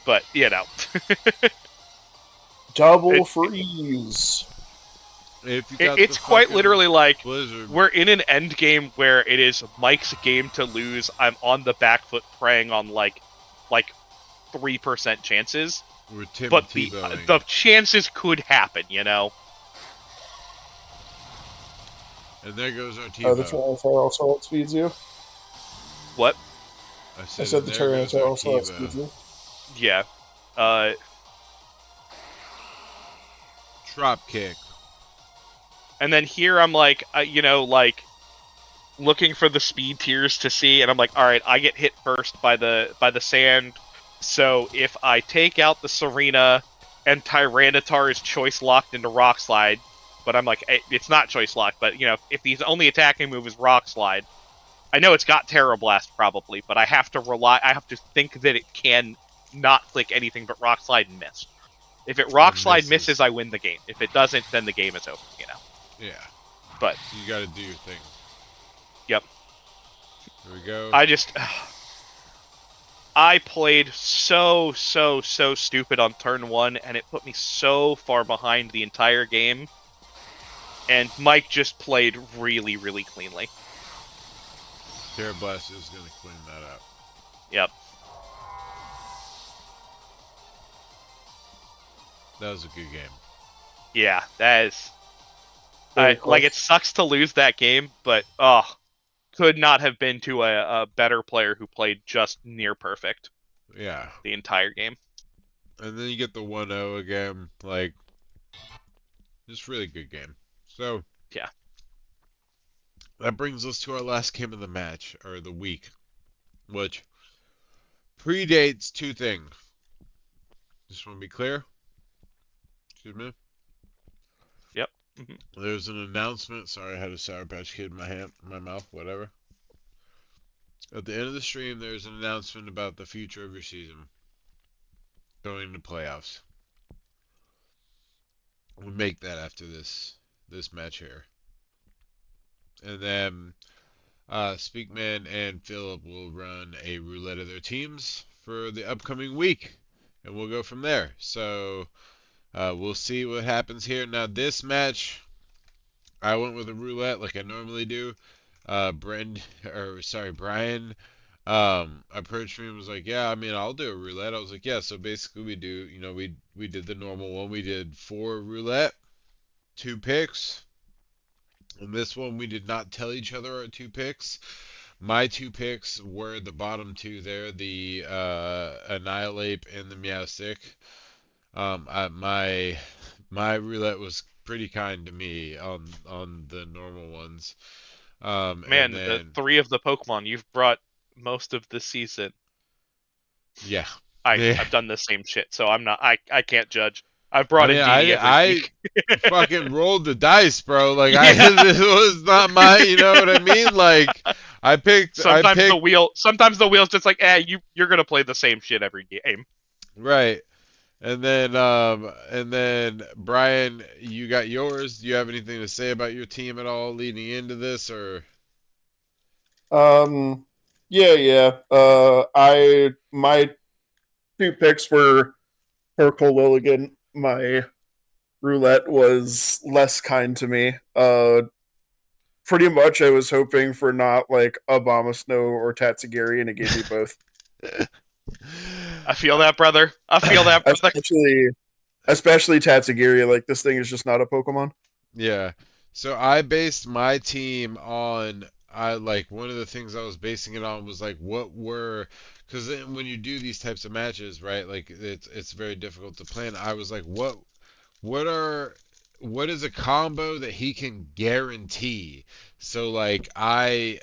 But, you know. Double freeze. If you got It's the quite fucking literally like, Blizzard, we're in an end game where it is Mike's game to lose. I'm on the back foot preying on, like 3% chances. we're Tim But Tebowing. the chances could happen, you know? And there goes our The Tebow. Tyranitar also outspeeds you. What? I I said said the there goes Tyranitar our also outspeeds Tebow. you. Yeah. Drop kick. And then here I'm like, looking for the speed tiers to see, and I'm like, all right, I get hit first by the sand. So if I take out the Serena and Tyranitar is choice locked into Rock Slide, but I'm like, it's not choice locked, but if the only attacking move is Rock Slide, I know it's got Terra Blast probably, but I have to think that it can not click anything but Rock Slide and miss. If it Rock Slide misses, I win the game. If it doesn't, then the game is over, Yeah. But you gotta do your thing. Yep. Here we go. I played so stupid on turn 1, and it put me so far behind the entire game. And Mike just played really, really cleanly. Terra Blast is gonna clean that up. Yep. That was a good game. Yeah, that is... Very close. it sucks to lose that game, but, could not have been to a better player who played just near perfect Yeah. the entire game. And then you get the 1-0 again. Like, just really good game. So, Yeah. that brings us to our last game of the match, or the week, which predates two things. Just want to be clear. Excuse me. Yep. Mm-hmm. There's an announcement. Sorry, I had a Sour Patch Kid in my mouth, whatever. At the end of the stream, there's an announcement about the future of your season. Going into playoffs. We'll make that after this match here. And then Speakman and Philip will run a roulette of their teams for the upcoming week. And we'll go from there. So we'll see what happens here. Now this match, I went with a roulette like I normally do. Brian approached me and was like, yeah, I mean, I'll do a roulette. I was like, yeah, so basically we do, we did the normal one. We did 4 roulette, 2 picks. And this one, we did not tell each other our 2 picks. My 2 picks were the bottom 2 there, the Annihilate and the Meowstic. My roulette was pretty kind to me on the normal ones. Man, and then 3 of the Pokemon you've brought most of the season. yeah, I've done the same shit, so I'm not. I can't judge. I've brought I mean, Indeedee every week. fucking rolled the dice, bro. Like Yeah. this was not my, you know what I mean? Like I picked. Sometimes the wheel's just like, you're gonna play the same shit every game. Right. And then Brian, you got yours. Do you have anything to say about your team at all leading into this, or? Yeah. My 2 picks were Oracle Lilligan, my roulette was less kind to me. Pretty much I was hoping for not like Obama Snow or Tatsugiri, and it gave me both. I feel that, brother. I feel that, brother. Especially Tatsugiri, like this thing is just not a Pokemon. Yeah. So I based my team on I like one of the things I was basing it on was like what were because when you do these types of matches, right? Like it's very difficult to plan. I was like, what are what is a combo that he can guarantee? So like I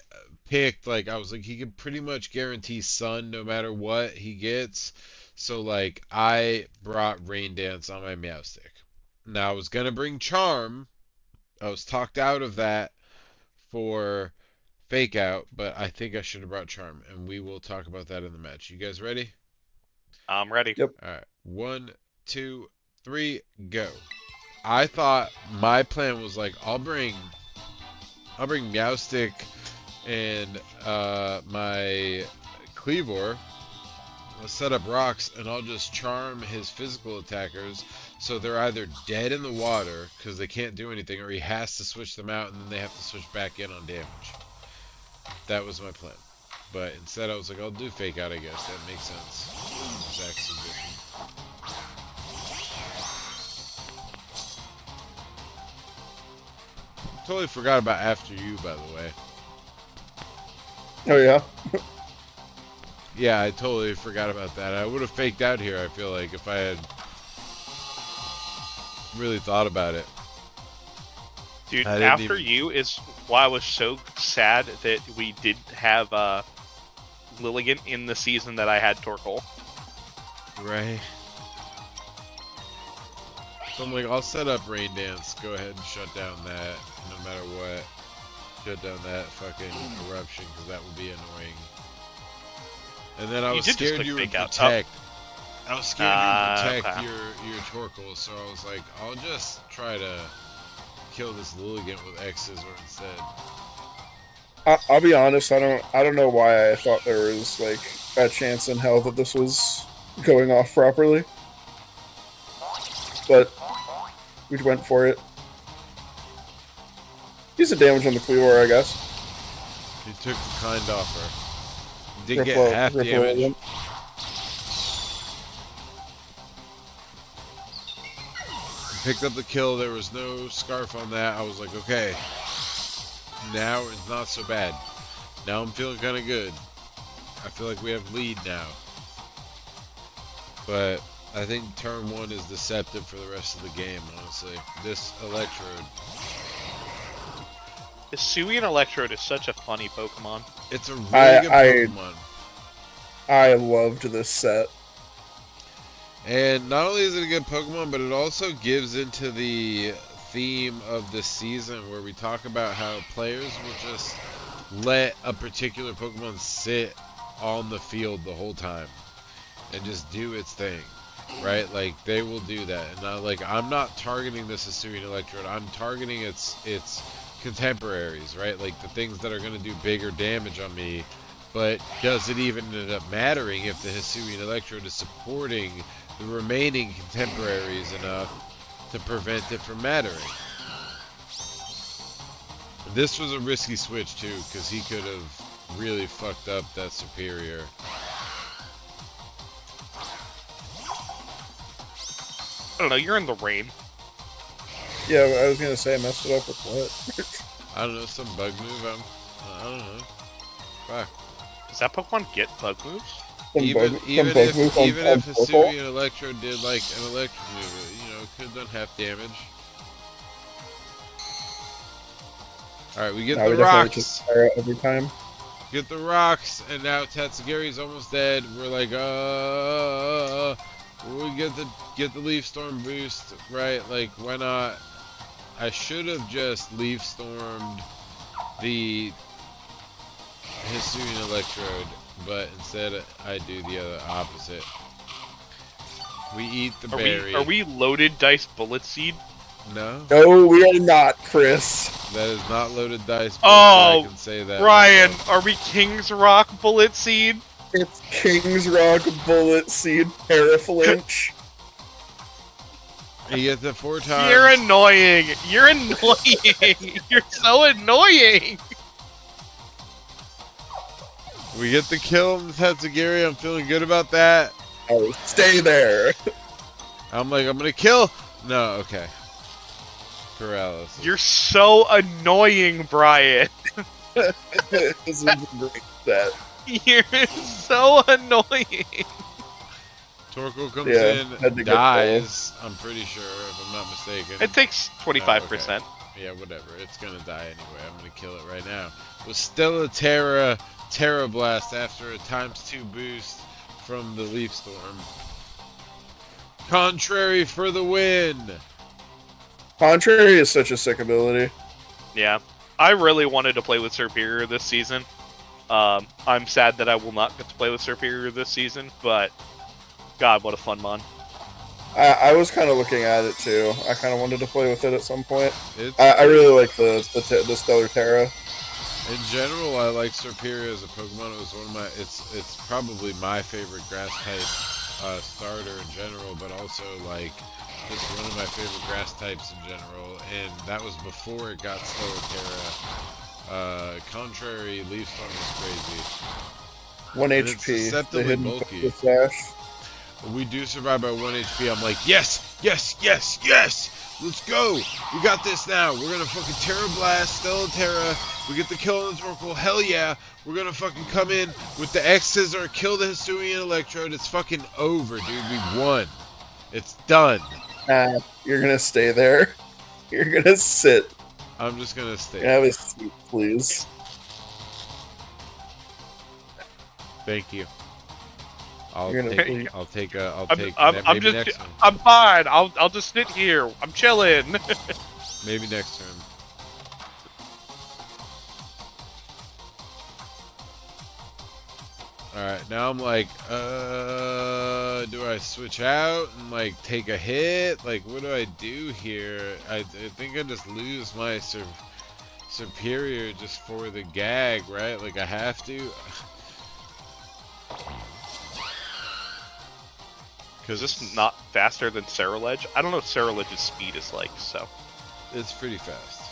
picked like I was like he can pretty much guarantee Sun no matter what he gets. So like I brought Rain Dance on my Meowstic. Now I was gonna bring Charm. I was talked out of that for Fake Out, but I think I should have brought Charm, and we will talk about that in the match. You guys ready? I'm ready. Yep. All right, 1, 2, 3, go. I thought my plan was like I'll bring Meowstic and my Cleavor. I'll set up rocks and I'll just charm his physical attackers so they're either dead in the water because they can't do anything or he has to switch them out and then they have to switch back in on damage. That was my plan. But instead I was like, I'll do Fake Out, I guess. That makes sense. Zach's suggestion. Totally forgot about After You, by the way. Oh yeah. Yeah, I totally forgot about that. I would have faked out here, I feel like, if I had really thought about it. Dude, After You is why I was so sad that we didn't have Lilligan in the season that I had Torkoal. Right. So I'm like, I'll set up Rain Dance. Go ahead and shut down that, no matter what. Shut down that fucking eruption, because that would be annoying. And then I was scared you would protect. I was scared you would protect your Torkoal, so I was like, I'll just try to kill this Lilligant with X Scissor instead. I'll be honest, I don't know why I thought there was like a chance in hell that this was going off properly. But we went for it. Decent damage on the Cleavor, I guess. He took the kind offer. He did get half damage. Picked up the kill. There was no scarf on that. I was like, okay, now it's not so bad. Now I'm feeling kind of good. I feel like we have lead now. But I think turn 1 is deceptive for the rest of the game, honestly. This Electrode. Hisuian Electrode is such a funny Pokemon. It's a really good Pokemon. I loved this set. And not only is it a good Pokemon, but it also gives into the theme of the season where we talk about how players will just let a particular Pokemon sit on the field the whole time and just do its thing, right? Like, they will do that. And I'm not targeting this Hisuian Electrode. I'm targeting its contemporaries, right? Like, the things that are going to do bigger damage on me. But does it even end up mattering if the Hisuian Electrode is supporting the remaining contemporaries enough to prevent it from mattering? This was a risky switch too, because he could have really fucked up that superior. I don't know, you're in the rain. Yeah, I was gonna say I messed it up with what? I don't know, some bug move. I don't know. Fuck. Does that Pokemon get bug moves? Even if Hisuian Electrode did like an electric move, you know, could have done half damage. Alright, we get the rocks. Every time. Get the rocks, and now Tatsugiri's almost dead. We're like, we get the Leaf Storm boost, right? Like, why not? I should have just Leaf Stormed the Hisuian Electrode, but instead I do the other opposite. We eat the berry. Are we loaded dice Bullet Seed? No. No, we are not, Chris. That is not loaded dice. Oh, I can say that. Ryan, are we King's Rock Bullet Seed? It's King's Rock Bullet Seed Paraflinch. He gets it 4 times. You're annoying. You're annoying. You're so annoying. We get the kill on the Tatsugiri. I'm feeling good about that. Oh, stay there. I'm like, I'm gonna kill. No, okay. Paralysis. You're so annoying, Brian. This is a great set. You're so annoying. Torkoal comes had to in, get dies. I'm pretty sure, if I'm not mistaken. It takes 25%. Yeah, whatever. It's gonna die anyway. I'm gonna kill it right now. With Stella Terra, Terra Blast after a ×2 boost from the Leaf Storm. Contrary for the win. Contrary is such a sick ability. Yeah. I really wanted to play with Superior this season. I'm sad that I will not get to play with Superior this season, but God, what a fun mon. I was kind of looking at it too. I kind of wanted to play with it at some point. I really like the Stellar Terra. In general, I like Superior as a Pokemon. It was one of my. It's probably my favorite grass type starter in general, but also like it's one of my favorite grass types in general. And that was before it got Stellar Terra. Contrary, Leaf Storm is crazy. 1 And it's HP. The deceptively hidden bulky. slash. We do survive by 1 HP. I'm like, yes, yes, yes, yes. Let's go. We got this now. We're gonna fucking Terra Blast, Stella Terra. We get the kill on the Torkoal. Hell yeah. We're gonna fucking come in with the X Scissor, kill the Hisuian Electrode. It's fucking over, dude. We won. It's done. You're gonna stay there. You're gonna sit. I'm just gonna stay. Have a seat, please. Thank you. I'll You're gonna take. leave. I'll take. I'll I'm, take. I'm, I'm maybe just, next turn. I'm fine. I'll just sit here. I'm chilling. Maybe next turn. Alright, now I'm like, do I switch out and like take a hit? Like, what do I do here? I think I just lose my Superior just for the gag, right? Like, I have to. Is this not faster than Ceruledge? I don't know what Ceruledge's speed is like, so. It's pretty fast.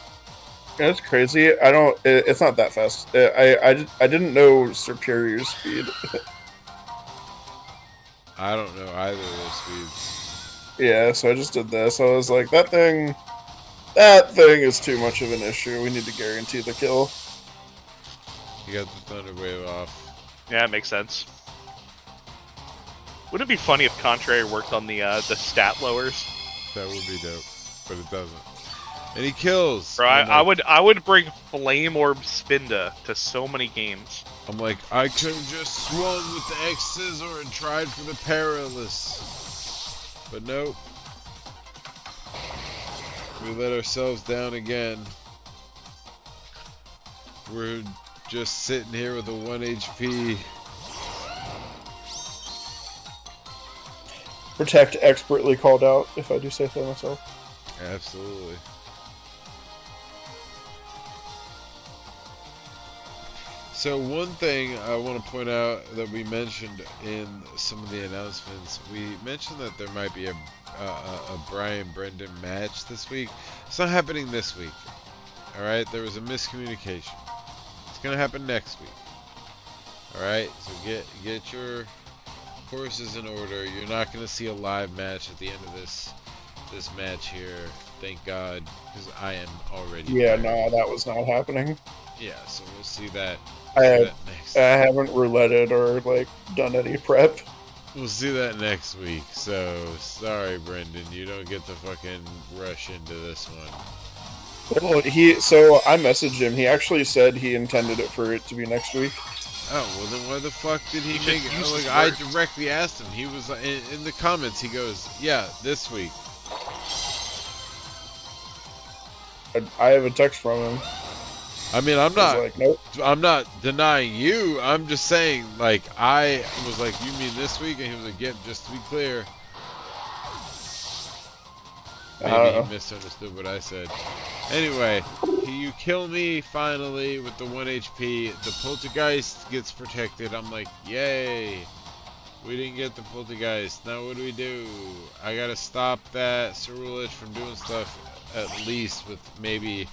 That's crazy. I don't. It's not that fast. I didn't know Superior speed. I don't know either of those speeds. Yeah, so I just did this. I was like, that thing is too much of an issue. We need to guarantee the kill. You got the Thunder Wave off. Yeah, it makes sense. Wouldn't it be funny if Contrary worked on the stat lowers? That would be dope, but it doesn't. And he kills. Bro, I would bring Flame Orb Spinda to so many games. I'm like, I could have just swung with the X Scissor and tried for the Perilous. But nope. We let ourselves down again. We're just sitting here with a 1 HP. Protect expertly called out, if I do say so myself. Absolutely. So one thing I want to point out that we mentioned in some of the announcements, we mentioned that there might be a Brian Brendan match this week. It's not happening this week. All right, there was a miscommunication. It's gonna happen next week. All right, so get your horses in order. You're not gonna see a live match at the end of this match here. Thank God, because I am already. Yeah, tired. no, that was not happening. Yeah, so we'll see that. I Next. haven't rouletted or like done any prep. We'll see that next week. So sorry, Brendan, you don't get to fucking rush into this one. Well, so I messaged him. He actually said he intended it for it to be next week. Oh, well then why the fuck did he He make just it? used Like, his I words. directly asked him. He was in the comments. He goes, "Yeah, this week." I have a text from him. I mean, I'm I not. was like, nope. I'm not denying you. I'm just saying, like, I was like, "You mean this week?" And he was like, "Yep, just to be clear." Maybe he misunderstood what I said. Anyway, you kill me finally with the 1 HP. The Poltergeist gets protected. I'm like, yay. We didn't get the poltergeist. Now what do we do? I gotta stop that Ceruledge from doing stuff at least with maybe...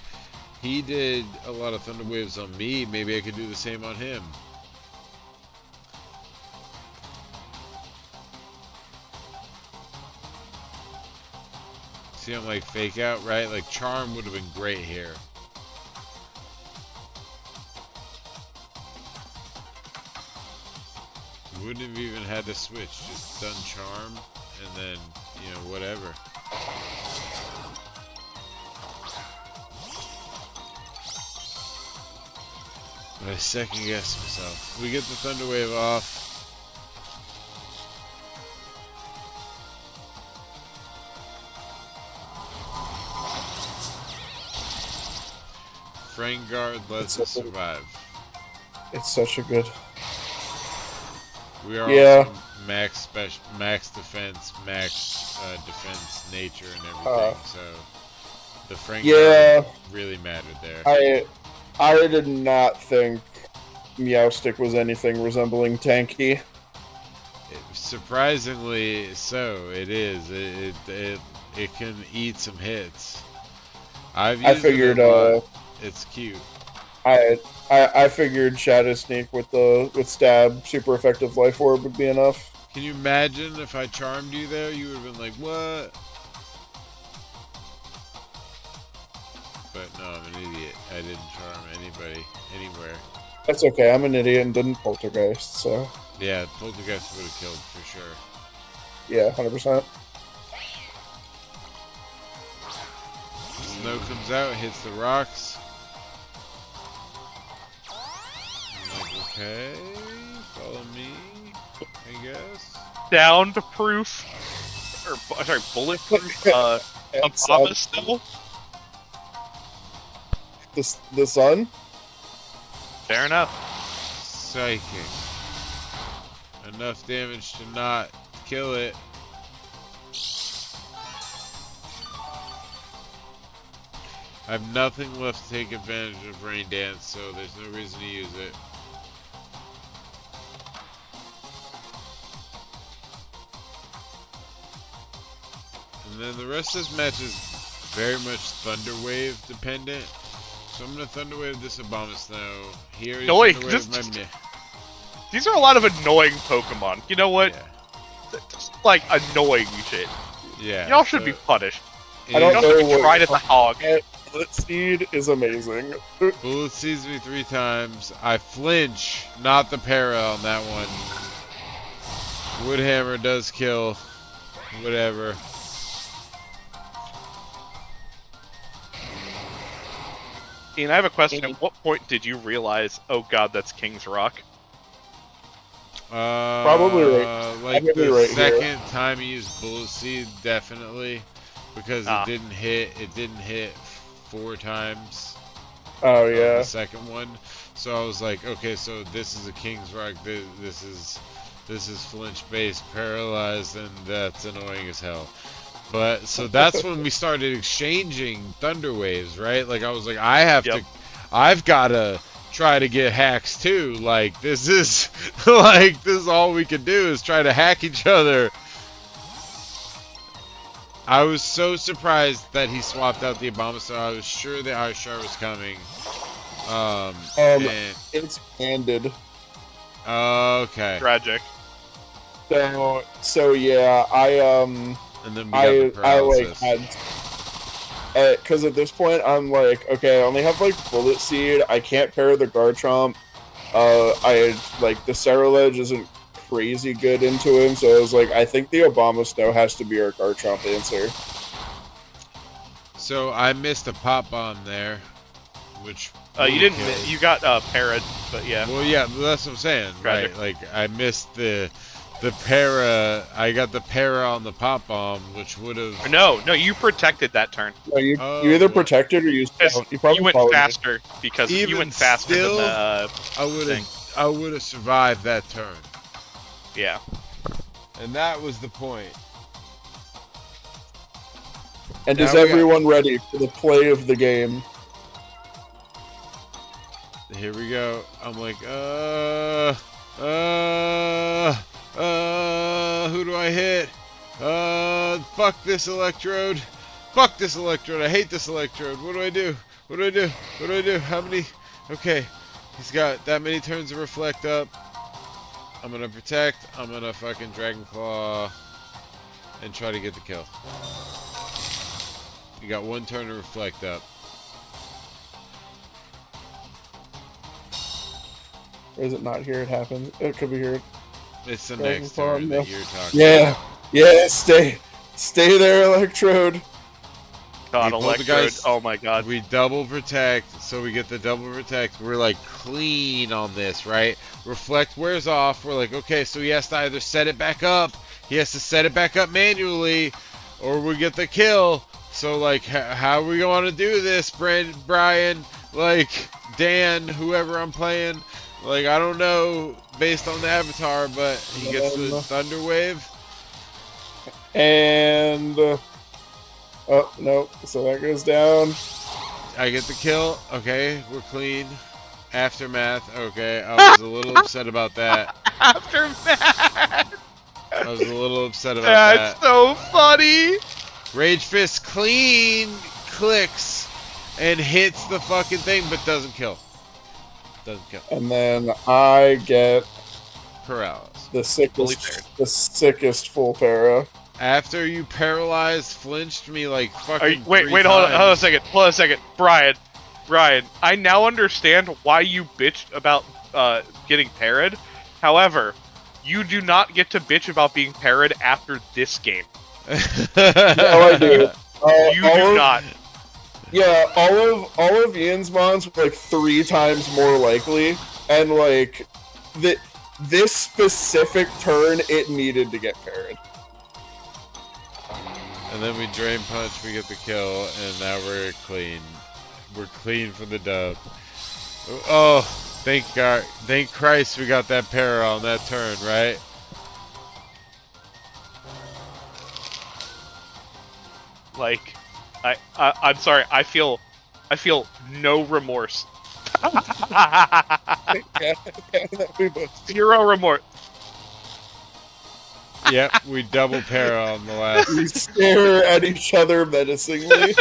He did a lot of thunder waves on me. Maybe I could do the same on him. See, I'm like fake out, right? Like charm would have been great here. Wouldn't have even had to switch, just done charm, and then, you know, whatever. But I second guess myself. We get the Thunder Wave off. Frangard lets us survive. It's such a good. We are Yeah. also max defense, max defense nature and everything. So the Frangard really mattered there. I did not think Meowstic was anything resembling tanky. Surprisingly so, it is. It can eat some hits. I figured it a lot. It's cute. I figured Shadow Sneak with stab, super effective life orb would be enough. Can you imagine if I charmed you there? You would have been like, what? But no, I'm an idiot. I didn't charm anybody anywhere. That's okay. I'm an idiot and didn't poltergeist, so. Yeah, poltergeist would have killed for sure. Yeah, 100%. Snow comes out, hits the rocks. I'm like, okay, follow me, I guess. Downed proof, or sorry, bulletproof. Obama still. The sun. Fair enough. Psychic. Enough damage to not kill it. I have nothing left to take advantage of Rain Dance, so there's no reason to use it. And then the rest of this match is very much Thunder Wave dependent. So I'm gonna Thunder Wave this Abomasnow. Here is Annoying. Thunder Wave my These are a lot of annoying Pokemon. You know what? Yeah. Just, like annoying shit. Yeah. Y'all should be punished. I don't Y'all know should be tried at the hog. Bullet Seed is amazing. Bullet sees me 3 times. I flinch, not the para on that one. Woodhammer does kill. Whatever. Ian, I have a question. At what point did you realize, oh god, that's King's Rock? Probably like probably the right second here. time you used Bullet Seed, definitely. Because it didn't hit 4 times. Oh yeah. The second one. So I was like, okay, so this is a King's Rock. This is flinch based, paralyzed, and that's annoying as hell. But so that's when we started exchanging Thunder Waves, right? Like I was like, I've gotta try to get hacks too. Like this is like this is all we can do is try to hack each other. I was so surprised that he swapped out the Abomasnow. I was sure the Ice-Shard was coming. It's banded. Okay. Tragic. So yeah, And then we got the paralysis. I like had, because at this point I'm like, okay, I only have like Bullet Seed. I can't pair the Garchomp. I like the Ceruledge isn't crazy good into him, so I was like, I think the Abomasnow has to be our Garchomp answer. So I missed a pop bomb there, which You didn't. You got parried, but yeah. Well, yeah, that's what I'm saying, Tragic. right? Like I missed the para. I got the para on the pop bomb, which would have. No, you protected that turn. No, you either protected or you probably went followed faster because Even you went faster still, than the I would have survived that turn. yeah. And that was the point. And Now is we got- everyone ready for the play of the game? Here we go. I'm like, I hit? Fuck this electrode. Fuck this electrode. I hate this electrode. What do I do? What do I do? What do I do? How many? Okay. He's got that many turns to reflect up. I'm gonna protect. I'm gonna fucking Dragon Claw and try to get the kill. You got one turn to reflect up. Or is it not here? It happens. It could be here. It's the Dragon next Claw, turn no. that you're talking Yeah. about. Yeah, stay there, Electrode. God, We pulled the Electrode. guys- Oh my God. We double protect, so we get the double protect. We're like clean on this, right? Reflect wears off. We're like, okay, so he has to either set it back up, he has to set it back up manually, or we get the kill. So like, how are we going to do this, Brian? Like, Dan, whoever I'm playing, like I don't know based on the avatar, but he gets the Thunder Wave. And oh no, so that goes down. I get the kill. Okay, we're clean. Aftermath. Okay, I was a little upset about that. Aftermath. I was a little upset about That's that. so funny. Rage Fist clean clicks and hits the fucking thing, but doesn't kill. Doesn't kill. And then I get Paralysis. the Fully sickest full para. After you paralyzed, flinched me like fucking. Wait, three hold on a times. second. Hold on a second. Brian, I now understand why you bitched about getting parried. However, you do not get to bitch about being parried after this game. No, I do. You do not. Yeah, all of Ian's mons were like 3 times more likely, and like this specific turn, it needed to get parried. And then we drain punch, we get the kill, and now we're clean. We're clean for the dub. Oh, thank God, thank Christ we got that para on that turn, right? Like, I'm sorry. I feel no remorse. We both- Zero remorse. Yep, we double para on the last. we stare at each other menacingly.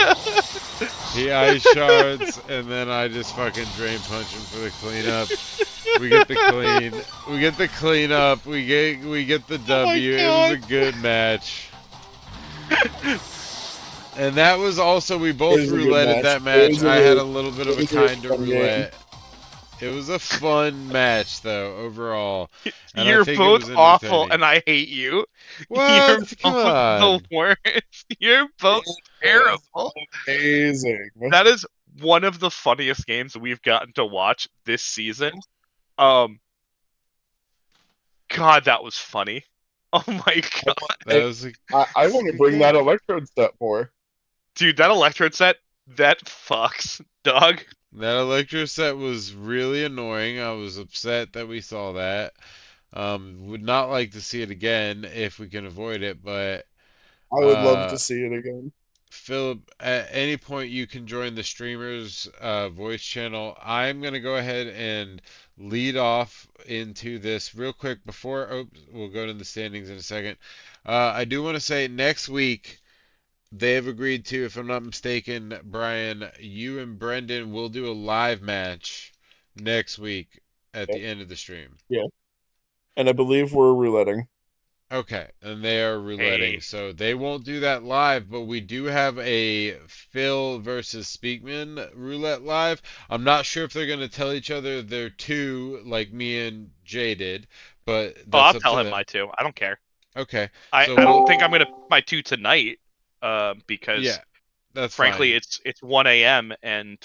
He ice shards, and then I just fucking drain punch him for the cleanup. We get the clean. We get the cleanup. We get the W. It was a good match. And that was also, we both It was a good rouletted match. that It match. was a I really- had a little bit of it a was a kind of fun game. roulette. It was a fun match though, overall. And I You're think it both was awful, entertaining. and I hate you. What? You're Come both on. the worst. You're both terrible. Amazing. That is one of the funniest games we've gotten to watch this season. God, that was funny. Oh my God. That was a, I want to bring that electrode set more. Dude, that electrode set, that fucks, dog. that Electro set was really annoying. I was upset that we saw that. Would not like to see it again if we can avoid it, but I would love Uh, to see it again. Philip, at any point you can join the streamers voice channel. I'm gonna go ahead and lead off into this real quick before we'll go to the standings in a second. I do want to say next week they have agreed to, if I'm not mistaken, Brian, you and Brendan will do a live match next week at the end of the stream. And I believe we're rouletting. Okay, and they are rouletting, Hey. so they won't do that live, but we do have a Phil versus Speakman roulette live. I'm not sure if they're going to tell each other they're two, like me and Jay did, but Oh, that's I'll up tell to him them. my two. I don't care. Okay, I so don't think I'm gonna pick my two tonight, because yeah, that's frankly fine. it's 1 a.m. and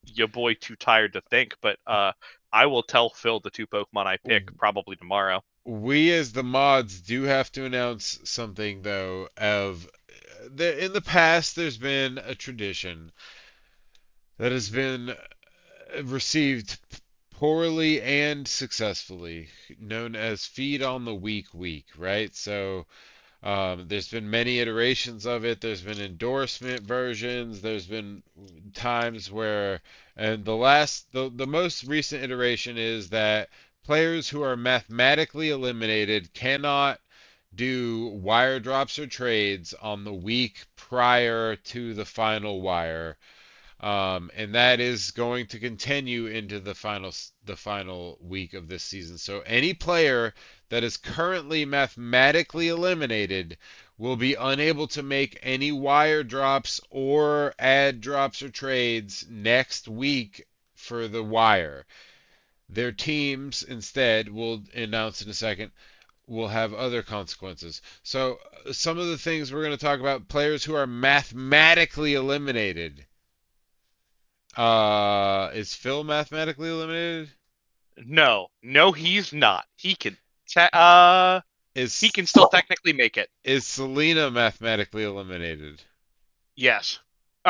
your boy too tired to think. But I will tell Phil the two Pokemon I pick probably tomorrow. We as the mods do have to announce something though. In the past, there's been a tradition that has been received poorly and successfully, known as Feed on the Week, right? So there's been many iterations of it. There's been endorsement versions. There's been times where, and the most recent iteration is that players who are mathematically eliminated cannot do wire drops or trades on the week prior to the final wire, and that is going to continue into the final week of this season. So any player that is currently mathematically eliminated will be unable to make any wire drops or add drops or trades next week for the wire. Their teams instead will announce in a second will have other consequences. So some of the things we're going to talk about players who are mathematically eliminated. Is Phil mathematically eliminated? No, he's not. He can Is still technically make it. is Selena mathematically eliminated? Yes.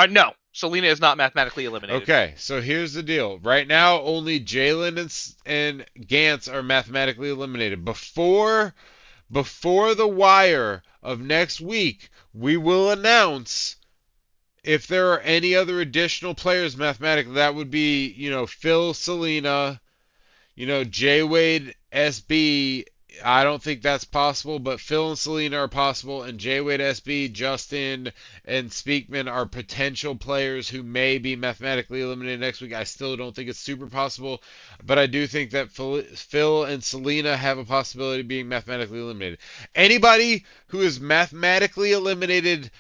No, Selena is not mathematically eliminated. Okay, so here's the deal. Right now, only Jalen and Gantz are mathematically eliminated. Before the wire of next week, we will announce if there are any other additional players mathematically. That would be, Phil, Selena, J Wade, SB. I don't think that's possible, but Phil and Selena are possible, and J Wade, SB, Justin, and Speakman are potential players who may be mathematically eliminated next week. I still don't think it's super possible, but I do think that Phil and Selena have a possibility of being mathematically eliminated. Anybody who is mathematically eliminated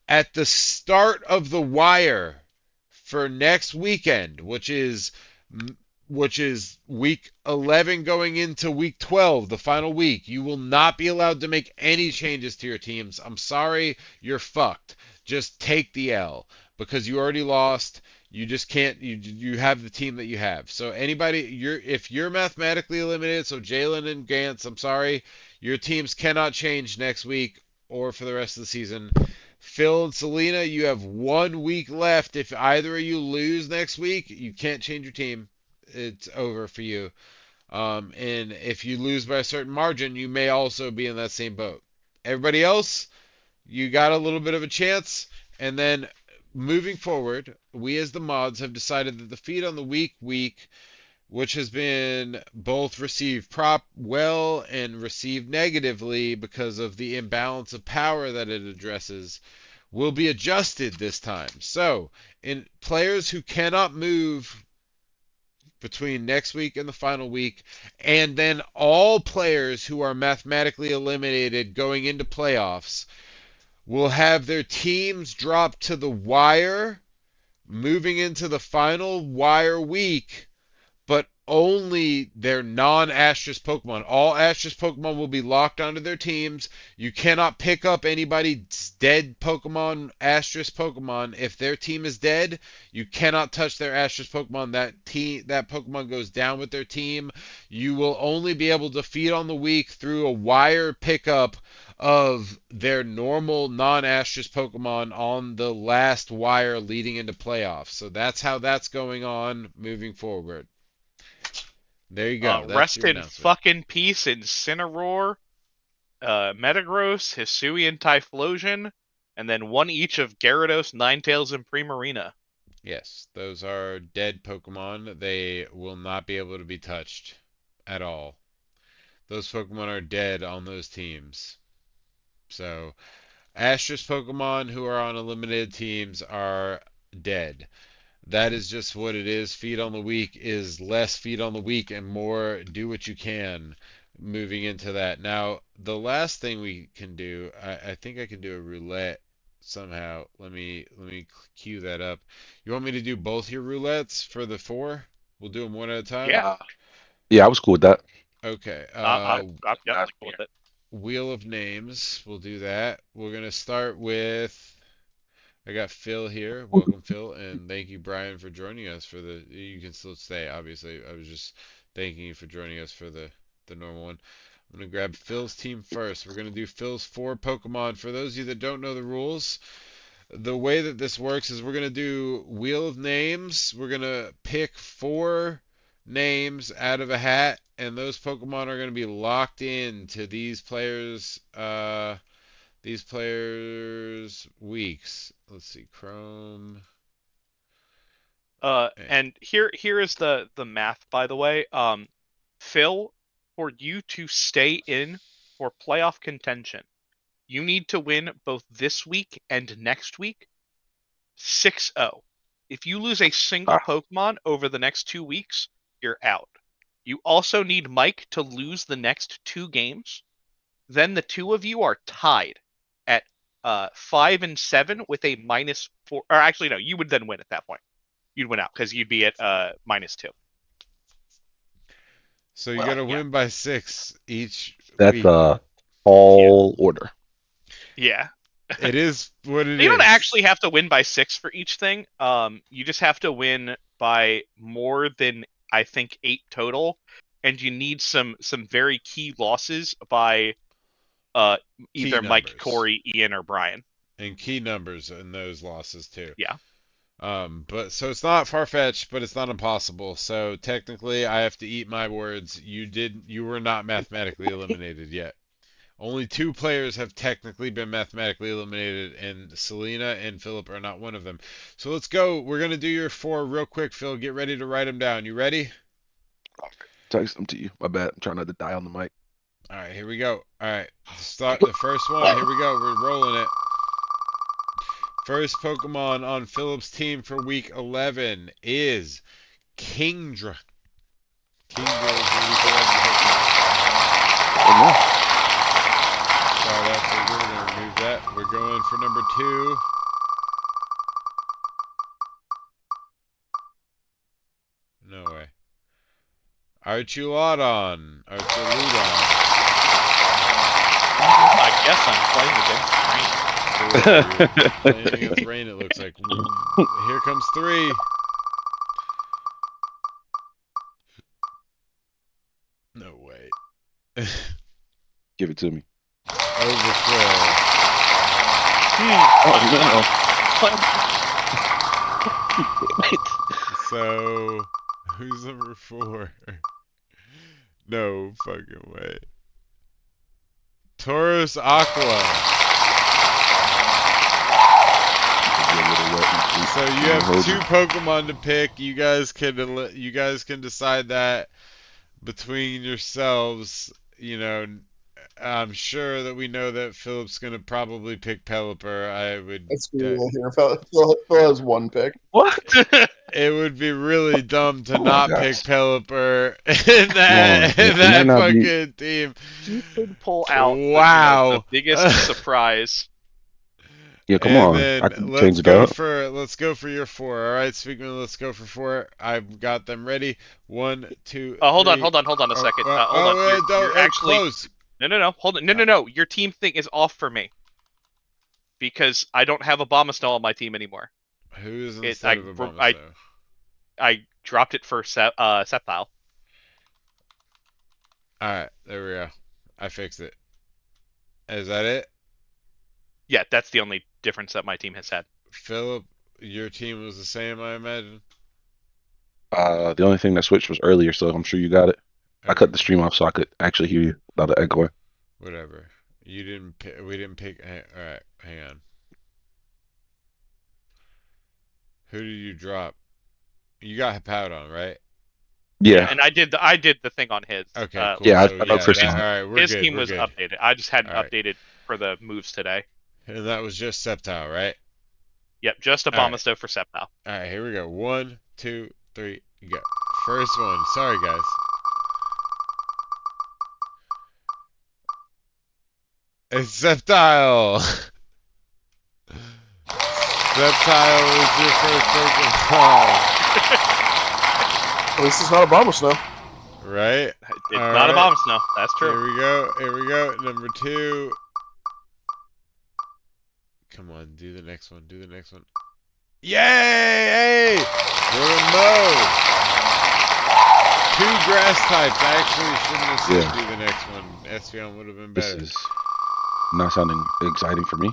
at the start of the wire for next weekend, which is week 11 going into week 12, the final week. You will not be allowed to make any changes to your teams. I'm sorry, you're fucked. Just take the L because you already lost. You just can't. You have the team that you have. So if you're mathematically eliminated, so Jalen and Gantz, I'm sorry, your teams cannot change next week or for the rest of the season. Phil and Selena, you have 1 week left. If either of you lose next week, you can't change your team. It's over for you. And if you lose by a certain margin, you may also be in that same boat. Everybody else, you got a little bit of a chance. And then moving forward, we as the mods have decided that the feed on the week, which has been both received well and received negatively because of the imbalance of power that it addresses, will be adjusted this time. So, in players who cannot move between next week and the final week, and then all players who are mathematically eliminated going into playoffs will have their teams drop to the wire moving into the final wire week, but only their non-Astrus Pokemon. All Astrus Pokemon will be locked onto their teams. You cannot pick up anybody's dead Pokemon, Astrus Pokemon. If their team is dead, you cannot touch their Astrus Pokemon. That Pokemon goes down with their team. You will only be able to feed on the week through a wire pickup of their normal non-Astrus Pokemon on the last wire leading into playoffs. So that's how that's going on moving forward. There you go. That's Rest your in announcement. fucking peace, Incineroar, Metagross, Hisuian Typhlosion, and then one each of Gyarados, Ninetales, and Primarina. Yes, those are dead Pokemon. They will not be able to be touched at all. Those Pokemon are dead on those teams. So, Astrus Pokemon who are on eliminated teams are dead. That is just what it is. Feed on the week is less feed on the week and more do what you can moving into that. Now, the last thing we can do, I think I can do a roulette somehow. Let me cue that up. You want me to do both your roulettes for the four? We'll do them one at a time. Yeah. Yeah, I was cool with that. Okay. I'm definitely cool with it. Wheel of names. We'll do that. We're gonna start with. I got Phil here. Welcome, Phil, and thank you, Brian, for joining us for the. You can still stay, obviously. I was just thanking you for joining us for the normal one. I'm gonna grab Phil's team first. We're gonna do Phil's four Pokemon. For those of you that don't know the rules, the way that this works is we're gonna do Wheel of Names. We're gonna pick four names out of a hat, and those Pokemon are gonna be locked in to these players' weeks. Let's see, Chrome. And here is the math, by the way. Phil, for you to stay in for playoff contention, you need to win both this week and next week 6-0. If you lose a single Pokemon over the next 2 weeks, you're out. You also need Mike to lose the next 2 games. Then the two of you are tied at 5 and 7 with a -4. Or actually, no, you would then win at that point. You'd win out because you'd be at -2. So you Well, got to yeah. win by 6 each That's week. a tall order. Yeah. It is what it You don't is. actually have to win by 6 for each thing. You just have to win by more than, I think, 8 total, and you need some very key losses by Key either Mike, numbers. Corey, Ian, or Brian. And key numbers in those losses too. Yeah. But so it's not far-fetched, but it's not impossible. So technically, I have to eat my words. You were not mathematically eliminated yet. Only 2 players have technically been mathematically eliminated, and Selena and Philip are not one of them. So let's go. We're gonna do your 4 real quick, Phil. Get ready to write them down. You ready? Text them to you. My bad. I'm trying not to die on the mic. All right, here we go. All right, start the first one. Here we go. We're rolling it. First Pokemon on Philip's team for week 11 is Kingdra. Kingdra is the week 11 Pokemon. Start out for we're going to remove that. We're going for number 2. No way. Archulodon. I guess I'm playing against Rain. Playing against Rain, it looks like. Here comes 3. No way. Give it to me. Overquill. So, who's number 4? No fucking way. Taurus Aqua. So you have 2 Pokemon to pick. You guys can decide that between yourselves. You know, I'm sure that we know that Philip's gonna probably pick Pelipper. I would. Let's be real here. Phil has 1 pick. What? It would be really dumb to Oh my not gosh. pick Pelipper in that It might not fucking team. You could pull out Wow. the biggest surprise. Yeah, come And on. then I can let's change it go up. for your 4. All right, speaking of, let's go for 4. I've got them ready. 1, 2. Hold on 3. a second. Hold on. You're actually close. no. Hold on. No. Your team thing is off for me because I don't have Abomasnow on my team anymore. Who's instead of Abomasnow? I dropped it for Sceptile. All right, there we go. I fixed it. Is that it? Yeah, that's the only difference that my team has had. Philip, your team was the same, I imagine. The only thing that switched was earlier, so I'm sure you got it. I cut the stream off so I could actually hear you without the echo. Whatever. You didn't pick. We didn't pick. All right, hang on. Who did you drop? You got Hippowdon, right? Yeah. And I did the thing on his. Okay, cool. Yeah, I So, know Christian. all right, we're his good. team we're was good. updated. I just hadn't All right. updated for the moves today. And that was just Sceptile, right? Yep, just Abomasnow for Sceptile. All right, here we go. 1, 2, 3, go. First one. Sorry, guys. It's Sceptile. Sceptile is your first Pokemon. At least it's not Abomasnow. Right? It's not Abomasnow. That's true. Here we go. Number 2. Come on, do the next one. Yay! Hey! We're in mode. 2 grass types. I actually shouldn't have said do the next one. Espeon would have been better. This is not sounding exciting for me.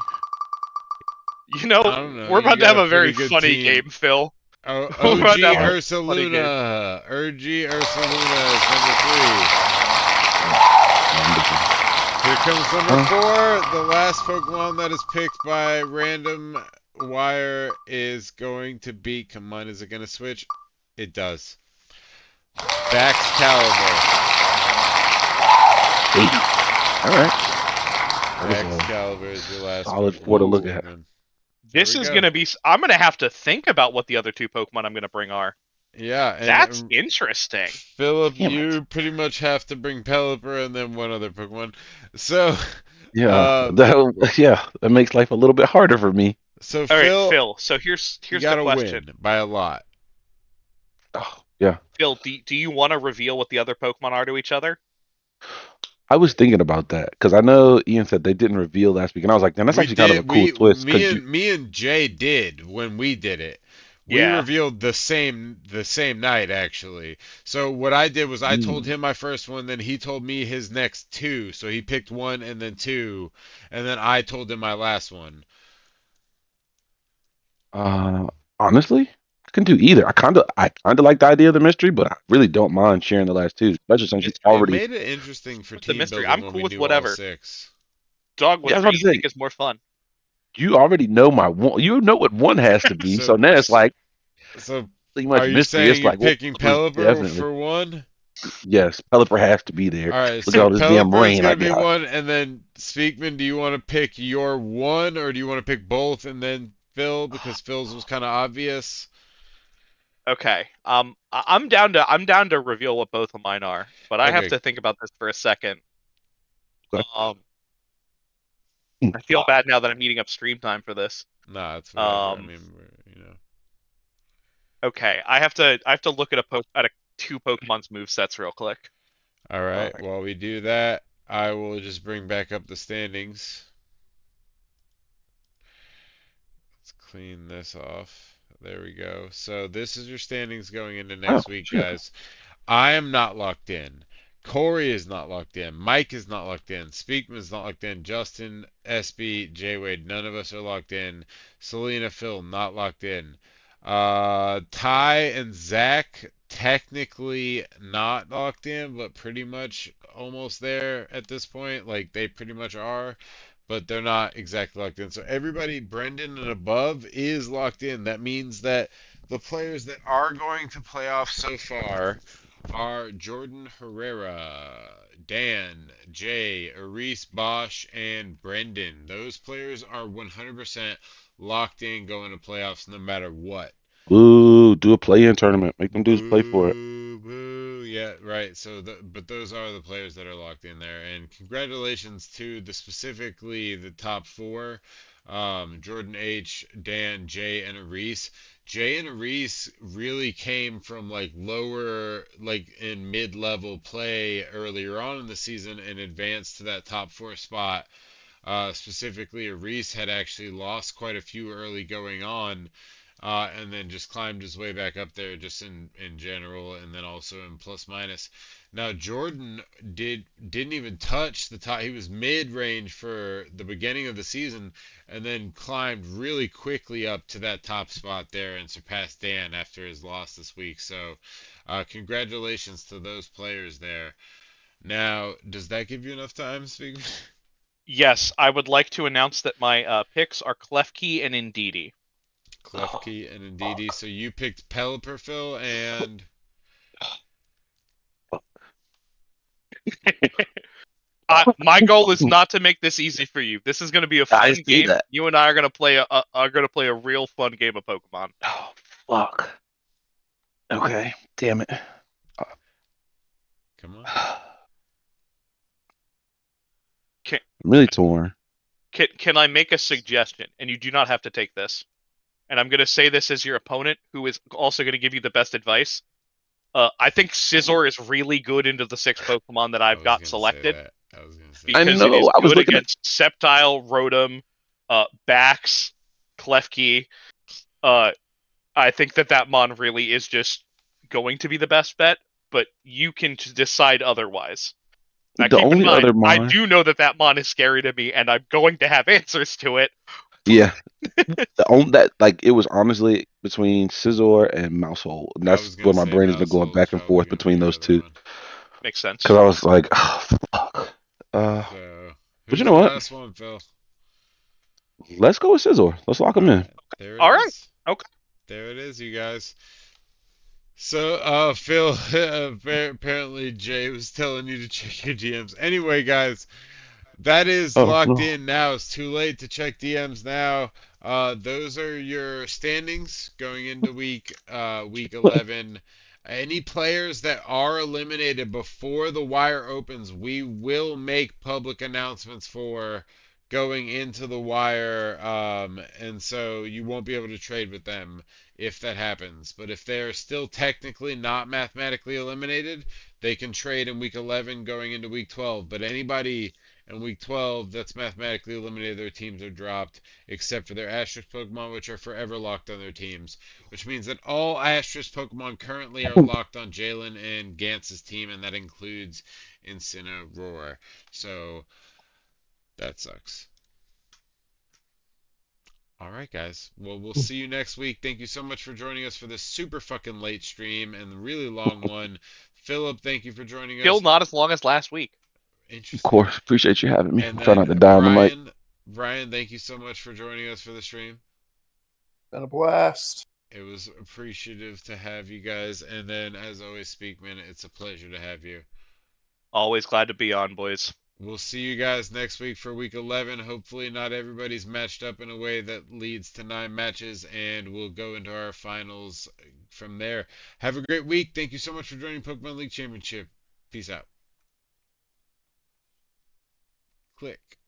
You know, we're about to have a very funny game, Phil. Oh, OG Ursaluna. Urgi Ursaluna is number 3. Here comes number 4. The last Pokemon that is picked by random wire is going to be. Come on, is it going to switch? It does. Baxcalibur. All right. That is a Excalibur is your last solid 4 to Pokemon, look at. Speakman. There This we is go. gonna be. I'm gonna have to think about what the other two Pokemon I'm gonna bring are. Yeah, and That's interesting. Philip, Damn it. you pretty much have to bring Pelipper and then one other Pokemon. So, Yeah, uh, that makes life a little bit harder for me. so All right, Phil, Phil. So you here's the gotta question. win by a lot. Oh, yeah. Phil, do you want to reveal what the other Pokemon are to each other? I was thinking about that because I know Ian said they didn't reveal last week, and I was like, "Damn, that's We actually kind of a did. cool We twist." me Because you, and me and Jay did when we did it. We Yeah. revealed the same night actually. So what I did was I told Mm. him my first one, then he told me his next two. So he picked one and then two, and then I told him my last one. uh, honestly, I can do either. I kind of like the idea of the mystery, but I really don't mind sharing the last two, especially since you Mystery. It already. made it interesting for What's the team mystery? building I'm when cool we with knew all whatever. six. Dog, Yeah, I was whatever about to you think say is more fun. you already know my one. You know what one has to be. So So now it's like so pretty are much you mystery. saying It's you're like, well, picking it was Pelipper definitely for one? yes. Pelipper has to be there. All right, Look at so all this damn Pelipper is rain I gonna be got. one, and then Speakman, do you want to pick your one, or do you want to pick both and then Phil because Phil's was kind of obvious? Okay. I'm down to reveal what both of mine are, but I have Okay, to think about this for a second. Okay. Um, I feel bad now that I'm eating up stream time for this. nah, it's whatever. I Um, mean, okay. I have to look at a two Pokemon's move sets real quick. All All right, right. while we do that, I will just bring back up the standings. Let's clean this off. There we go. So this is your standings going into Oh next week, shit. guys. I am not locked in. Corey is not locked in. Mike is not locked in. Speakman's not locked in. Justin, SB, J Wade, none of us are locked in. Selena, Phil, not locked in. Ty and Zach, technically not locked in, but pretty much almost there at this point. Like, they pretty much are, but they're not exactly locked in. So everybody, Brendan and above, is locked in. That means that the players that are going to playoff so far are Jordan Herrera, Dan, Jay, Aris, Bosch, and Brendan. Those players are 100% locked in going to playoffs no matter what. Ooh, do a play-in tournament. Make them dudes play for it. Boo, boo. Yeah, right. But those are the players that are locked in there. And congratulations to specifically the top four, Jordan H, Dan, Jay, and Aris. Jay and Aris really came from like lower, like in mid-level play earlier on in the season and advanced to that top four spot. Specifically, Reese had actually lost quite a few early going on, and then just climbed his way back up there just in general, and then also in plus minus. Now Jordan didn't even touch the top. He was mid range for the beginning of the season, and then climbed really quickly up to that top spot there and surpassed Dan after his loss this week. So, congratulations to those players there. Now, does that give you enough time, speak? Yes, I would like to announce that my picks are Klefki and Indeedee. Oh, Klefki and Ndidi. fuck. So you picked Pelipper, Phil, and My goal is not to make this easy for you. This is going to be a I fun see game. that. You and I are going to play a real fun game of Pokemon. Oh, fuck. Okay. Damn it. come on. I'm Can, really torn. can I make a suggestion? And you do not have to take this. And I'm going to say this as your opponent, who is also going to give you the best advice. I think Scizor is really good into the six Pokemon that I I've was got gonna say selected that. I was gonna say I because that. it is know. I was good looking at. against Sceptile, Rotom, Bax, Klefki. Uh, I think that Mon really is just going to be the best bet, but you can decide otherwise. Now, The keep in only mind, other I mon. do know that Mon is scary to me, and I'm going to have answers to it. Yeah. The only that like it was honestly between Scizor and Mousehole, and I that's was where gonna my say brain has been going Mousehold was back and probably forth gonna be between your those other two. one. Makes sense. Because I was like, oh, fuck. So But you who's know your what? last one, Phil? Let's go with Scizor. Let's lock him All in. right, there it All right. is. Okay. There it is, you guys. So, Phil, apparently Jay was telling you to check your DMs. Anyway, guys, That is Oh locked no. in now. It's too late to check DMs now. Those are your standings going into week 11. Any players that are eliminated before the wire opens, we will make public announcements for going into the wire, and so you won't be able to trade with them if that happens. But if they're still technically not mathematically eliminated, they can trade in week 11 going into week 12. But anybody in week 12 that's mathematically eliminated, their teams are dropped, except for their Asterisk Pokemon, which are forever locked on their teams. Which means that all Asterisk Pokemon currently are locked on Jalen and Gantz's team, and that includes Incineroar. So that sucks. All right, guys. Well, we'll see you next week. Thank you so much for joining us for this super fucking late stream and the really long one. Philip, thank you for joining Still us. not as long as last week. Of Interesting. course, appreciate you having me. And Try not then to die on the mic. Brian, thank you so much for joining us for the stream. Been a blast. It was appreciative to have you guys. And then, as always, Speakman, it's a pleasure to have you. Always glad to be on, boys. We'll see you guys next week for week 11. Hopefully, not everybody's matched up in a way that leads to 9 matches, and we'll go into our finals from there. Have a great week. Thank you so much for joining Pokemon League Championship. Peace out. Click.